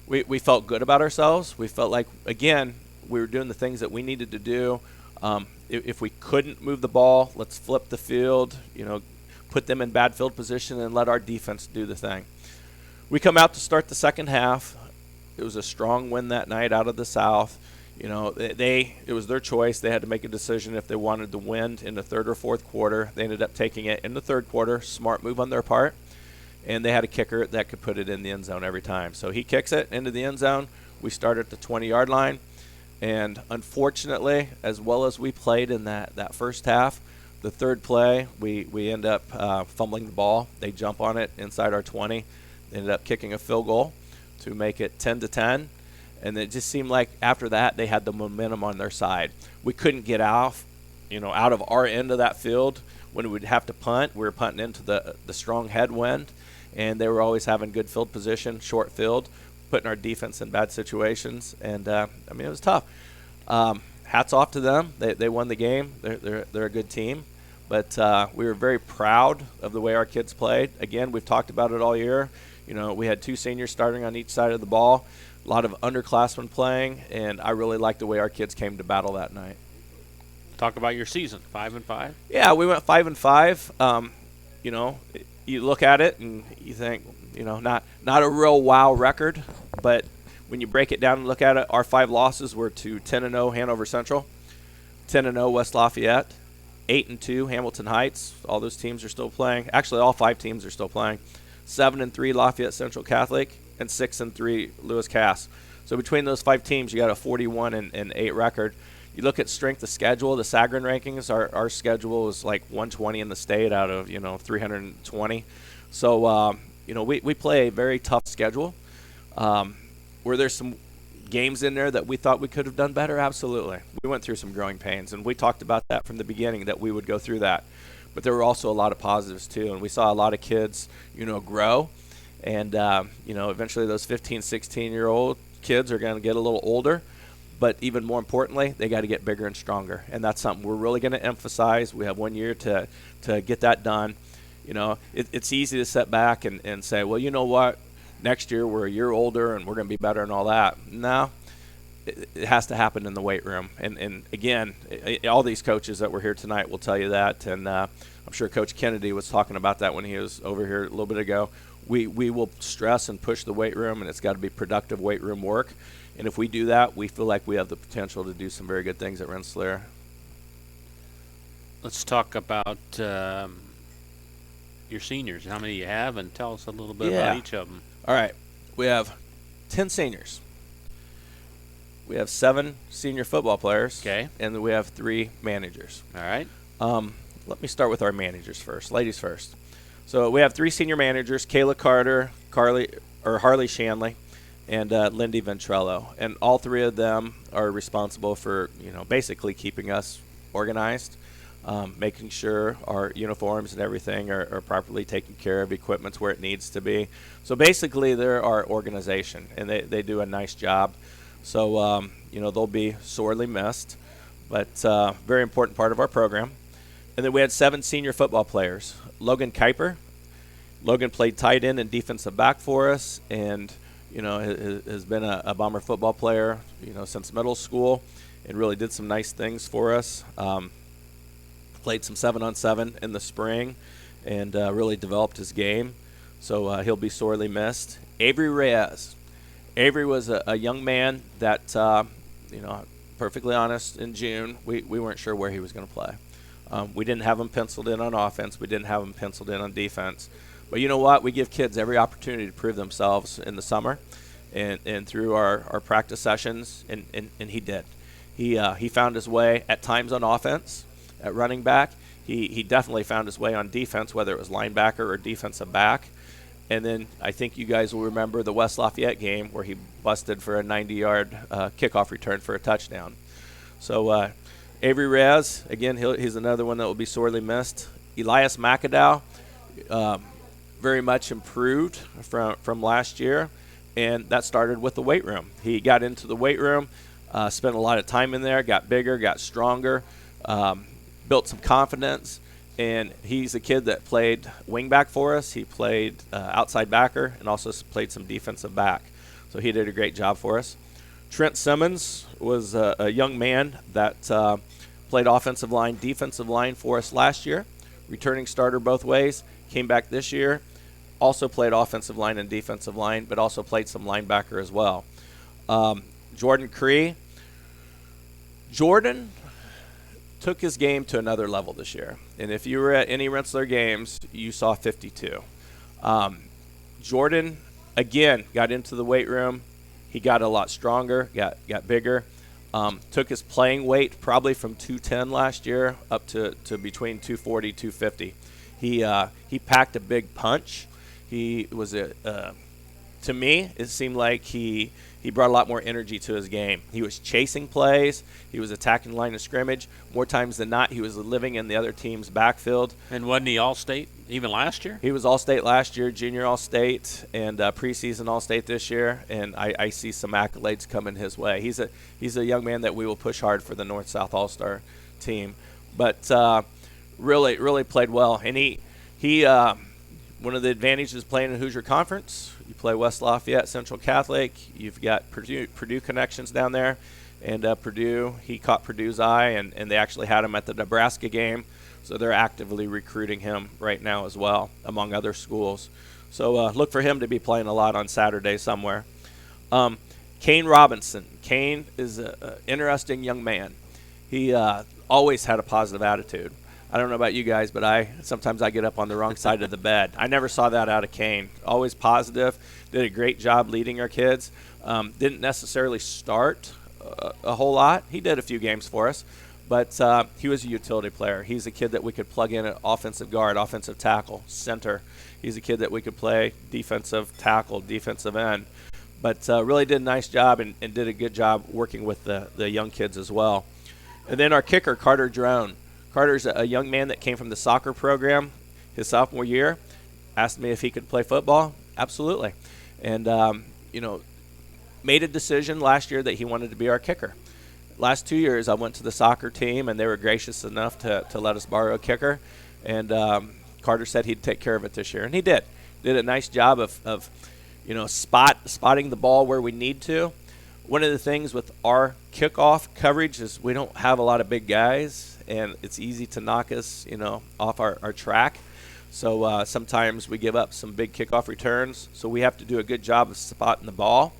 We felt good about ourselves. We felt like, again, we were doing the things that we needed to do. If we couldn't move the ball, let's flip the field, put them in bad field position and let our defense do the thing. We come out to start the second half. It was a strong win that night out of the South. It was their choice. They had to make a decision if they wanted to win in the third or fourth quarter. They ended up taking it in the third quarter. Smart move on their part. And they had a kicker that could put it in the end zone every time. So he kicks it into the end zone. We start at the 20-yard line. And unfortunately, as well as we played in that first half, the third play, we end up fumbling the ball. They jump on it inside our 20. They ended up kicking a field goal to make it 10-10. And it just seemed like after that they had the momentum on their side. We couldn't get out of our end of that field when we would have to punt. We were punting into the strong headwind, and they were always having good field position, short field, putting our defense in bad situations. And, it was tough. hats off to them. They won the game. They're a good team. But we were very proud of the way our kids played. Again, we've talked about it all year. We had 2 seniors starting on each side of the ball, a lot of underclassmen playing, and I really liked the way our kids came to battle that night. Talk about your season, 5-5. Yeah, we went 5-5. You look at it and you think, not a real wow record, but when you break it down and look at it, our 5 losses were to 10-0 Hanover Central, 10-0 West Lafayette, 8-2 Hamilton Heights. All those teams are still playing. Actually, all 5 teams are still playing. 7-3 Lafayette Central Catholic, and 6-3 Lewis Cass. So between those 5 teams, you got a 41-8 record. You look at strength of schedule, the Sagarin rankings. Our schedule is like 120 in the state out of 320. So we play a very tough schedule. Were there some games in there that we thought we could have done better? Absolutely. We went through some growing pains, and we talked about that from the beginning, that we would go through that. But there were also a lot of positives too, and we saw a lot of kids, grow, and eventually those 15, 16-year-old kids are going to get a little older, but even more importantly, they got to get bigger and stronger, and that's something we're really going to emphasize. We have 1 year to get that done. It's easy to sit back and say, well, you know what, next year we're a year older and we're going to be better and all that. No. It has to happen in the weight room. And again, all these coaches that were here tonight will tell you that. And I'm sure Coach Kennedy was talking about that when he was over here a little bit ago. We will stress and push the weight room, and it's got to be productive weight room work. And if we do that, we feel like we have the potential to do some very good things at Rensselaer. Let's talk about your seniors, how many you have, and tell us a little bit about each of them. All right. We have 10 seniors. We have 7 senior football players. Okay. And then we have 3 managers. All right. Let me start with our managers first, ladies first. So we have 3 senior managers: Kayla Carter, Harley Shanley, and Lindy Ventrello. And all 3 of them are responsible for, basically keeping us organized, making sure our uniforms and everything are properly taken care of, equipment's where it needs to be. So basically they're our organization, and they do a nice job. So, they'll be sorely missed, but very important part of our program. And then we had 7 senior football players. Logan Kuiper. Logan played tight end and defensive back for us, and, has been a Bomber football player, since middle school, and really did some nice things for us. Played some 7-on-7 in the spring, and really developed his game. So he'll be sorely missed. Avery Reyes. Avery was a young man that, perfectly honest, in June, we weren't sure where he was going to play. We didn't have him penciled in on offense. We didn't have him penciled in on defense. But you know what? We give kids every opportunity to prove themselves in the summer and through our practice sessions, and he did. He found his way at times on offense, at running back. He definitely found his way on defense, whether it was linebacker or defensive back. And then I think you guys will remember the West Lafayette game where he busted for a 90-yard kickoff return for a touchdown. So Avery Reyes, again, he's another one that will be sorely missed. Elias McAdow, very much improved from last year, and that started with the weight room. He got into the weight room, spent a lot of time in there, got bigger, got stronger, built some confidence. And he's a kid that played wingback for us. He played outside backer and also played some defensive back. So he did a great job for us. Trent Simmons was a young man that played offensive line, defensive line for us last year. Returning starter both ways. Came back this year. Also played offensive line and defensive line, but also played some linebacker as well. Jordan Cree. Jordan took his game to another level this year. And if you were at any Rensselaer games, you saw 52. Jordan, again, got into the weight room. He got a lot stronger, got bigger. Took his playing weight probably from 210 last year up to between 240, 250. He packed a big punch. He was to me, it seemed like he he brought a lot more energy to his game. He was chasing plays. He was attacking the line of scrimmage. More times than not, he was living in the other team's backfield. And wasn't he All-State even last year? He was All-State last year, junior All-State, and preseason All-State this year. And I see some accolades coming his way. He's a young man that we will push hard for the North-South All-Star team. But really played well. And he one of the advantages of playing in Hoosier Conference, you play West Lafayette, Central Catholic. You've got Purdue connections down there. And Purdue, he caught Purdue's eye, and they actually had him at the Nebraska game. So they're actively recruiting him right now as well, among other schools. So look for him to be playing a lot on Saturday somewhere. Kane Robinson. Kane is an interesting young man. He always had a positive attitude. I don't know about you guys, but sometimes I get up on the wrong side of the bed. I never saw that out of Kane. Always positive. Did a great job leading our kids. Didn't necessarily start a whole lot. He did a few games for us, but he was a utility player. He's a kid that we could plug in at offensive guard, offensive tackle, center. He's a kid that we could play defensive tackle, defensive end. But really did a nice job and did a good job working with the young kids as well. And then our kicker, Carter Drone. Carter's a young man that came from the soccer program his sophomore year. Asked me if he could play football. Absolutely. And, made a decision last year that he wanted to be our kicker. Last 2 years, I went to the soccer team, and they were gracious enough to let us borrow a kicker. And Carter said he'd take care of it this year, and he did. Did a nice job of spotting the ball where we need to. One of the things with our kickoff coverage is we don't have a lot of big guys, and it's easy to knock us, off our track. So sometimes we give up some big kickoff returns. So we have to do a good job of spotting the ball.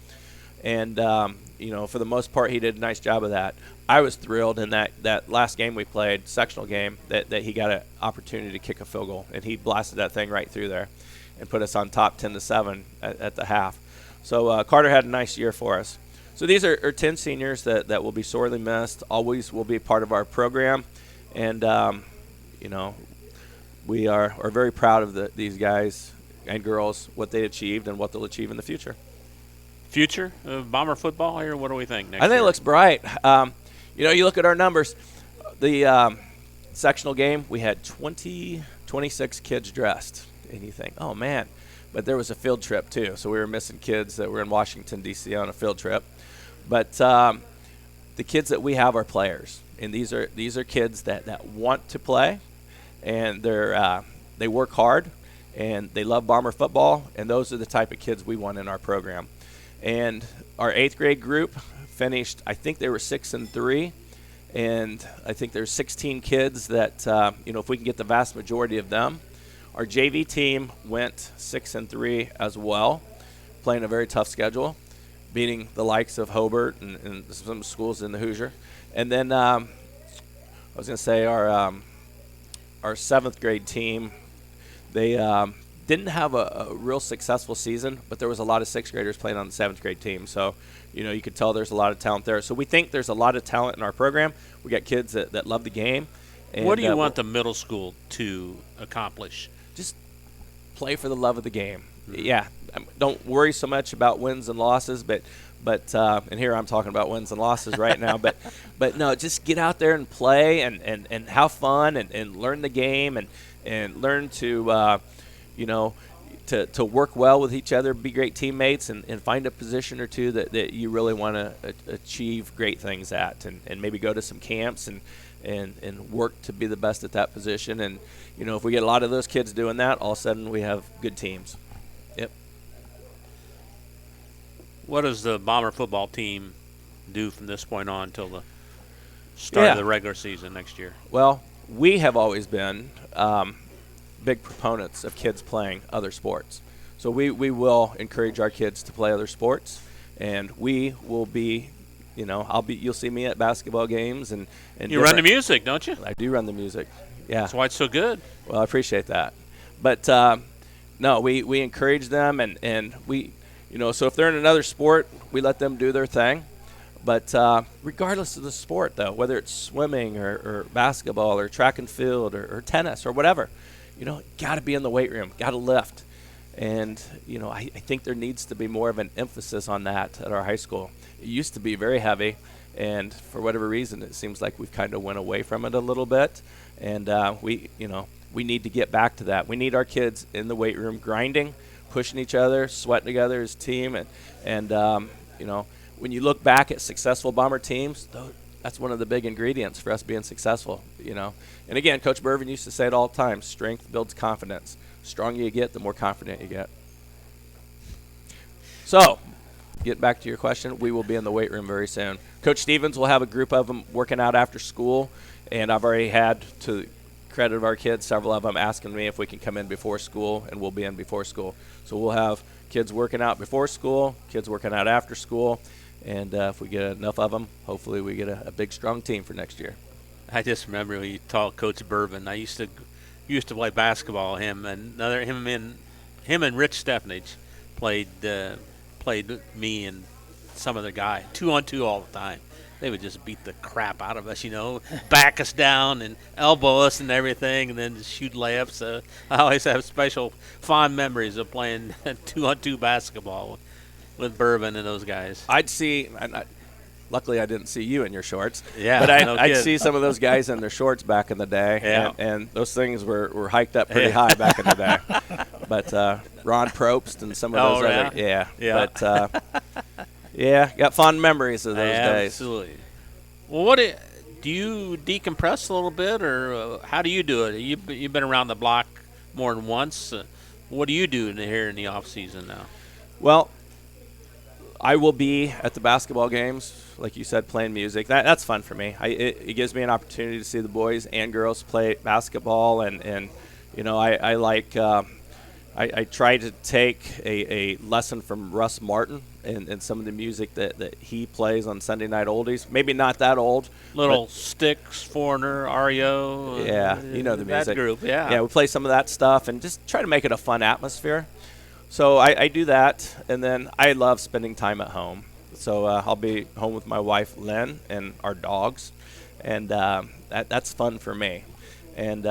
And, for the most part, he did a nice job of that. I was thrilled in that last game we played, sectional game, that he got an opportunity to kick a field goal. And he blasted that thing right through there and put us on top 10-7 at the half. So Carter had a nice year for us. So these are 10 seniors that will be sorely missed, always will be part of our program. And, we are very proud of these guys and girls, what they achieved and what they'll achieve in the future. Future of Bomber football here? What do we think next I think year? it looks bright. You look at our numbers. The sectional game, we had 26 kids dressed. And you think, oh, man. But there was a field trip, too. So we were missing kids that were in Washington, D.C. on a field trip. But the kids that we have are players. And these are kids that want to play. And they work hard. And they love Bomber football. And those are the type of kids we want in our program. And our 8th grade group finished, I think they were 6-3. And I think there's 16 kids that, if we can get the vast majority of them. Our JV team went 6-3 as well, playing a very tough schedule, beating the likes of Hobart and some schools in the Hoosier. And then I was going to say our 7th grade team, they didn't have a real successful season, but there was a lot of 6th graders playing on the 7th grade team. So, you could tell there's a lot of talent there. So we think there's a lot of talent in our program. We got kids that love the game. And what do you want the middle school to accomplish? Just play for the love of the game. Mm-hmm. Yeah, don't worry so much about wins and losses, but and here I'm talking about wins and losses right now, but no, just get out there and play and have fun and learn the game and learn to to work well with each other, be great teammates, and find a position or two that you really want to achieve great things at, and maybe go to some camps and work to be the best at that position. And, if we get a lot of those kids doing that, all of a sudden we have good teams. Yep. What does the Bomber football team do from this point on until the start of the regular season next year? Well, we have always been big proponents of kids playing other sports. So we will encourage our kids to play other sports, and we will be you'll see me at basketball games and you run the music, don't you? I do run the music. Yeah. That's why it's so good. Well, I appreciate that. But no, we encourage them and we so if they're in another sport, we let them do their thing. But regardless of the sport, though, whether it's swimming or basketball or track and field or tennis or whatever, got to be in the weight room, got to lift. And, I think there needs to be more of an emphasis on that at our high school. It used to be very heavy, and for whatever reason, it seems like we've kind of went away from it a little bit. And we need to get back to that. We need our kids in the weight room grinding, pushing each other, sweating together as a team. And when you look back at successful Bomber teams, that's one of the big ingredients for us being successful, And again, Coach Bervin used to say it all the time, strength builds confidence. The stronger you get, the more confident you get. So, get back to your question, we will be in the weight room very soon. Coach Stevens will have a group of them working out after school, and I've already had, to credit of our kids, several of them asking me if we can come in before school, and we'll be in before school. So we'll have kids working out before school, kids working out after school, and if we get enough of them, hopefully we get a big, strong team for next year. I just remember when you talk Coach Bervin. I used to play basketball. Him and Rich Stepnage played me and some other guy 2-on-2 all the time. They would just beat the crap out of us, back us down and elbow us and everything, and then just shoot layups. I always have special fond memories of playing 2-on-2 basketball with Bervin and those guys. Luckily, I didn't see you in your shorts. Yeah, but no I'd kidding. see some of those guys in their shorts back in the day. Yeah. And those things were hiked up pretty high back in the day. But Ron Probst and some of those other. Yeah. But, got fond memories of those days. Absolutely. Well, do you decompress a little bit, or how do you do it? You've been around the block more than once. What do you do here in the off season now? Well, I will be at the basketball games, like you said, playing music. That's fun for me. It gives me an opportunity to see the boys and girls play basketball, and I like. I try to take a lesson from Russ Martin and some of the music that he plays on Sunday Night Oldies. Maybe not that old. Little Sticks, Foreigner, REO. Yeah, the music. That group, yeah. Yeah, we play some of that stuff and just try to make it a fun atmosphere. So I do that, and then I love spending time at home. So I'll be home with my wife, Lynn, and our dogs, and that's fun for me. And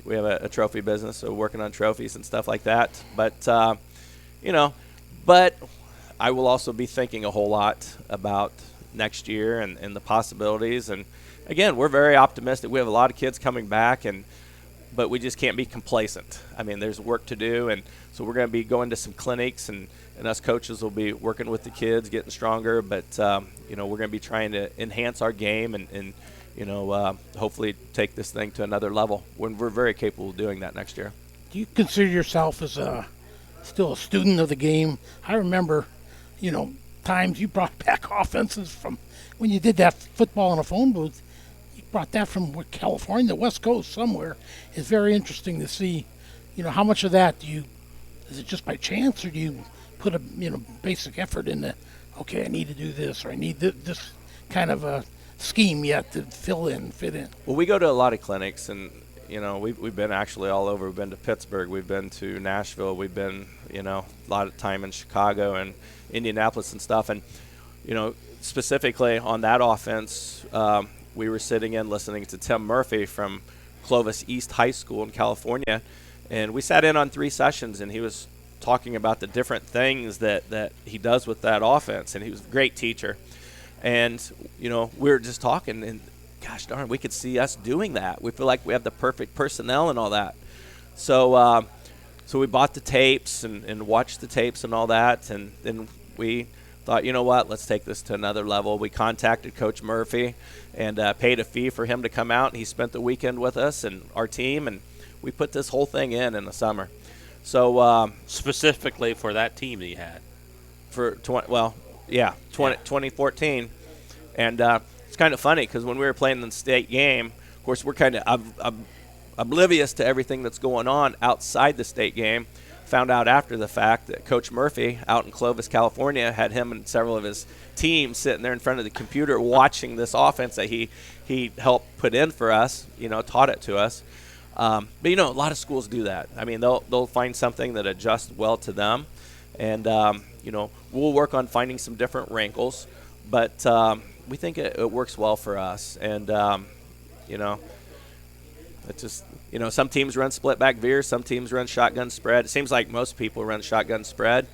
we have a trophy business, so working on trophies and stuff like that. But, but I will also be thinking a whole lot about next year and the possibilities. And, again, we're very optimistic. We have a lot of kids coming back, but we just can't be complacent. I mean, there's work to do, and so we're going to be going to some clinics, and us coaches will be working with the kids, getting stronger. But, we're going to be trying to enhance our game and hopefully take this thing to another level when we're very capable of doing that next year. Do you consider yourself as still a student of the game? I remember, times you brought back offenses from when you did that football in a phone booth. You brought that from California, the West Coast somewhere. It's very interesting to see, how much of that is it just by chance, or do you put a, basic effort into, okay, I need to do this, or I need this kind of a scheme yet to fit in? Well, we go to a lot of clinics, and we've been actually all over. We've been to Pittsburgh, we've been to Nashville, we've been a lot of time in Chicago and Indianapolis and stuff. And specifically on that offense, we were sitting in listening to Tim Murphy from Clovis East High School in California, and we sat in on 3 sessions, and he was talking about the different things that he does with that offense, and he was a great teacher. And, we were just talking, and gosh darn, we could see us doing that. We feel like we have the perfect personnel and all that. So so we bought the tapes and watched the tapes and all that, and then we thought, you know what, let's take this to another level. We contacted Coach Murphy and paid a fee for him to come out, and he spent the weekend with us and our team, and we put this whole thing in the summer. So specifically for that team that you had? For 2014. And it's kind of funny because when we were playing the state game, of course, we're kind of oblivious to everything that's going on outside the state game. Found out after the fact that Coach Murphy out in Clovis, California, had him and several of his teams sitting there in front of the computer watching this offense that he helped put in for us, taught it to us. But, a lot of schools do that. I mean, they'll find something that adjusts well to them. And, we'll work on finding some different wrinkles. But we think it works well for us. And, It's just, some teams run split back veer, some teams run shotgun spread. It seems like most people run shotgun spread.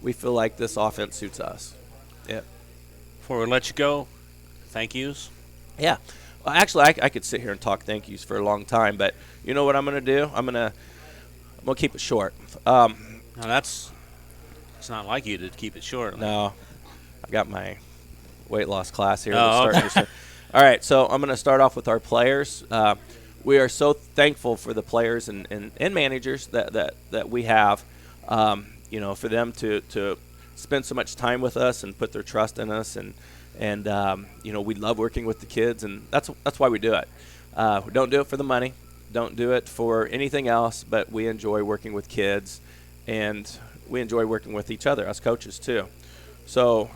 We feel like this offense suits us. Yeah. Before we let you go, thank yous. Yeah. Well, actually, I could sit here and talk thank yous for a long time, but you know what I'm going to do? I'm going to keep it short. No, it's not like you to keep it short. No. I've got my weight loss class here. Oh, okay. All right, so I'm going to start off with our players. We are so thankful for the players and managers that we have, for them to spend so much time with us and put their trust in us. And we love working with the kids, and that's why we do it. We don't do it for the money. Don't do it for anything else, but we enjoy working with kids, and we enjoy working with each other, us coaches too. So,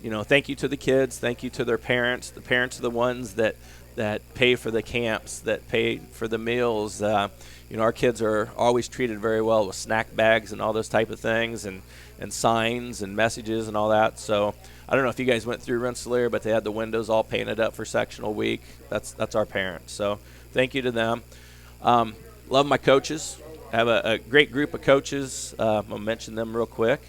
thank you to the kids. Thank you to their parents. The parents are the ones that pay for the camps, that pay for the meals. Our kids are always treated very well with snack bags and all those type of things, and signs and messages and all that. So I don't know if you guys went through Rensselaer, but they had the windows all painted up for sectional week. That's our parents. So thank you to them. Love my coaches. I have a great group of coaches. I'll mention them real quick.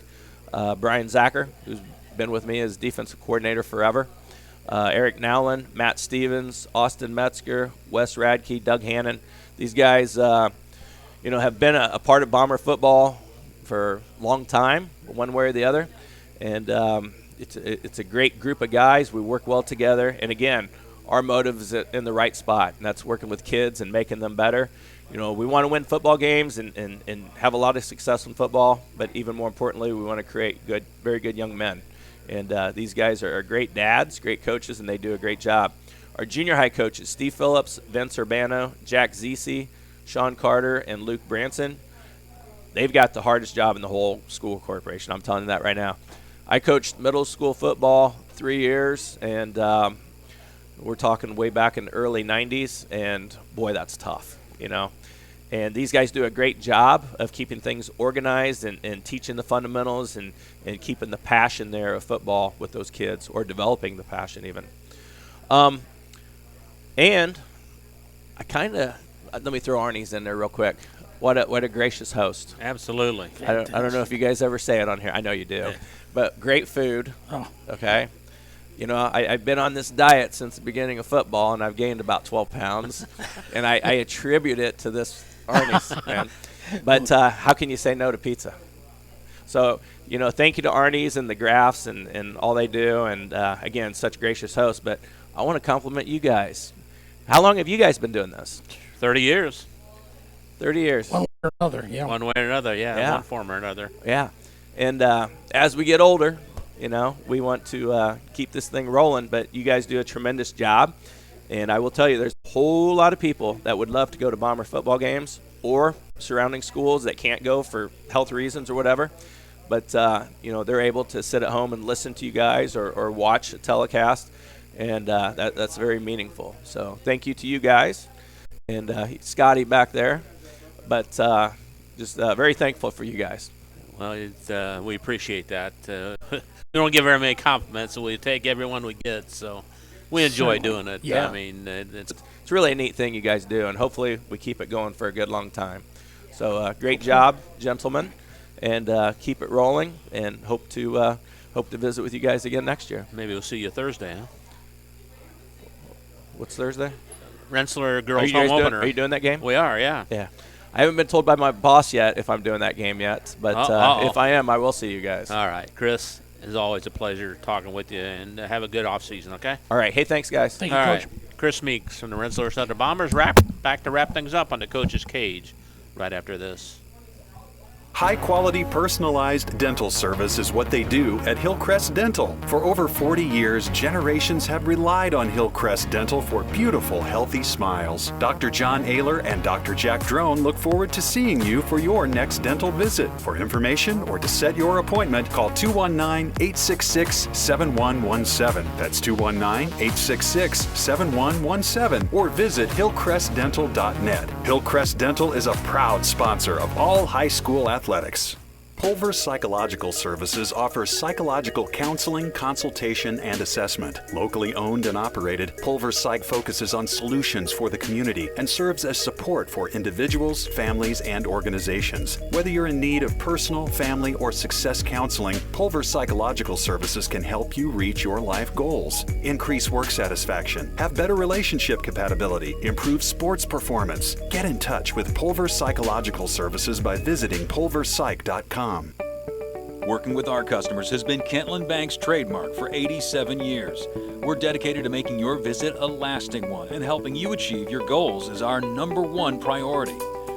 Brian Zacher, who's been with me as defensive coordinator forever. Eric Nowlin, Matt Stevens, Austin Metzger, Wes Radke, Doug Hannon. These guys, have been a part of Bomber football for a long time, one way or the other. And it's a great group of guys. We work well together. And, again, our motive is in the right spot, and that's working with kids and making them better. We want to win football games and have a lot of success in football, but even more importantly, we want to create very good young men. And these guys are great dads, great coaches, and they do a great job. Our junior high coaches, Steve Phillips, Vince Urbano, Jack Zisi, Sean Carter, and Luke Branson, they've got the hardest job in the whole school corporation. I'm telling you that right now. I coached middle school football 3 years, and we're talking way back in the early 90s, and, boy, that's tough, And these guys do a great job of keeping things organized and teaching the fundamentals and keeping the passion there of football with those kids, or developing the passion even. And let me throw Arnie's in there real quick. What a gracious host. Absolutely. I don't know if you guys ever say it on here. I know you do. But great food. Oh. Okay. I've been on this diet since the beginning of football, and I've gained about 12 pounds. And I attribute it to this Arnie's, man. But how can you say no to pizza? So, thank you to Arnie's and the Graphs and all they do. And, again, such gracious hosts. But I want to compliment you guys. How long have you guys been doing this? 30 years. 30 years. One way or another, yeah. One way or another, yeah. One form or another. Yeah. And as we get older, we want to keep this thing rolling, but you guys do a tremendous job. And I will tell you, there's a whole lot of people that would love to go to Bomber football games or surrounding schools that can't go for health reasons or whatever. But, they're able to sit at home and listen to you guys or watch a telecast, and that's very meaningful. So thank you to you guys. And Scotty back there. But just very thankful for you guys. Well, we appreciate that. We don't give very many compliments, so we take everyone we get. So we enjoy doing it. Yeah. I mean, it's really a neat thing you guys do, and hopefully we keep it going for a good long time. So great job, gentlemen, and keep it rolling, and hope to visit with you guys again next year. Maybe we'll see you Thursday, huh? What's Thursday? Rensselaer girls home opener. Are you doing that game? We are, yeah. Yeah. I haven't been told by my boss yet if I'm doing that game yet, but if I am, I will see you guys. All right. Chris, it's always a pleasure talking with you, and have a good off season, okay? All right. Hey, thanks, guys. Thank you, Coach. Chris Meeks from the Rensselaer Thunder Bombers back to wrap things up on the Coach's Cage right after this. High-quality, personalized dental service is what they do at Hillcrest Dental. For over 40 years, generations have relied on Hillcrest Dental for beautiful, healthy smiles. Dr. John Ayler and Dr. Jack Drone look forward to seeing you for your next dental visit. For information or to set your appointment, call 219-866-7117. That's 219-866-7117. Or visit hillcrestdental.net. Hillcrest Dental is a proud sponsor of all high school athletics. Pulver's Psychological Services offers psychological counseling, consultation, and assessment. Locally owned and operated, Pulver Psych focuses on solutions for the community and serves as support for individuals, families, and organizations. Whether you're in need of personal, family, or success counseling, Pulver Psychological Services can help you reach your life goals. Increase work satisfaction, have better relationship compatibility, improve sports performance. Get in touch with Pulver Psychological Services by visiting pulverpsych.com. Working with our customers has been Kentland Bank's trademark for 87 years. We're dedicated to making your visit a lasting one, and helping you achieve your goals is our #1 priority.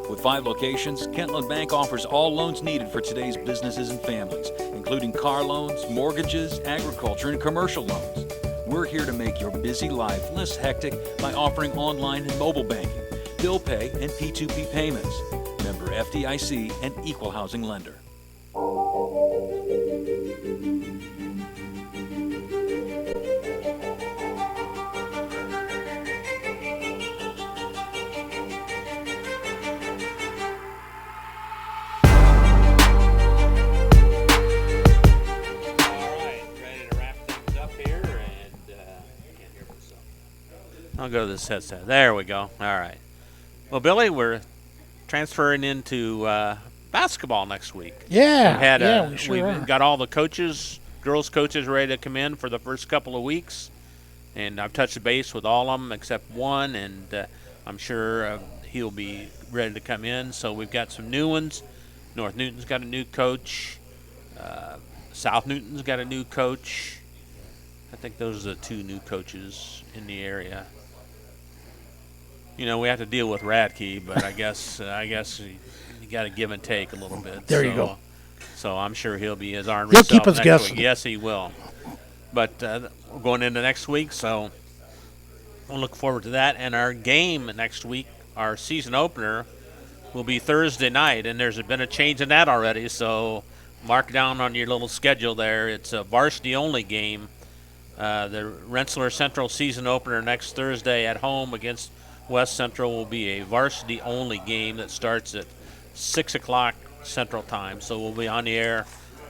With 5 locations, Kentland Bank offers all loans needed for today's businesses and families, including car loans, mortgages, agriculture, and commercial loans. We're here to make your busy life less hectic by offering online and mobile banking, bill pay, and P2P payments. Member FDIC and equal housing lender. I'll go to this headset. There we go. All right. Well, Billy, we're transferring into basketball next week. Yeah, we sure we've are. got all the coaches, girls coaches, ready to come in for the first couple of weeks, and I've touched base with all of them except one, and I'm sure he'll be ready to come in. So we've got some new ones. North Newton's got a new coach. South Newton's got a new coach. I think those are the 2 new coaches in the area. You know, we have to deal with Radke, but I guess you got to give and take a little bit. There you go. So I'm sure he'll be his ornery He'll self keep us next guessing. week. Yes, he will. But we're going into next week, so we'll look forward to that. And our game next week, our season opener, will be Thursday night, and there's been a change in that already. So mark down on your little schedule there. It's a varsity-only game. The Rensselaer Central season opener next Thursday at home against West Central will be a varsity-only game that starts at 6 o'clock Central Time. So we'll be on the air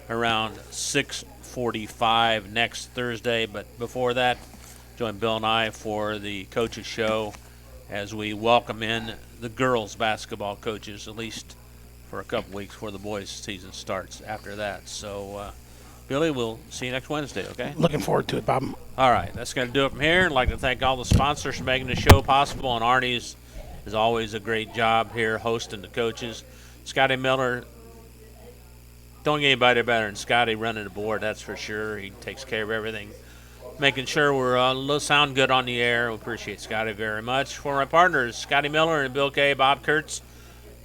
around 6:45 next Thursday. But before that, join Bill and I for the coaches show as we welcome in the girls basketball coaches, at least for a couple weeks before the boys season starts after that. So, Billy, we'll see you next Wednesday, okay? Looking forward to it, Bob. All right, that's going to do it from here. I'd like to thank all the sponsors for making the show possible, and Arnie's is always a great job here hosting the coaches. Scotty Miller, don't get anybody better than Scotty running the board, that's for sure. He takes care of everything, making sure we're sound good on the air. We appreciate Scotty very much. For my partners, Scotty Miller and Bill Kay, Bob Kurtz,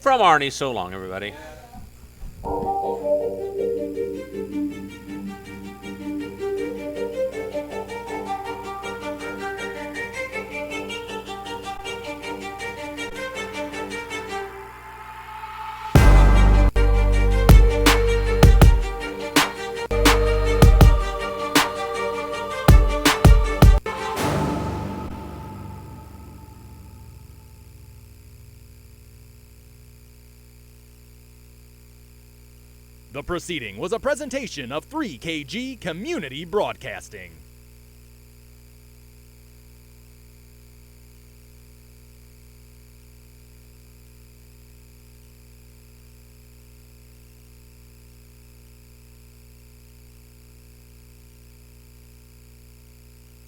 from Arnie, so long, everybody. The proceeding was a presentation of 3KG Community Broadcasting.